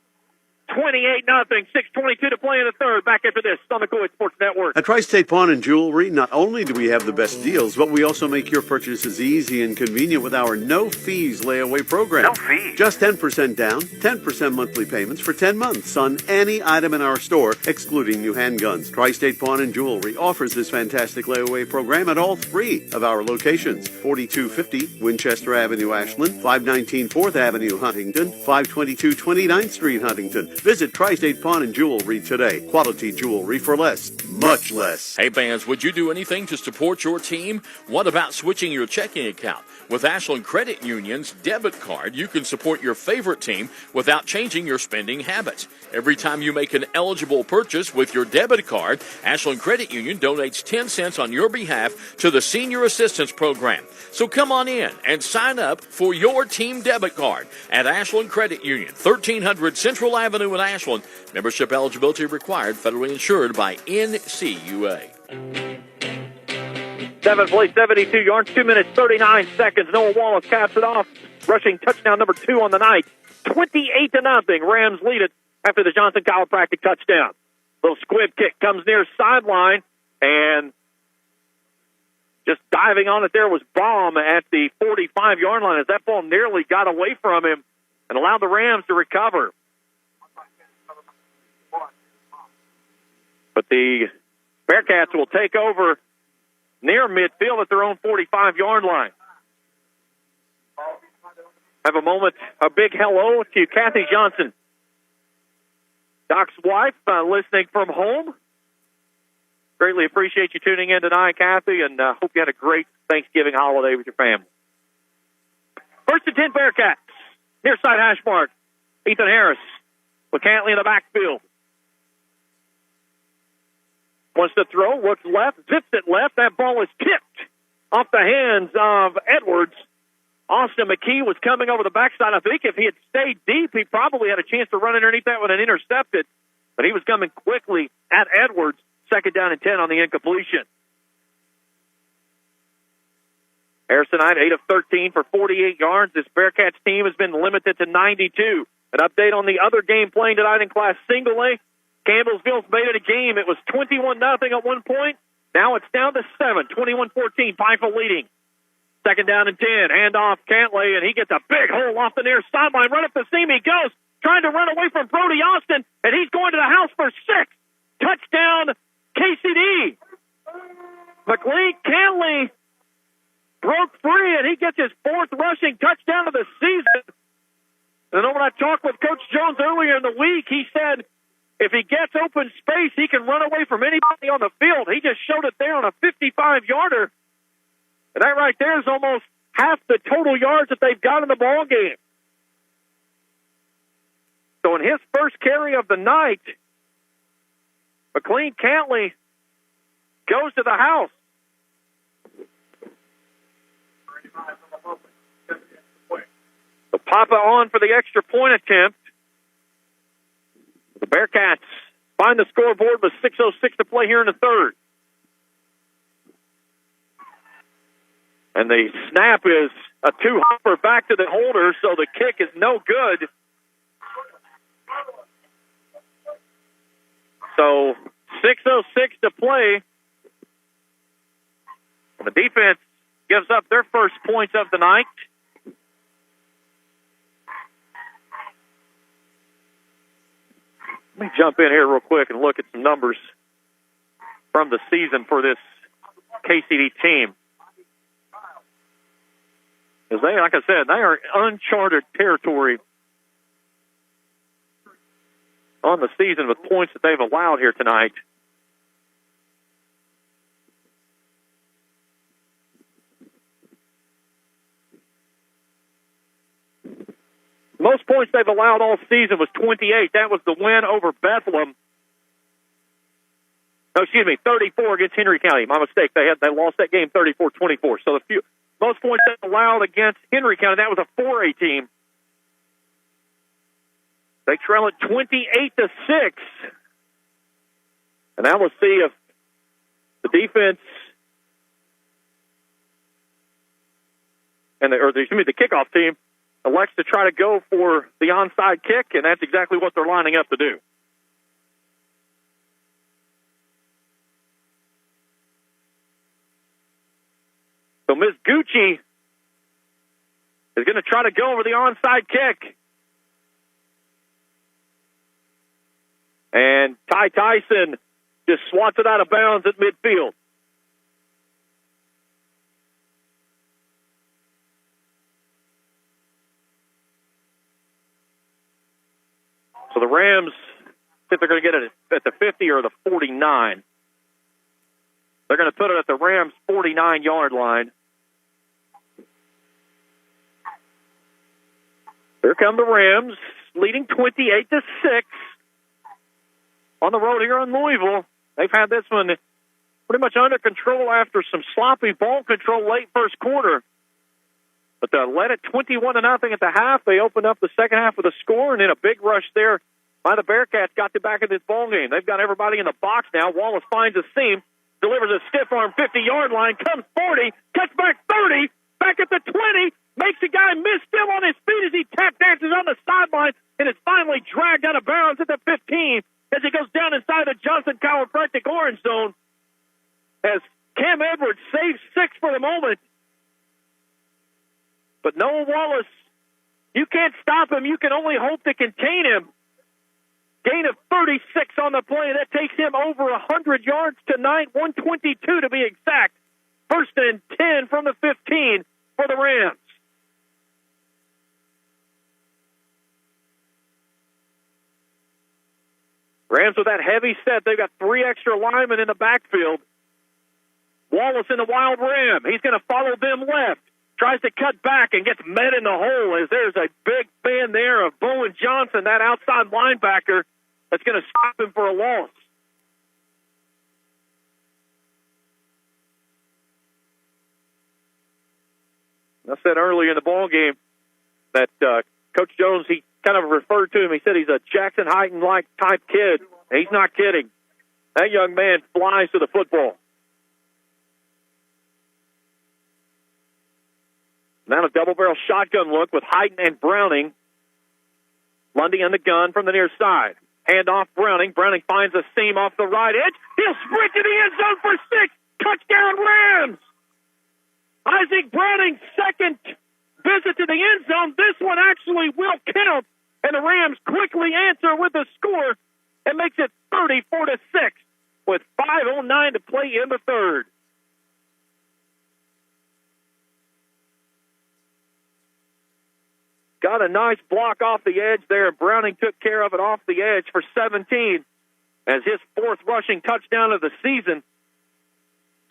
28-0, 6:22 to play in the third. Back after this on the Kool Sports Network. At Tri-State Pawn and Jewelry, not only do we have the best deals, but we also make your purchases easy and convenient with our no-fees layaway program. No fees. Just 10% down, 10% monthly payments for 10 months on any item in our store, excluding new handguns. Tri-State Pawn and Jewelry offers this fantastic layaway program at all 3 of our locations. 4250 Winchester Avenue, Ashland, 519 4th Avenue, Huntington, 522 29th Street, Huntington, Visit Tri-State Pawn and Jewelry today. Quality jewelry for less, much less. Hey, fans, would you do anything to support your team? What about switching your checking account? With Ashland Credit Union's debit card, you can support your favorite team without changing your spending habits. Every time you make an eligible purchase with your debit card, Ashland Credit Union donates 10 cents on your behalf to the Senior Assistance Program. So come on in and sign up for your team debit card at Ashland Credit Union, 1300 Central Avenue in Ashland. Membership eligibility required, federally insured by NCUA. 7th place, 72 yards, 2 minutes, 39 seconds. Noah Wallace caps it off. Rushing touchdown number 2 on the night. 28-0. Rams lead it after the Johnson chiropractic touchdown. Little squib kick comes near sideline, and just diving on it there was Baum at the 45-yard line as that ball nearly got away from him and allowed the Rams to recover. But the Bearcats will take over near midfield at their own 45-yard line. Have a moment, a big hello to Kathy Johnson, Doc's wife, listening from home. Greatly appreciate you tuning in tonight, Kathy, and hope you had a great Thanksgiving holiday with your family. 1st and 10 Bearcats, near side hash mark. Ethan Harris with Cantley in the backfield. Wants to throw, looks left, zips it left. That ball is tipped off the hands of Edwards. Austin McKee was coming over the backside. I think if he had stayed deep, he probably had a chance to run underneath that one and intercept it. But he was coming quickly at Edwards. 2nd down and 10 on the incompletion. Harrison Knight, 8 of 13 for 48 yards. This Bearcats team has been limited to 92. An update on the other game playing tonight in Class Single A. Campbellsville's made it a game. It was 21-0 at one point. Now it's down to 7, 21-14. Pikeville leading. 2nd down and 10. Handoff Cantley, and he gets a big hole off the near sideline. Right up the seam he goes, trying to run away from Brody Austin, and he's going to the house for 6. Touchdown, KCD. McLean Cantley broke free, and he gets his 4th rushing touchdown of the season. And when I talked with Coach Jones earlier in the week, he said if he gets open space, he can run away from anybody on the field. He just showed it there on a 55-yarder. And that right there is almost half the total yards that they've got in the ball game. So in his first carry of the night, McLean Cantley goes to the house. So Papa on for the extra point attempt. The Bearcats find the scoreboard with 6:06 to play here in the 3rd. And the snap is a 2-hopper back to the holder, so the kick is no good. So 6:06 to play. And the defense gives up their first points of the night. Let me jump in here real quick and look at some numbers from the season for this KCD team. As they, like I said, they are uncharted territory on the season with points that they've allowed here tonight. Most points they've allowed all season was 28. That was the win over Bethlehem. No, excuse me, 34 against Henry County. My mistake. They lost that game 34-24. So most points they allowed against Henry County, that was a 4A team. They trail it 28-6. And now we'll see if the defense and the kickoff team elects to try to go for the onside kick, and that's exactly what they're lining up to do. So Ms. Gucci is going to try to go over the onside kick. And Ty Tyson just swats it out of bounds at midfield. So So the Rams think they're going to get it at the 50 or the 49. They're going to put it at the Rams' 49-yard line. Here come the Rams, leading 28-6 on the road here in Louisville. They've had this one pretty much under control after some sloppy ball control late first quarter. But they led it 21-0 at the half. They opened up the second half with a score, and then a big rush there by the Bearcats got them back in this ball game. They've got everybody in the box now. Wallace finds a seam, delivers a stiff arm 50-yard line, comes 40, cuts back 30, back at the 20, makes a guy miss still on his feet as he tap dances on the sideline, and is finally dragged out of bounds at the 15 as he goes down inside the Johnson Chiropractic orange zone. As Cam Edwards saves 6 for the moment. But Noah Wallace, you can't stop him. You can only hope to contain him. Gain of 36 on the play. That takes him over 100 yards tonight, 122 to be exact. First and 10 from the 15 for the Rams. Rams with that heavy set. They've got 3 extra linemen in the backfield. Wallace in the wild ram. He's going to follow them left. Tries to cut back and gets met in the hole as there's a big fan there of Bowen Johnson, that outside linebacker, that's going to stop him for a loss. I said earlier in the ball game that Coach Jones, he kind of referred to him. He said he's a Jackson Heighton-like type kid. He's not kidding. That young man flies to the football. Now a double-barrel shotgun look with Heighton and Browning. Lundy on the gun from the near side. Hand off Browning. Browning finds a seam off the right edge. He'll sprint to the end zone for 6. Touchdown, Rams! Isaac Browning's second visit to the end zone. This one actually will count, and the Rams quickly answer with the score and makes it 34-6 with 5:09 to play in the third. Got a nice block off the edge there. Browning took care of it off the edge for 17 as his 4th rushing touchdown of the season.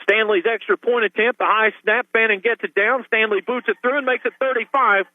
Stanley's extra point attempt, the high snap, Bannon gets it down. Stanley boots it through and makes it 35-6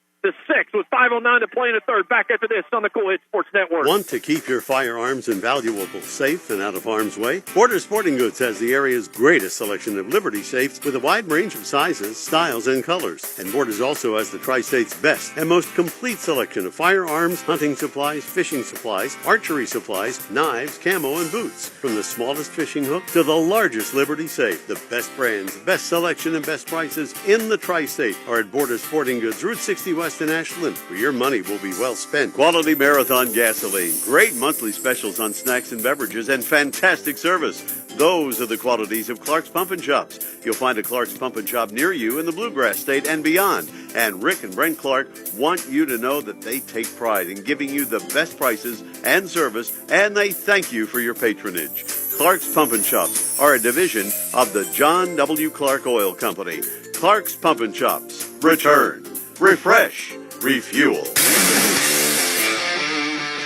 with 5:09 to play in the third. Back after this on the Kool Sports Network. Want to keep your firearms and valuables safe and out of harm's way? Borders Sporting Goods has the area's greatest selection of Liberty safes with a wide range of sizes, styles, and colors. And Borders also has the Tri-State's best and most complete selection of firearms, hunting supplies, fishing supplies, archery supplies, knives, camo, and boots. From the smallest fishing hook to the largest Liberty safe, the best brands, best selection, and best prices in the Tri-State are at Borders Sporting Goods, Route 60 West in Ashland, where your money will be well spent. Quality Marathon gasoline, great monthly specials on snacks and beverages, and fantastic service. Those are the qualities of Clark's Pump and Shops. You'll find a Clark's Pump and Shop near you in the Bluegrass State and beyond. And Rick and Brent Clark want you to know that they take pride in giving you the best prices and service, and they thank you for your patronage. Clark's Pump and Shops are a division of the John W. Clark Oil Company. Clark's Pump and Shops. Return. Refresh. Refuel.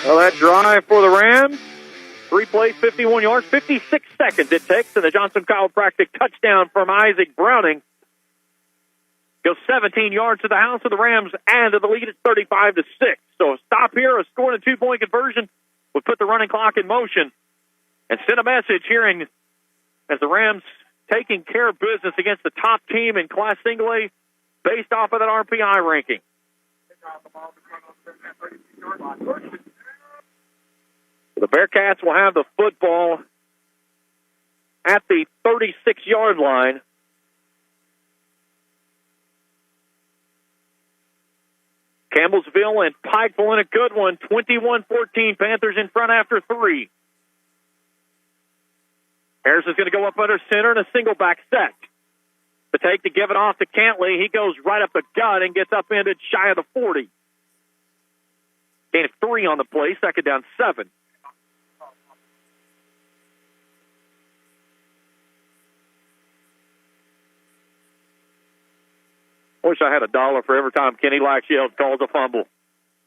Well, that drive for the Rams, 3 plays, 51 yards, 56 seconds it takes, and the Johnson Chiropractic touchdown from Isaac Browning goes 17 yards to the house of the Rams and to the lead at 35-6. So a stop here, a score and a 2-point conversion would put the running clock in motion and send a message here as the Rams taking care of business against the top team in Class Single A based off of that RPI ranking. The Bearcats will have the football at the 36-yard line. Campbellsville and Pikeville in a good one. 21-14, Panthers in front after 3. Harris is going to go up under center in a single back set. The take to give it off to Cantley. He goes right up the gut and gets upended shy of the 40. Gain of 3 on the play, second down 7. Wish I had $1 for every time Kenny Laxfield calls a fumble.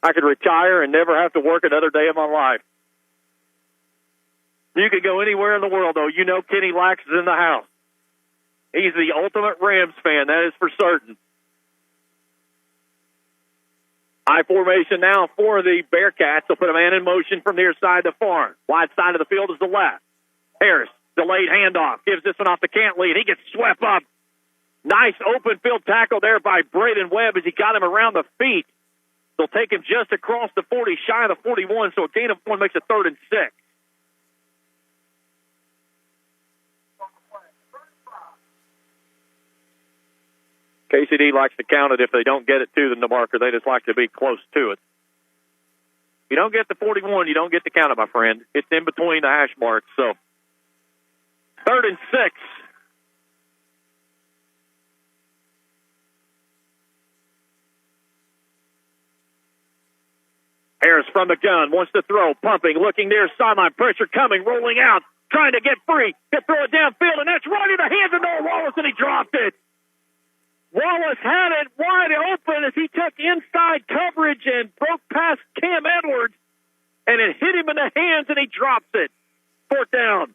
I could retire and never have to work another day of my life. You could go anywhere in the world, though. You know Kenny Lax is in the house. He's the ultimate Rams fan, that is for certain. High formation now for the Bearcats. They'll put a man in motion from near side to far. Wide side of the field is the left. Harris, delayed handoff, gives this one off to Cantley, and he gets swept up. Nice open field tackle there by Braden Webb as he got him around the feet. They'll take him just across the 40, shy of the 41, so a gain of 1 makes it 3rd and 6. KCD likes to count it if they don't get it to the marker. They just like to be close to it. If you don't get the 41, you don't get to count it, my friend. It's in between the hash marks. So 3rd and 6. Harris from the gun, wants to throw, pumping, looking near sideline, pressure coming, rolling out, trying to get free, to throw it downfield, and that's right in the hands of Noah Wallace, and he dropped it. Wallace had it wide open as he took inside coverage and broke past Cam Edwards, and it hit him in the hands, and he drops it. 4th down.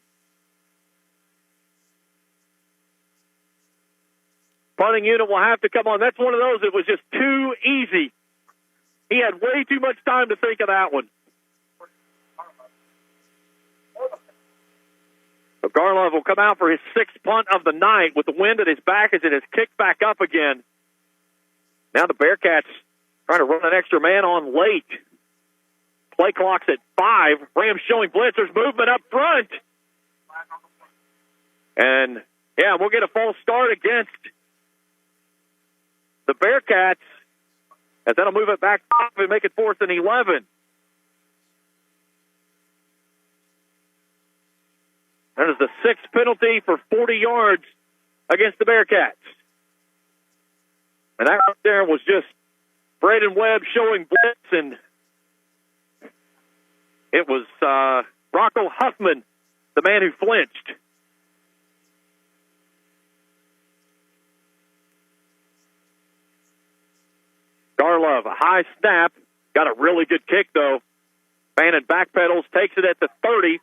Punting unit will have to come on. That's one of those that was just too easy. He had way too much time to think of that one. So Garlove will come out for his 6th punt of the night with the wind at his back as it is kicked back up again. Now the Bearcats trying to run an extra man on late. Play clock's at 5. Rams showing blitz. There's movement up front. And, yeah, we'll get a false start against the Bearcats. And that'll move it back up and make it 4th and 11. That is the 6th penalty for 40 yards against the Bearcats. And that right there was just Braden Webb showing blitz, and it was Rocco Huffman, the man who flinched. Garlove, a high snap. Got a really good kick, though. Bannon backpedals, takes it at the 30,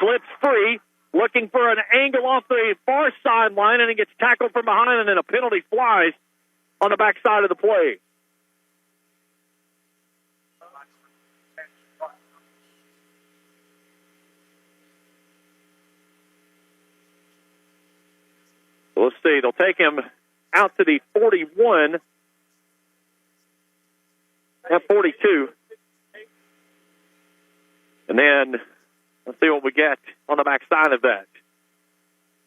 slips free, looking for an angle off the far sideline, and he gets tackled from behind, and then a penalty flies on the backside of the play. So let's see. They'll take him out to the 41. At 42. And then let's see what we get on the backside of that.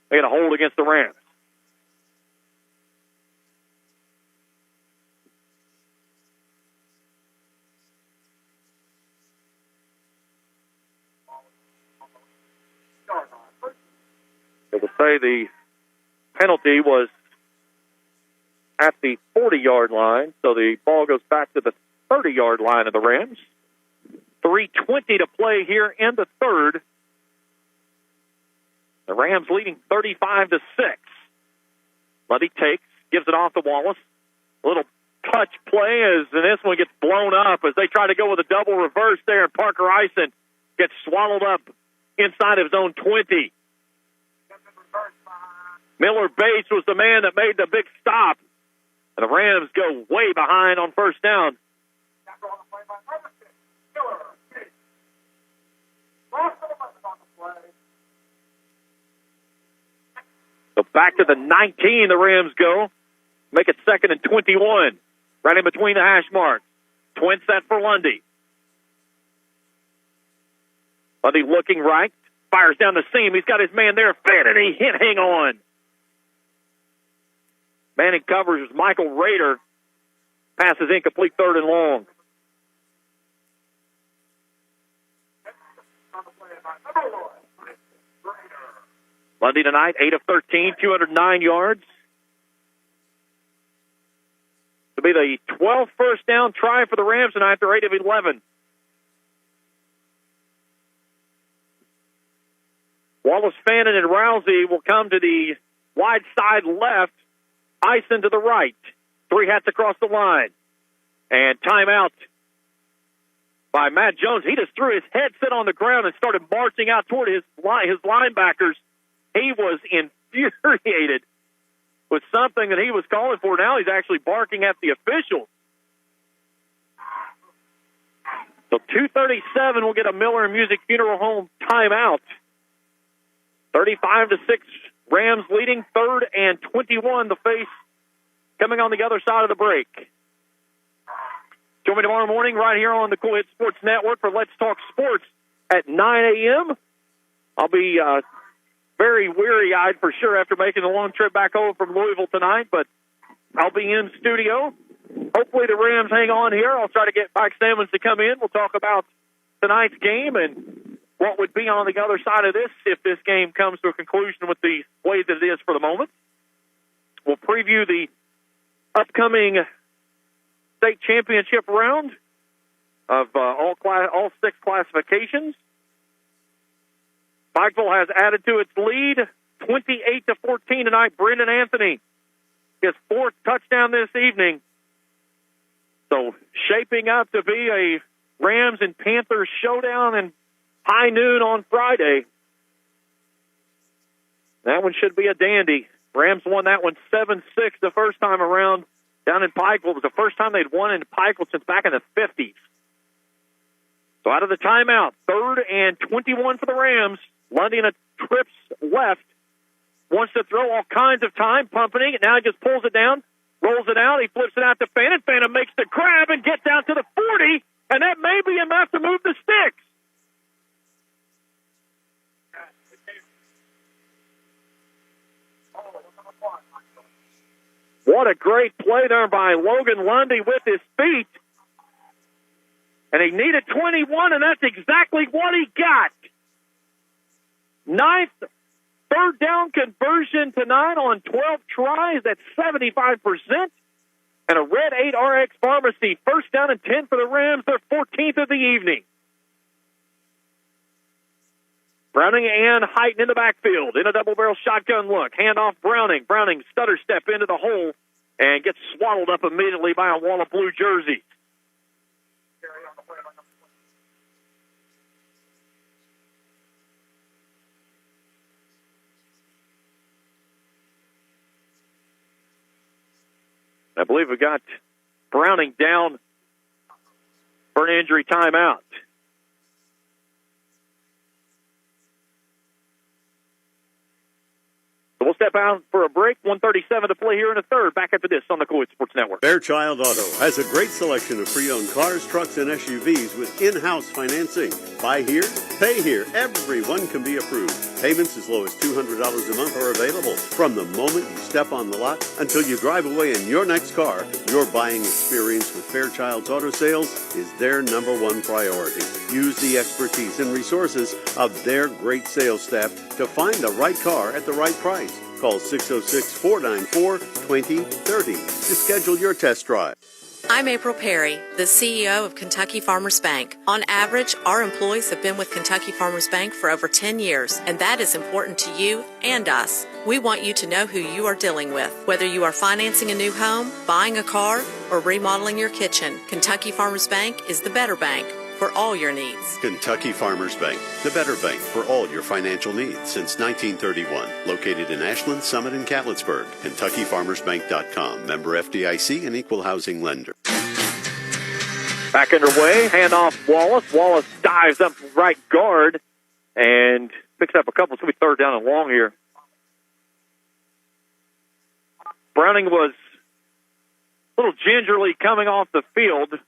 They got a hold against the Rams. They will say the penalty was at the 40-yard line, so the ball goes back to the 30-yard line of the Rams. 3:20 to play here in the 3rd. The Rams leading 35-6. Lundy takes, gives it off to Wallace. A little touch play and this one gets blown up as they try to go with a double reverse there, and Parker Eisen gets swallowed up inside of his own 20. Miller Bates was the man that made the big stop. And the Rams go way behind on 1st down. So back to the 19, the Rams go. Make it 2nd and 21. Right in between the hash marks. Twin set for Lundy. Lundy looking right. Fires down the seam. He's got his man there. Fed, and he hang on. Man in coverage is Michael Rader. Pass is incomplete, 3rd and long. Lundy tonight, 8 of 13, 209 yards. To be the 12th first down try for the Rams tonight. They're 8 of 11. Wallace, Fannin, and Rousey will come to the wide side left. Eisen to the right. 3 hats across the line. And timeout by Matt Jones. He just threw his headset on the ground and started marching out toward his linebackers. He was infuriated with something that he was calling for. Now he's actually barking at the officials. So 2:37 will get a Miller Music Funeral Home timeout. 35-6, Rams leading. 3rd and 21, the face coming on the other side of the break. Join me tomorrow morning right here on the Kool Sports Network for Let's Talk Sports at 9 a.m. I'll be very weary-eyed for sure after making the long trip back home from Louisville tonight, but I'll be in studio. Hopefully the Rams hang on here. I'll try to get Mike Sammons to come in. We'll talk about tonight's game and what would be on the other side of this if this game comes to a conclusion with the way that it is for the moment. We'll preview the upcoming state championship round of all 6 classifications. Pikeville has added to its lead, 28-14 tonight. Brendan Anthony, his 4th touchdown this evening. So shaping up to be a Rams and Panthers showdown in high noon on Friday. That one should be a dandy. Rams won that one 7-6 the first time around down in Pikeville. It was the first time they'd won in Pikeville since back in the 50s. So out of the timeout, 3rd and 21 for the Rams. Lundy in a trips left. Wants to throw all kinds of time, pumping it. Now he just pulls it down, rolls it out. He flips it out to Fannin. Fannin makes the grab and gets out to the 40, and that may be enough to move the sticks. What a great play there by Logan Lundy with his feet. And he needed 21, and that's exactly what he got. 9th third down conversion tonight on 12 tries. That's 75%. And a Red 8 RX Pharmacy. 1st down and 10 for the Rams. Their 14th of the evening. Browning and Heighton in the backfield. In a double-barrel shotgun look. Handoff Browning. Browning stutter step into the hole and gets swaddled up immediately by a wall of blue jerseys. I believe we got Browning down for an injury timeout. So we'll step out for a break. 1:37 to play here in the 3rd. Back after this on the Kool Sports Network. Fairchild Auto has a great selection of pre-owned cars, trucks, and SUVs with in-house financing. Buy here, pay here. Everyone can be approved. Payments as low as $200 a month are available. From the moment you step on the lot until you drive away in your next car, your buying experience with Fairchild's Auto Sales is their #1 priority. Use the expertise and resources of their great sales staff to find the right car at the right price. Call 606-494-2030 to schedule your test drive. I'm April Perry, the CEO of Kentucky Farmers Bank. On average, our employees have been with Kentucky Farmers Bank for over 10 years, and that is important to you and us. We want you to know who you are dealing with. Whether you are financing a new home, buying a car, or remodeling your kitchen, Kentucky Farmers Bank is the better bank for all your needs. Kentucky Farmers Bank, the better bank for all your financial needs since 1931. Located in Ashland, Summit, and Catlettsburg. KentuckyFarmersBank.com. Member FDIC and equal housing lender. Back underway. Handoff Wallace. Wallace dives up right guard and picks up a couple. It's going to be 3rd down and long here. Browning was a little gingerly coming off the field.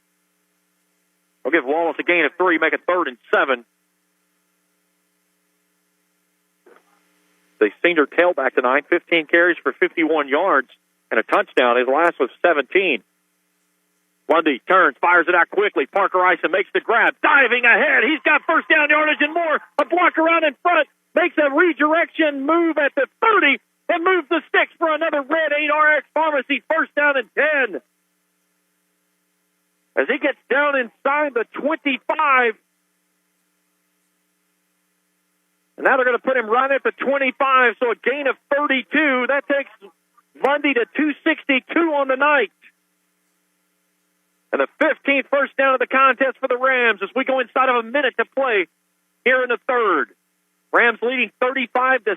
I'll give Wallace a gain of 3, make it 3rd and 7. The senior tailback tonight, 15 carries for 51 yards and a touchdown. His last was 17. Lundy turns, fires it out quickly. Parker Ison makes the grab, diving ahead. He's got 1st down yardage and more. A block around in front, makes a redirection move at the 30 and moves the sticks for another Red 8 RX Pharmacy. 1st down and 10. As he gets down inside the 25. And now they're going to put him right at the 25, so a gain of 32. That takes Lundy to 262 on the night. And the 15th first down of the contest for the Rams as we go inside of a minute to play here in the third. Rams leading 35-6.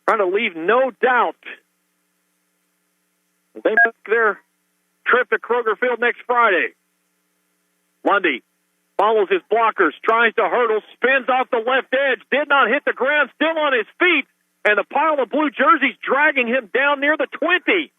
Trying to leave no doubt that they make their trip to Kroger Field next Friday. Lundy follows his blockers, tries to hurdle, spins off the left edge, did not hit the ground, still on his feet, and the pile of blue jerseys dragging him down near the 20.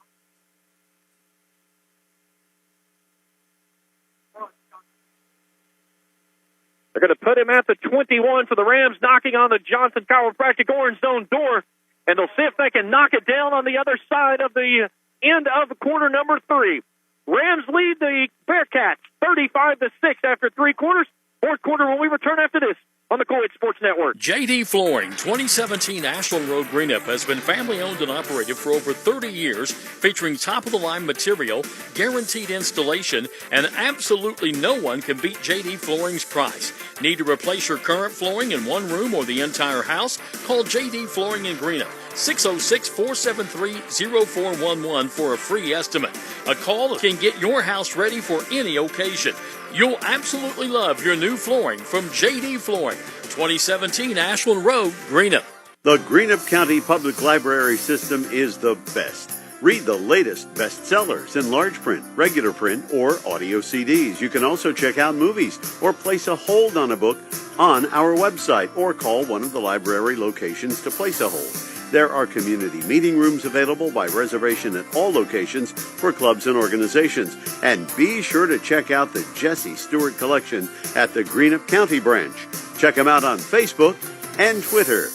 They're going to put him at the 21 for the Rams, knocking on the Johnson Chiropractic Orange Zone door, and they'll see if they can knock it down on the other side of the end of quarter number 3. Rams lead the Bearcats 35-6 after 3 quarters. Fourth quarter when we return after this on the Kool Sports Network. JD Flooring, 2017 Ashland Road, Greenup, has been family-owned and operated for over 30 years, featuring top-of-the-line material, guaranteed installation, and absolutely no one can beat JD Flooring's price. Need to replace your current flooring in one room or the entire house? Call JD Flooring in Greenup, 606-473-0411 for a free estimate. A call can get your house ready for any occasion. You'll absolutely love your new flooring from JD Flooring, 2017 Ashland Road, Greenup. The Greenup County Public Library System is the best. Read the latest bestsellers in large print, regular print, or audio CDs. You can also check out movies or place a hold on a book on our website or call one of the library locations to place a hold. There are community meeting rooms available by reservation at all locations for clubs and organizations. And be sure to check out the Jesse Stewart Collection at the Greenup County branch. Check them out on Facebook and Twitter.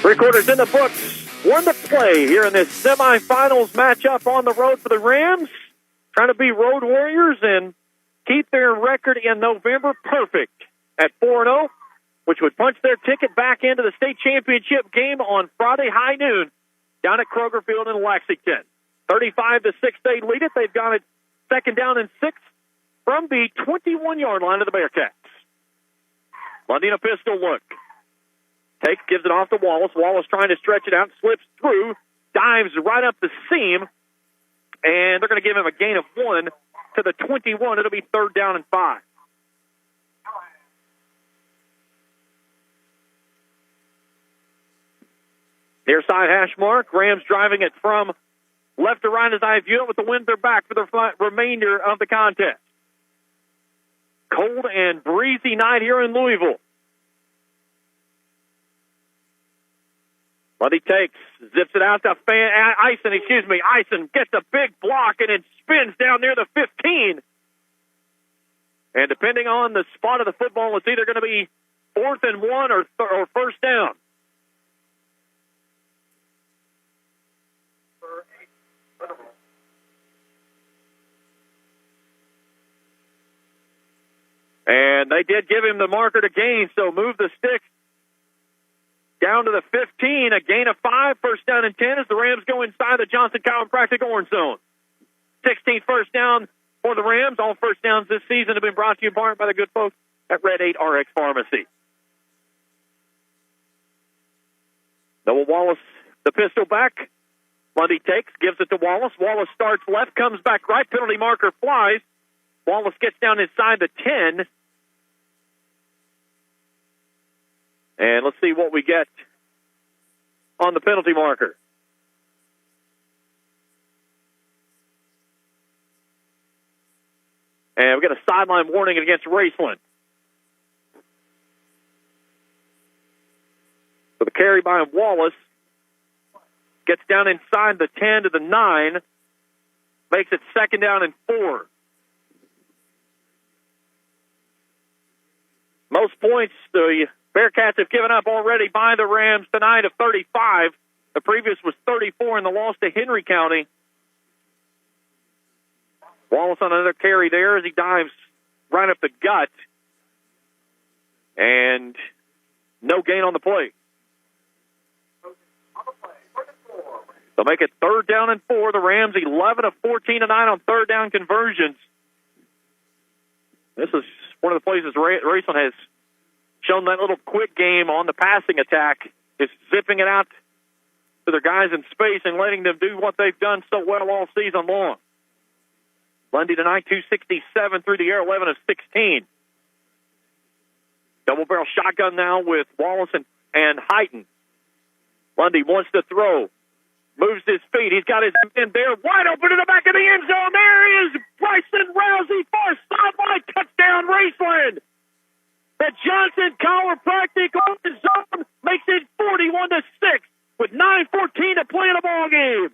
3 quarters in the books. 1 to play here in this semifinals matchup on the road for the Rams. Trying to be road warriors and keep their record in November perfect at 4-0. Which would punch their ticket back into the state championship game on Friday high noon down at Kroger Field in Lexington. 35-6 they lead it. They've got it second down and 6 from the 21-yard line of the Bearcats. Lundy in a pistol look. Takes, gives it off to Wallace. Wallace trying to stretch it out, slips through, dives right up the seam, and they're going to give him a gain of 1 to the 21. It'll be 3rd down and 5. Near side hash mark. Rams driving it from left to right as I view it with the wind their back for the remainder of the contest. Cold and breezy night here in Louisville. Lundy takes, zips it out to Ison gets a big block and it spins down near the 15. And depending on the spot of the football, it's either going to be 4th and 1 or first down. And they did give him the marker to gain, so move the sticks down to the 15, a gain of 5, first down and 10 as the Rams go inside the Johnson Chiropractic Orange Zone. 16th first down for the Rams. All first downs this season have been brought to you by the good folks at Red 8 RX Pharmacy. Noah Wallace, the pistol back. Lundy takes, gives it to Wallace. Wallace starts left, comes back right, penalty marker flies. Wallace gets down inside the 10. And let's see what we get on the penalty marker. And we got a sideline warning against Raceland. So the carry by Wallace gets down inside the 10 to the 9, makes it 2nd down and 4. Most points the Bearcats have given up already by the Rams tonight of 35. The previous was 34 in the loss to Henry County. Wallace on another carry there as he dives right up the gut. And no gain on the play. They'll make it 3rd down and 4. The Rams 11 of 14 tonight on 3rd down conversions. This is one of the places Raceland has shown that little quick game on the passing attack, is zipping it out to their guys in space and letting them do what they've done so well all season long. Lundy tonight, 267 through the air, 11 of 16. Double barrel shotgun now with Wallace and Heighton. Lundy wants to throw. Moves his feet. He's got his in there. Wide open to the back of the end zone. There is Bryson Rousey. Far sideline. Touchdown, Raceland. The Johnson chiropractic on the zone makes it 41-6 with 9:14 to play in the ball game.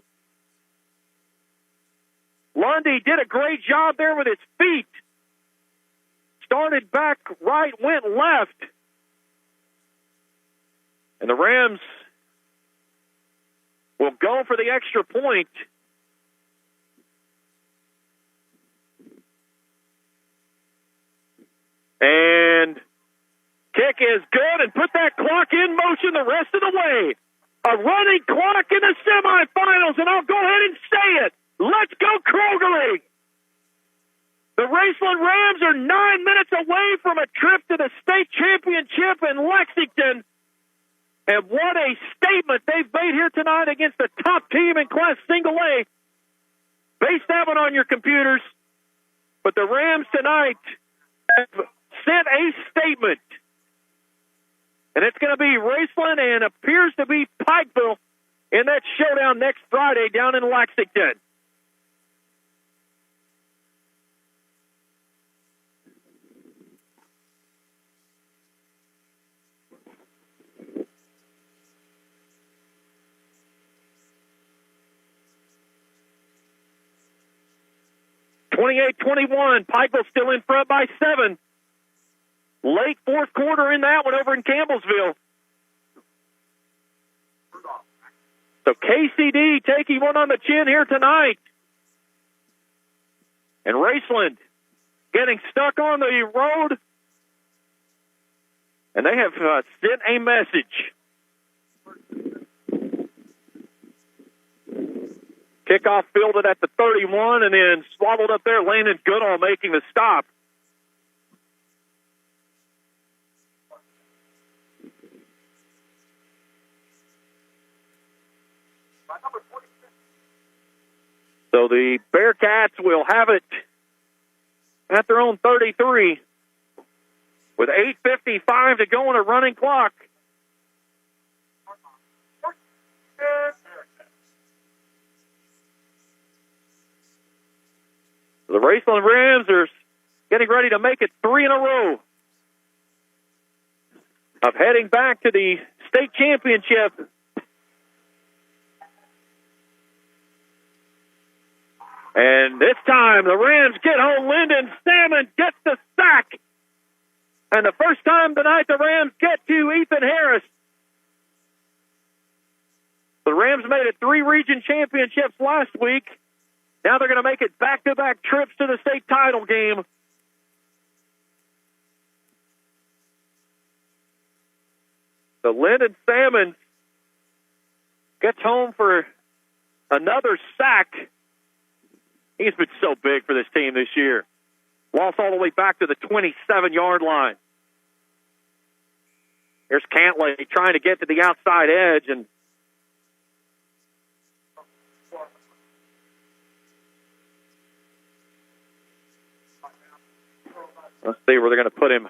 Lundy did a great job there with his feet. Started back right, went left. And the Rams will go for the extra point. And kick is good and put that clock in motion the rest of the way. A running clock in the semifinals, and I'll go ahead and say it. Let's go Krogerling! The Raceland Rams are 9 minutes away from a trip to the state championship in Lexington. And what a statement they've made here tonight against the top team in Class Single A. Base that one on your computers. But the Rams tonight have sent a statement. And it's going to be Raceland and appears to be Pikeville in that showdown next Friday down in Lexington. (28-21). Pikeville still in front by 7. Late fourth quarter in that one over in Campbellsville. So KCD taking one on the chin here tonight. And Raceland getting stuck on the road. And they have sent a message. Kickoff fielded at the 31 and then swaddled up there. Landon Goodall making the stop. So the Bearcats will have it at their own 33 with 8:55 to go on a running clock. The Raceland Rams are getting ready to make it 3 in a row of heading back to the state championship. And this time, the Rams get home. Lyndon Salmon gets the sack. And the first time tonight, the Rams get to Ethan Harris. The Rams made it 3 region championships last week. Now they're going to make it back-to-back trips to the state title game. So Lyndon Salmon gets home for another sack. He's been so big for this team this year. Lost all the way back to the 27-yard line. Here's Cantley trying to get to the outside edge, and let's see where they're going to put him.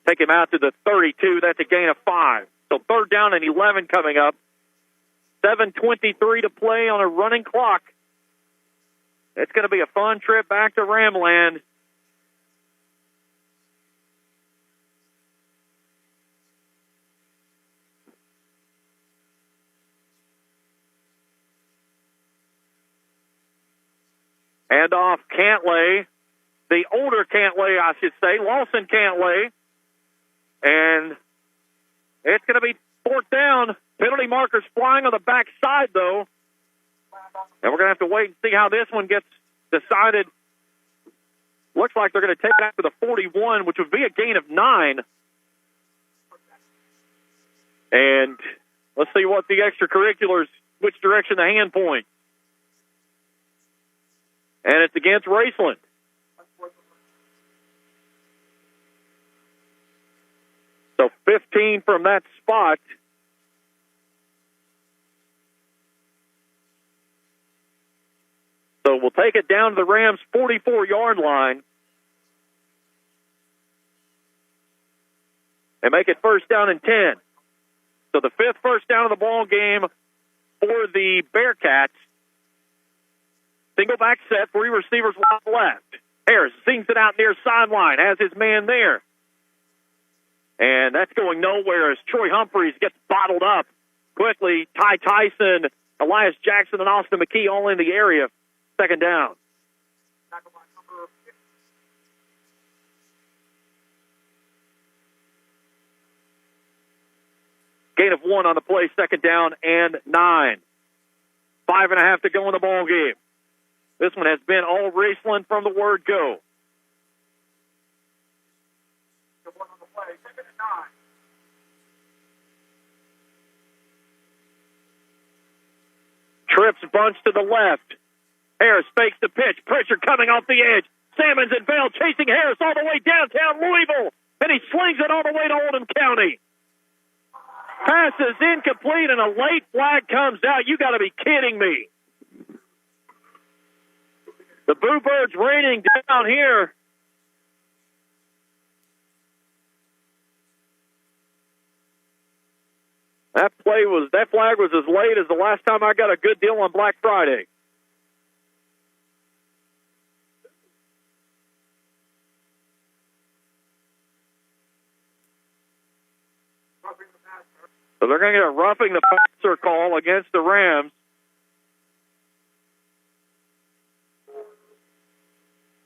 Take him out to the 32. That's a gain of 5. So 3rd down and 11 coming up. 7:23 to play on a running clock. It's going to be a fun trip back to Ramland. Handoff Cantley. The older Cantley, I should say, Lawson Cantley. And it's going to be 4th down. Penalty markers flying on the backside, though. And we're going to have to wait and see how this one gets decided. Looks like they're going to take it out to the 41, which would be a gain of 9. And let's see what the extracurriculars, which direction the hand point. And it's against Raceland. So 15 from that spot. So we'll take it down to the Rams' 44-yard line and make it first down and 10. So the 5th first down of the ball game for the Bearcats. Single back set, 3 receivers wide left. Harris sings it out near sideline, has his man there. And that's going nowhere as Troy Humphreys gets bottled up quickly. Ty Tyson, Elias Jackson, and Austin McKee all in the area. Second down. Gain of 1 on the play, second down and 9. 5.5 to go in the ball game. This one has been all Raceland from the word go. Trips bunch to the left. Harris fakes the pitch. Pritchard coming off the edge. Salmons and Bell chasing Harris all the way downtown Louisville. And he slings it all the way to Oldham County. Pass is incomplete and a late flag comes out. You got to be kidding me. The Boo Birds raining down here. That flag was as late as the last time I got a good deal on Black Friday. So they're going to get a roughing the passer call against the Rams.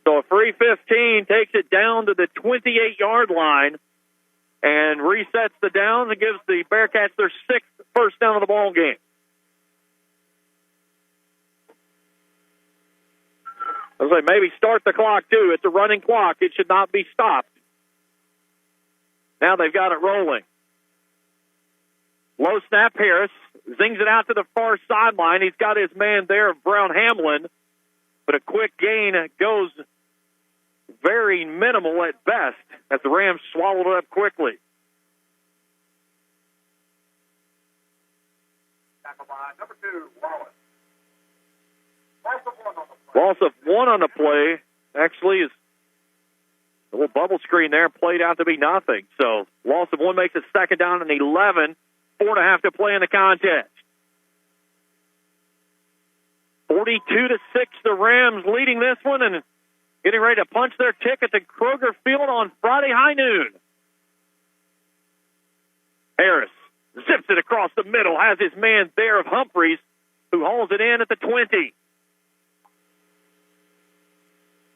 So a free 15 takes it down to the 28-yard line and resets the downs and gives the Bearcats their 6th first down of the ball game. I was like, maybe start the clock, too. It's a running clock. It should not be stopped. Now they've got it rolling. Low snap, Harris zings it out to the far sideline. He's got his man there, Brown Hamlin, but a quick gain goes very minimal at best as the Rams swallowed it up quickly. Number 2, Wallace. Loss of 1 on the play actually is a little bubble screen there, played out to be nothing. So loss of 1 makes it second down and 11. 4.5 to play in the contest. 42-6, the Rams leading this one and getting ready to punch their ticket to Kroger Field on Friday high noon. Harris zips it across the middle, has his man there of Humphreys, who hauls it in at the 20.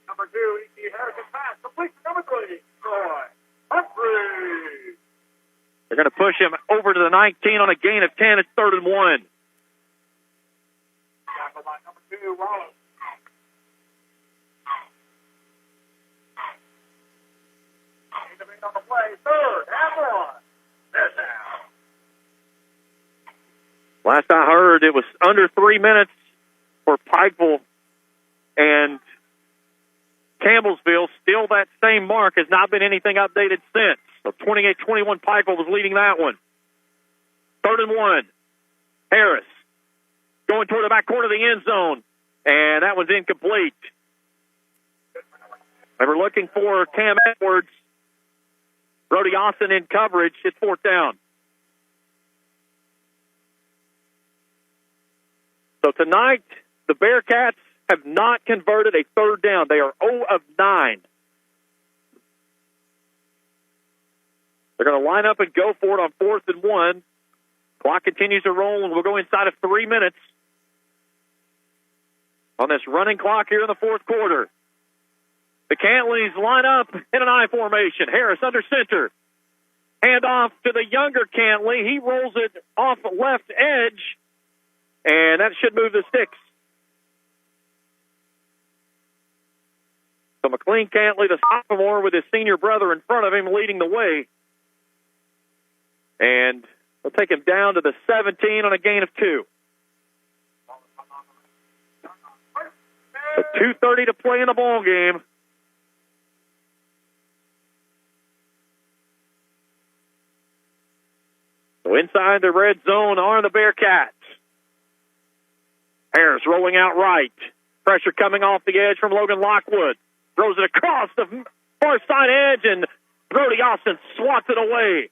Number 2, E.T. Harrison pass, complete to number 3, Troy Humphreys. They're going to push him over to the 19 on a gain of 10. It's 3rd and 1. Tackle by number 2, Wallace. On the play, 3rd and 1. They're down. Last I heard, it was under 3 minutes for Pikeville and Campbellsville. Still that same mark, has not been anything updated since. So 28-21, Pikeville was leading that one. 3rd and 1. Harris going toward the back corner of the end zone, and that one's incomplete. They were looking for Cam Edwards. Brody Austin in coverage. It's 4th down. So tonight, the Bearcats have not converted a 3rd down. They are 0 of 9. They're going to line up and go for it on 4th and 1. Clock continues to roll, and we'll go inside of 3 minutes on this running clock here in the 4th quarter. The Cantleys line up in an I formation. Harris under center. Hand off to the younger Cantley. He rolls it off the left edge, and that should move the sticks. So McLean Cantley, the sophomore, with his senior brother in front of him, leading the way. And they'll take him down to the 17 on a gain of 2. So 2:30 to play in the ball game. So inside the red zone are the Bearcats. Harris rolling out right. Pressure coming off the edge from Logan Lockwood. Throws it across the far side edge, and Brody Austin swats it away.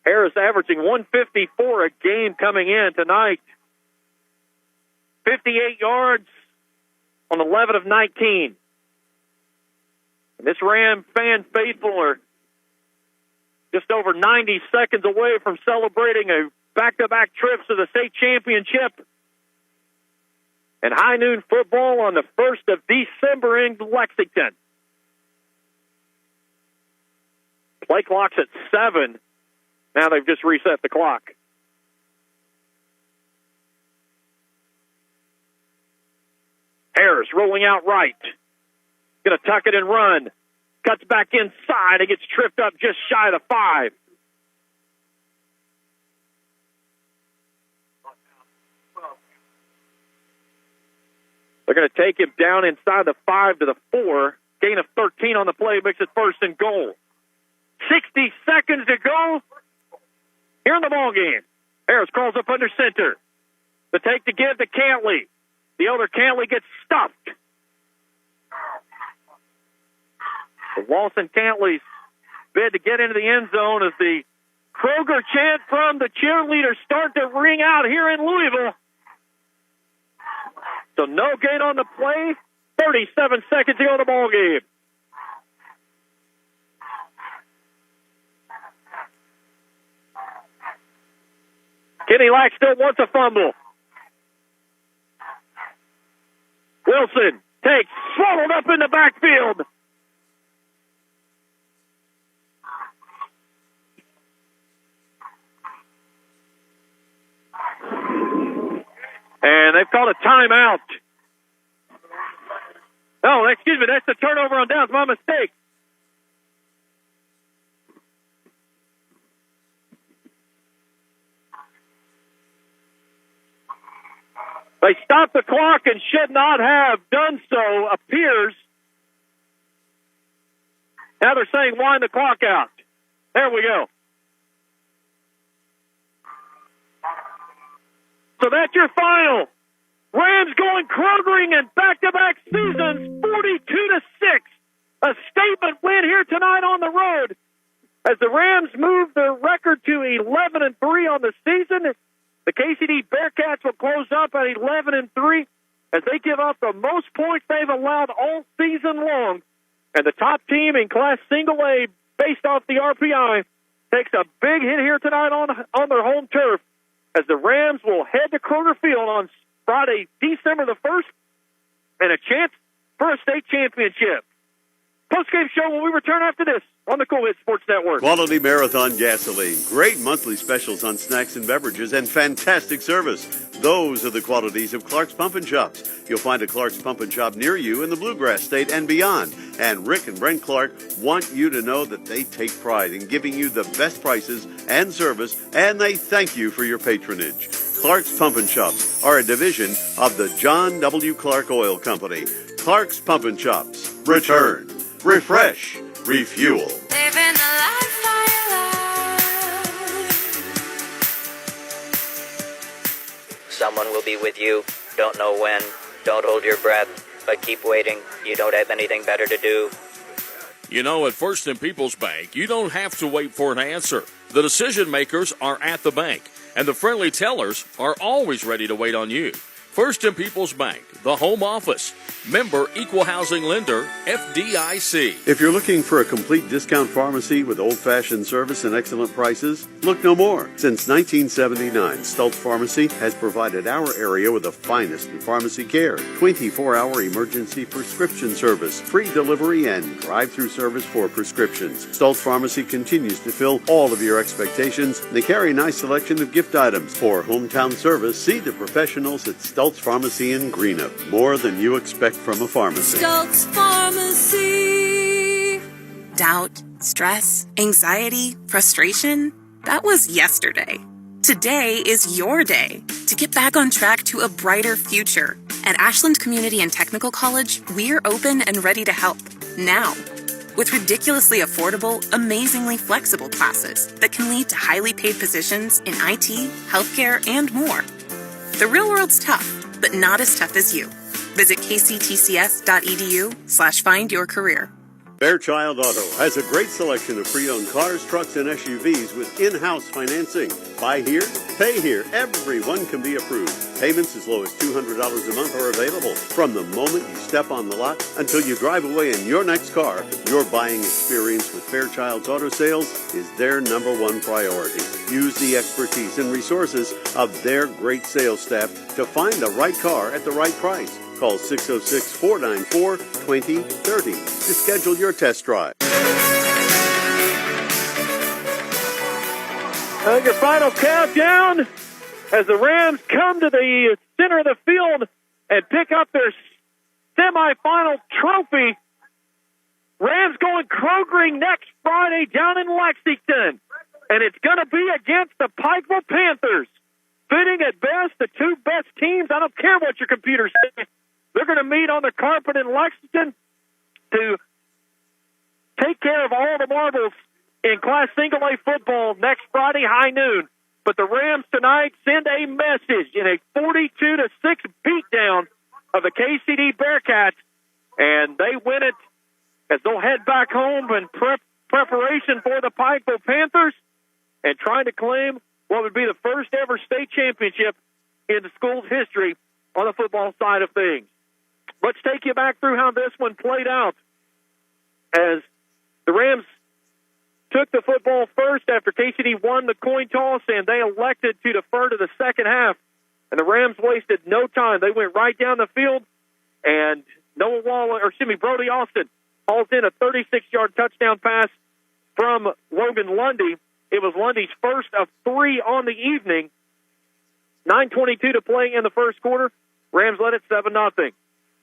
Harris averaging 154 a game coming in tonight. 58 yards on 11 of 19. And this Ram fan faithful are just over 90 seconds away from celebrating a back-to-back trips to the state championship and high noon football on the 1st of December in Lexington. Play clock's at 7. Now they've just reset the clock. Harris rolling out right. Going to tuck it and run. Cuts back inside and gets tripped up just shy of the 5. They're going to take him down inside the 5 to the 4. Gain of 13 on the play makes it 1st and goal. 60 seconds to go here in the ball game. Harris crawls up under center. The take to give to Cantley. The other Cantley gets stuffed. The Lawson Cantley's bid to get into the end zone as the Kroger chant from the cheerleaders start to ring out here in Louisville. So no gain on the play. 37 seconds to go in the ball game. Kenny Lack still wants a fumble. Wilson takes, swallowed up in the backfield. And they've called a timeout. Oh, excuse me, that's the turnover on downs. My mistake. They stopped the clock and should not have done so, appears. Now they're saying wind the clock out. There we go. So that's your final. Rams going Krogering in back-to-back seasons, 42-6. A statement win here tonight on the road as the Rams move their record to 11-3 on the season. The KCD Bearcats will close up at 11-3 as they give up the most points they've allowed all season long. And the top team in Class Single A, based off the RPI, takes a big hit here tonight on their home turf as the Rams will head to Kroger Field on Friday, December the 1st, and a chance for a state championship. Post-game show when we return after this on the Kool Sports Network. Quality Marathon gasoline, great monthly specials on snacks and beverages, and fantastic service. Those are the qualities of Clark's Pump and Shops. You'll find a Clark's Pump and Shop near you in the Bluegrass State and beyond. And Rick and Brent Clark want you to know that they take pride in giving you the best prices and service, and they thank you for your patronage. Clark's Pump and Shops are a division of the John W. Clark Oil Company. Clark's Pump and Shops. Return. Refresh. Refuel. Living the life I love. Someone will be with you. Don't know when. Don't hold your breath. But keep waiting. You don't have anything better to do. You know, at First and People's Bank, you don't have to wait for an answer. The decision makers are at the bank, and the friendly tellers are always ready to wait on you. First and People's Bank, the home office. Member Equal Housing Lender, FDIC. If you're looking for a complete discount pharmacy with old-fashioned service and excellent prices, look no more. Since 1979, Stultz Pharmacy has provided our area with the finest in pharmacy care. 24-hour emergency prescription service, free delivery, and drive-through service for prescriptions. Stultz Pharmacy continues to fill all of your expectations. They carry a nice selection of gift items. For hometown service, see the professionals at Stultz Pharmacy in Greenup. More than you expect from a pharmacy. Stultz Pharmacy. Doubt, stress, anxiety, frustration. That was yesterday. Today is your day to get back on track to a brighter future. At Ashland Community and Technical College, we're open and ready to help. Now. with ridiculously affordable, amazingly flexible classes that can lead to highly paid positions in IT, healthcare, and more. The real world's tough, but not as tough as you. Visit kctcs.edu/findyourcareer. Fairchild Auto has a great selection of pre-owned cars, trucks, and SUVs with in-house financing. Buy here, pay here. Everyone can be approved. Payments as low as $200 a month are available. From the moment you step on the lot until you drive away in your next car, your buying experience with Fairchild's Auto Sales is their #1 priority. Use the expertise and resources of their great sales staff to find the right car at the right price. Call 606-494-2030 to schedule your test drive. Your final countdown as the Rams come to the center of the field and pick up their semifinal trophy. Rams going Krogering next Friday down in Lexington. And it's going to be against the Pikeville Panthers. Fitting at best, the two best teams. I don't care what your computer says. They're going to meet on the carpet in Lexington to take care of all the marbles in Class Single A football next Friday, high noon. But the Rams tonight send a message in a 42-6 beatdown of the KCD Bearcats, and they win it as they'll head back home in preparation for the Pikeville Panthers and trying to claim what would be the first ever state championship in the school's history on the football side of things. Let's take you back through how this one played out as the Rams took the football first after KCD won the coin toss, and they elected to defer to the second half. And the Rams wasted no time. They went right down the field, and Brody Austin hauls in a 36-yard touchdown pass from Logan Lundy. It was Lundy's first of 3 on the evening. 9:22 to play in the first quarter. Rams led it 7-0.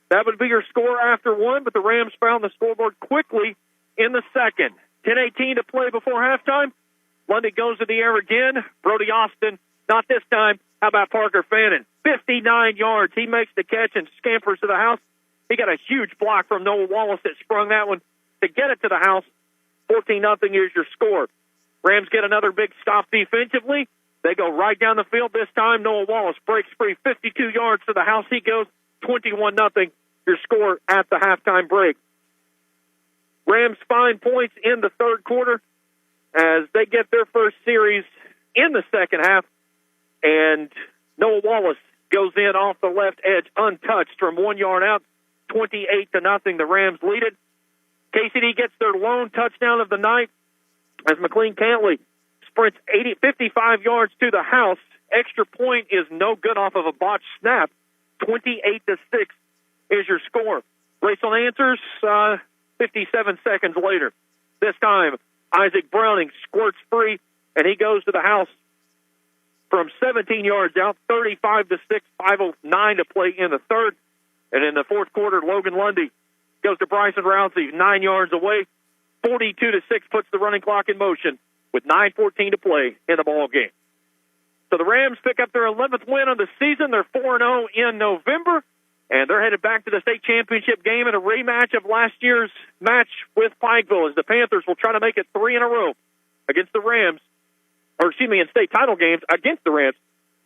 That would be your score after one, but the Rams found the scoreboard quickly in the second. 10:18 to play before halftime. Lundy goes to the air again. Brody Austin, not this time. How about Parker Fannin? 59 yards. He makes the catch and scampers to the house. He got a huge block from Noah Wallace that sprung that one to get it to the house. 14-0 is your score. Rams get another big stop defensively. They go right down the field this time. Noah Wallace breaks free, 52 yards to the house. He goes 21-0, your score at the halftime break. Rams find points in the third quarter as they get their first series in the second half, and Noah Wallace goes in off the left edge untouched from 1 yard out, 28-0. The Rams lead it. KCD gets their lone touchdown of the night as McLean Cantley sprints 55 yards to the house. Extra point is no good off of a botched snap. 28-6 is your score. Raceland answers 57 seconds later. This time, Isaac Browning squirts free, and he goes to the house from 17 yards out, 35-6, 5:09 to play in the third. And in the fourth quarter, Logan Lundy goes to Bryson Rousey, 9 yards away. 42-6 puts the running clock in motion with 9:14 to play in the ball game. So the Rams pick up their 11th win of the season. They're 4-0 in November, and they're headed back to the state championship game in a rematch of last year's match with Pikeville as the Panthers will try to make it 3 in a row against the Rams, in state title games against the Rams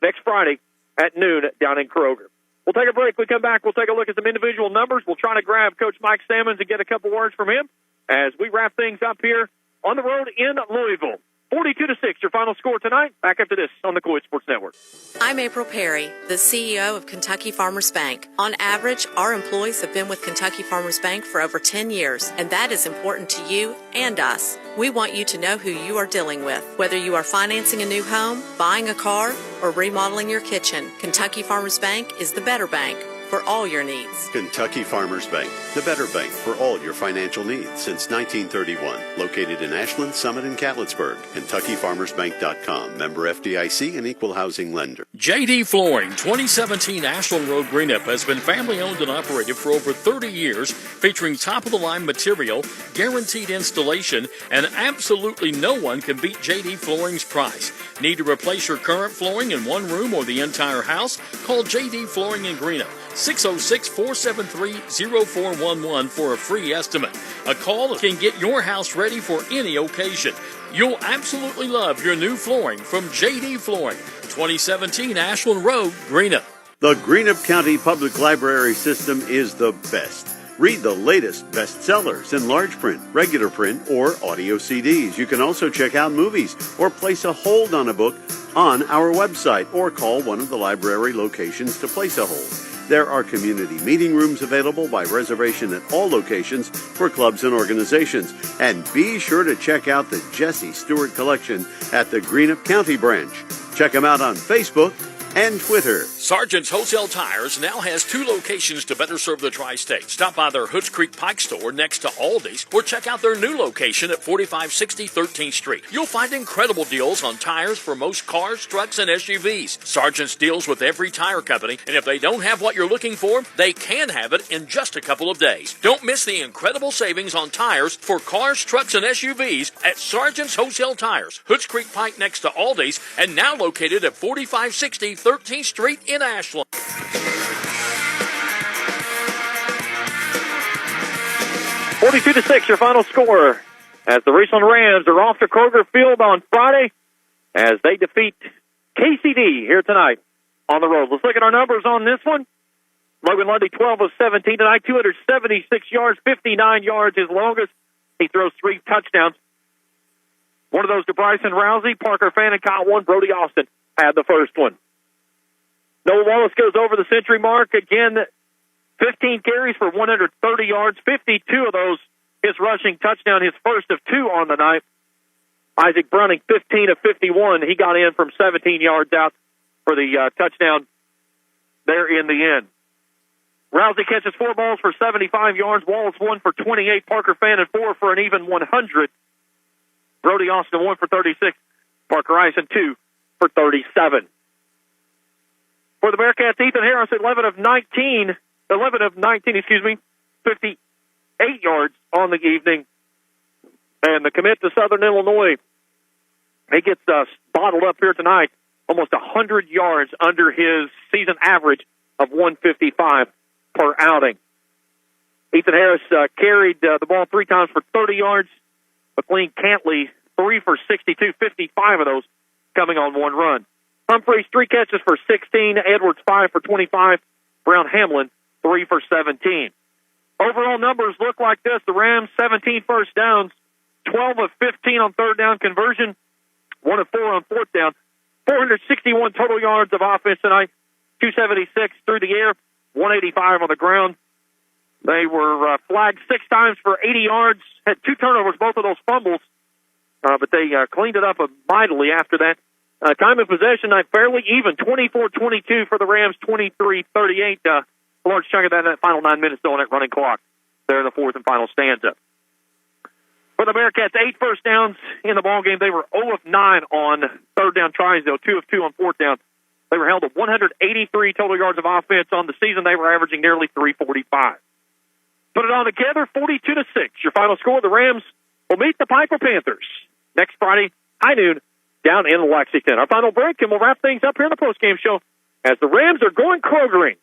next Friday at noon down in Kroger. We'll take a break. We come back, we'll take a look at some individual numbers. We'll try to grab Coach Mike Sammons and get a couple words from him as we wrap things up here on the road in Louisville. 42-6, your final score tonight. Back after this on the Kool Sports Network. I'm April Perry, the CEO of Kentucky Farmers Bank. On average, our employees have been with Kentucky Farmers Bank for over 10 years, and that is important to you and us. We want you to know who you are dealing with. Whether you are financing a new home, buying a car, or remodeling your kitchen, Kentucky Farmers Bank is the better bank for all your needs. Kentucky Farmers Bank, the better bank for all your financial needs since 1931. Located in Ashland, Summit, and Catlettsburg. KentuckyFarmersBank.com. Member FDIC and equal housing lender. JD Flooring, 2017 Ashland Road Greenup has been family owned and operated for over 30 years, featuring top-of-the-line material, guaranteed installation, and absolutely no one can beat JD Flooring's price. Need to replace your current flooring in one room or the entire house? Call JD Flooring in Greenup. 606-473-0411 for a free estimate. A call can get your house ready for any occasion. You'll absolutely love your new flooring from J.D. Flooring, 2017 Ashland Road, Greenup. The Greenup County Public Library system is the best. Read the latest bestsellers in large print, regular print, or audio CDs. You can also check out movies or place a hold on a book on our website or call one of the library locations to place a hold. There are community meeting rooms available by reservation at all locations for clubs and organizations. And be sure to check out the Jesse Stewart collection at the Greenup County branch. Check them out on Facebook and Twitter. Sargent's Wholesale Tires now has 2 locations to better serve the tri-state. Stop by their Hoods Creek Pike store next to Aldi's or check out their new location at 4560 13th Street. You'll find incredible deals on tires for most cars, trucks, and SUVs. Sargent's deals with every tire company, and if they don't have what you're looking for, they can have it in just a couple of days. Don't miss the incredible savings on tires for cars, trucks, and SUVs at Sargent's Wholesale Tires, Hoods Creek Pike next to Aldi's, and now located at 4560 13th Street in Ashland. 42-6, your final score as the Raceland Rams are off to Kroger Field on Friday as they defeat KCD here tonight on the road. Let's look at our numbers on this one. Logan Lundy, 12 of 17 tonight, 276 yards, 59 yards his longest. He throws 3 touchdowns. One of those to Bryson Rousey. Parker Fannin caught one. Brody Austin had the first one. Noah Wallace goes over the century mark. Again, 15 carries for 130 yards, 52 of those his rushing touchdown, his first of 2 on the night. Isaac Browning, 15 of 51. He got in from 17 yards out for the touchdown there in the end. Rousey catches 4 balls for 75 yards. Wallace 1 for 28. Parker Fannin 4 for an even 100. Brody Austin 1 for 36. Parker Eisen 2 for 37. For the Bearcats, Ethan Harris, 11 of 19, 58 yards on the evening. And the commit to Southern Illinois, he gets bottled up here tonight, almost 100 yards under his season average of 155 per outing. Ethan Harris carried the ball 3 times for 30 yards. McLean Cantley, 3 for 62, 55 of those coming on 1 run. Humphreys, 3 catches for 16. Edwards, 5 for 25. Brown Hamlin, 3 for 17. Overall numbers look like this. The Rams, 17 first downs, 12 of 15 on third down conversion, 1 of 4 on fourth down, 461 total yards of offense tonight, 276 through the air, 185 on the ground. They were flagged 6 times for 80 yards, had 2 turnovers, both of those fumbles, but they cleaned it up mightily after that. Time of possession, fairly even, 24-22 for the Rams, 23-38. A large chunk of that final 9 minutes on that running clock there in the 4th and final stanza. For the Bearcats, 8 first downs in the ballgame. They were 0 of 9 on third down tries, though, 2 of 2 on fourth down. They were held to 183 total yards of offense on the season. They were averaging nearly 345. Put it all together, 42-6. Your final score, the Rams will meet the Piper Panthers next Friday, high noon, down in Lexington. Our final break, and we'll wrap things up here in the postgame show as the Rams are going Krogering.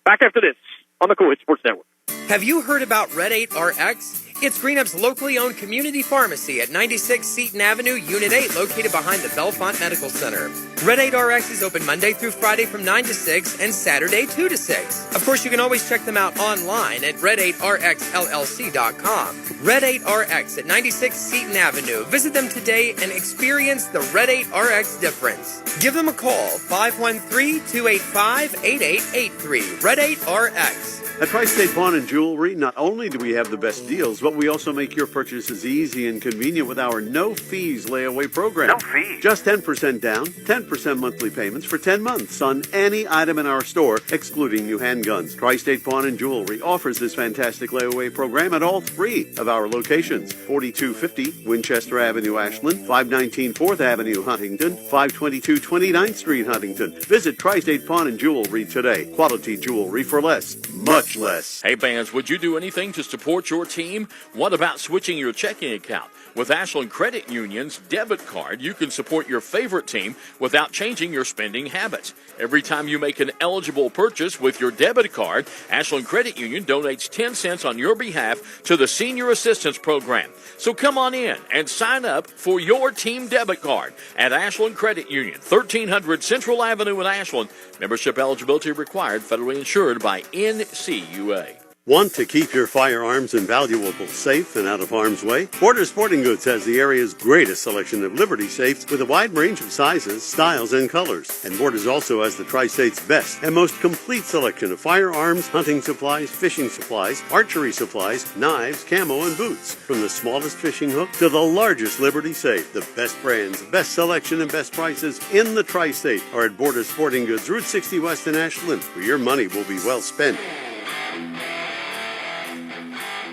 Back after this on the Kool Sports Network. Have you heard about Red 8 RX? It's Greenup's locally owned community pharmacy at 96 Seton Avenue, Unit 8, located behind the Bellefonte Medical Center. Red 8 RX is open Monday through Friday from 9 to 6 and Saturday 2 to 6. Of course, you can always check them out online at red8rxllc.com. Red 8 RX at 96 Seton Avenue. Visit them today and experience the Red 8 RX difference. Give them a call, 513-285-8883. Red 8 RX. At Tri-State Pawn and Jewelry, not only do we have the best deals, but we also make your purchases easy and convenient with our no-fees layaway program. No fees. Just 10% down, 10% monthly payments for 10 months on any item in our store, excluding new handguns. Tri-State Pawn and Jewelry offers this fantastic layaway program at all 3 of our locations: 4250 Winchester Avenue, Ashland, 519 4th Avenue, Huntington, 522 29th Street, Huntington. Visit Tri-State Pawn and Jewelry today. Quality jewelry for less. much less. Hey fans, would you do anything to support your team? What about switching your checking account? With Ashland Credit Union's debit card, you can support your favorite team without changing your spending habits. Every time you make an eligible purchase with your debit card, Ashland Credit Union donates 10 cents on your behalf to the Senior Assistance Program. So come on in and sign up for your team debit card at Ashland Credit Union, 1300 Central Avenue in Ashland. Membership eligibility required, federally insured by NCUA. Want to keep your firearms and valuables safe and out of harm's way? Borders Sporting Goods has the area's greatest selection of Liberty safes with a wide range of sizes, styles, and colors. And Borders also has the Tri-State's best and most complete selection of firearms, hunting supplies, fishing supplies, archery supplies, knives, camo, and boots. From the smallest fishing hook to the largest Liberty safe, the best brands, best selection, and best prices in the Tri-State are at Borders Sporting Goods, Route 60 West in Ashland, where your money will be well spent.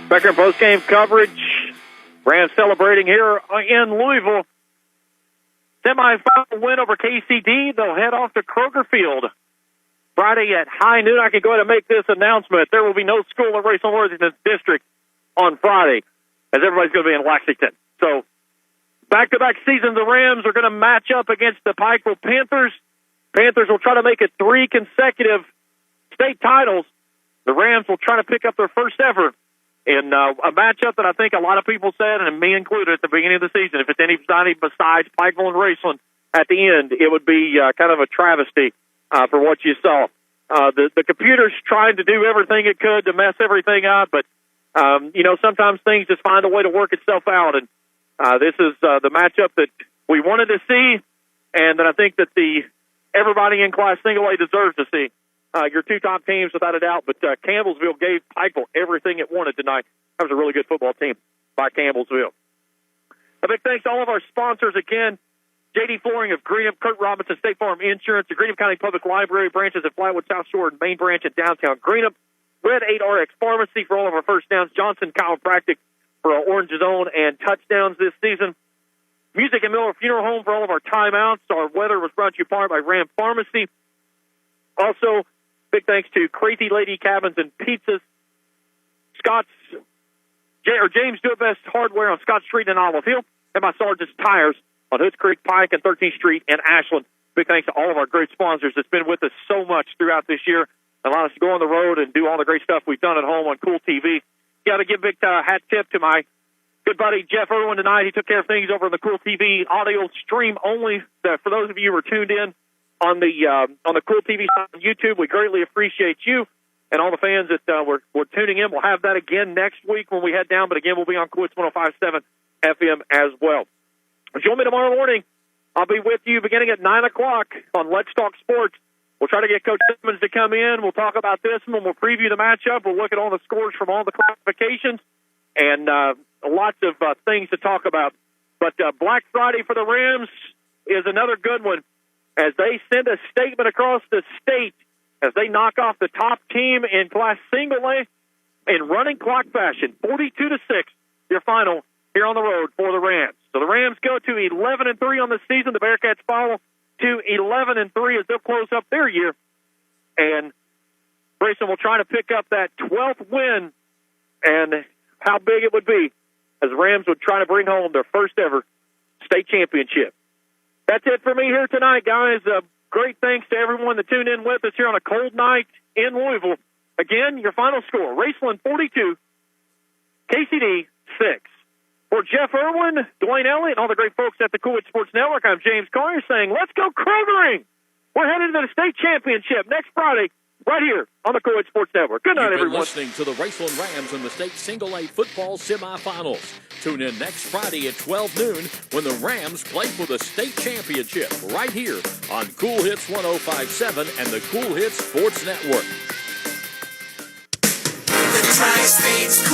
Back in post-game coverage. Rams celebrating here in Louisville. Semifinal win over KCD. They'll head off to Kroger Field Friday at high noon. I can go ahead and make this announcement. There will be no school in Raceland District on Friday, as everybody's going to be in Lexington. So, back-to-back seasons, the Rams are going to match up against the Pikeville Panthers. Panthers will try to make it 3 consecutive state titles. The Rams will try to pick up their first ever in a matchup that I think a lot of people said, and me included, at the beginning of the season, if it's anybody besides Pikeville and Raceland at the end, it would be kind of a travesty for what you saw. The computer's trying to do everything it could to mess everything up, but, sometimes things just find a way to work itself out, and this is the matchup that we wanted to see, and that I think that everybody in Class Single A deserves to see. Your 2 top teams, without a doubt, but Campbellsville gave Pikeville everything it wanted tonight. That was a really good football team by Campbellsville. A big thanks to all of our sponsors again. J.D. Flooring of Greenup, Kurt Robinson, State Farm Insurance, the Greenup County Public Library branches at Flatwood, South Shore, and Main Branch at downtown Greenup. Red 8RX Pharmacy for all of our first downs. Johnson Chiropractic for our orange zone and touchdowns this season. Music and Miller Funeral Home for all of our timeouts. Our weather was brought to you part by Ram Pharmacy. Also, big thanks to Crazy Lady Cabins and Pizzas, James Do It Best Hardware on Scott Street in Olive Hill, and my Sargent's Tires on Hoods Creek Pike and 13th Street in Ashland. Big thanks to all of our great sponsors that's been with us so much throughout this year, allowing us to go on the road and do all the great stuff we've done at home on Kool TV. Got to give a big hat tip to my good buddy Jeff Irwin tonight. He took care of things over on the Kool TV audio stream only. For those of you who are tuned in on the Kool TV side on YouTube, we greatly appreciate you and all the fans that were tuning in. We'll have that again next week when we head down, but again, we'll be on Kool 105.7 FM as well. Join me tomorrow morning. I'll be with you beginning at 9 o'clock on Let's Talk Sports. We'll try to get Coach Simmons to come in. We'll talk about this one. We'll preview the matchup. We'll look at all the scores from all the classifications and lots of things to talk about. But Black Friday for the Rams is another good one, as they send a statement across the state as they knock off the top team in Class Single A in running clock fashion, 42-6, your final here on the road for the Rams. So the Rams go to 11-3 on the season. The Bearcats follow to 11-3 as they'll close up their year. And Grayson will try to pick up that 12th win, and how big it would be as the Rams would try to bring home their first ever state championship. That's it for me here tonight, guys. Great thanks to everyone that tuned in with us here on a cold night in Louisville. Again, your final score, Raceland 42, KCD 6. For Jeff Irwin, Dwayne Elliott, and all the great folks at the Kool Sports Network, I'm James Collier saying, let's go Krogering! We're headed to the state championship next Friday right here on the Kool Sports Network. Good night, everyone. You've been listening to the Raceland Rams in the state Single A football semifinals. Tune in next Friday at 12 noon when the Rams play for the state championship right here on Kool Hits 105.7 and the Kool Hits Sports Network. The Tri-States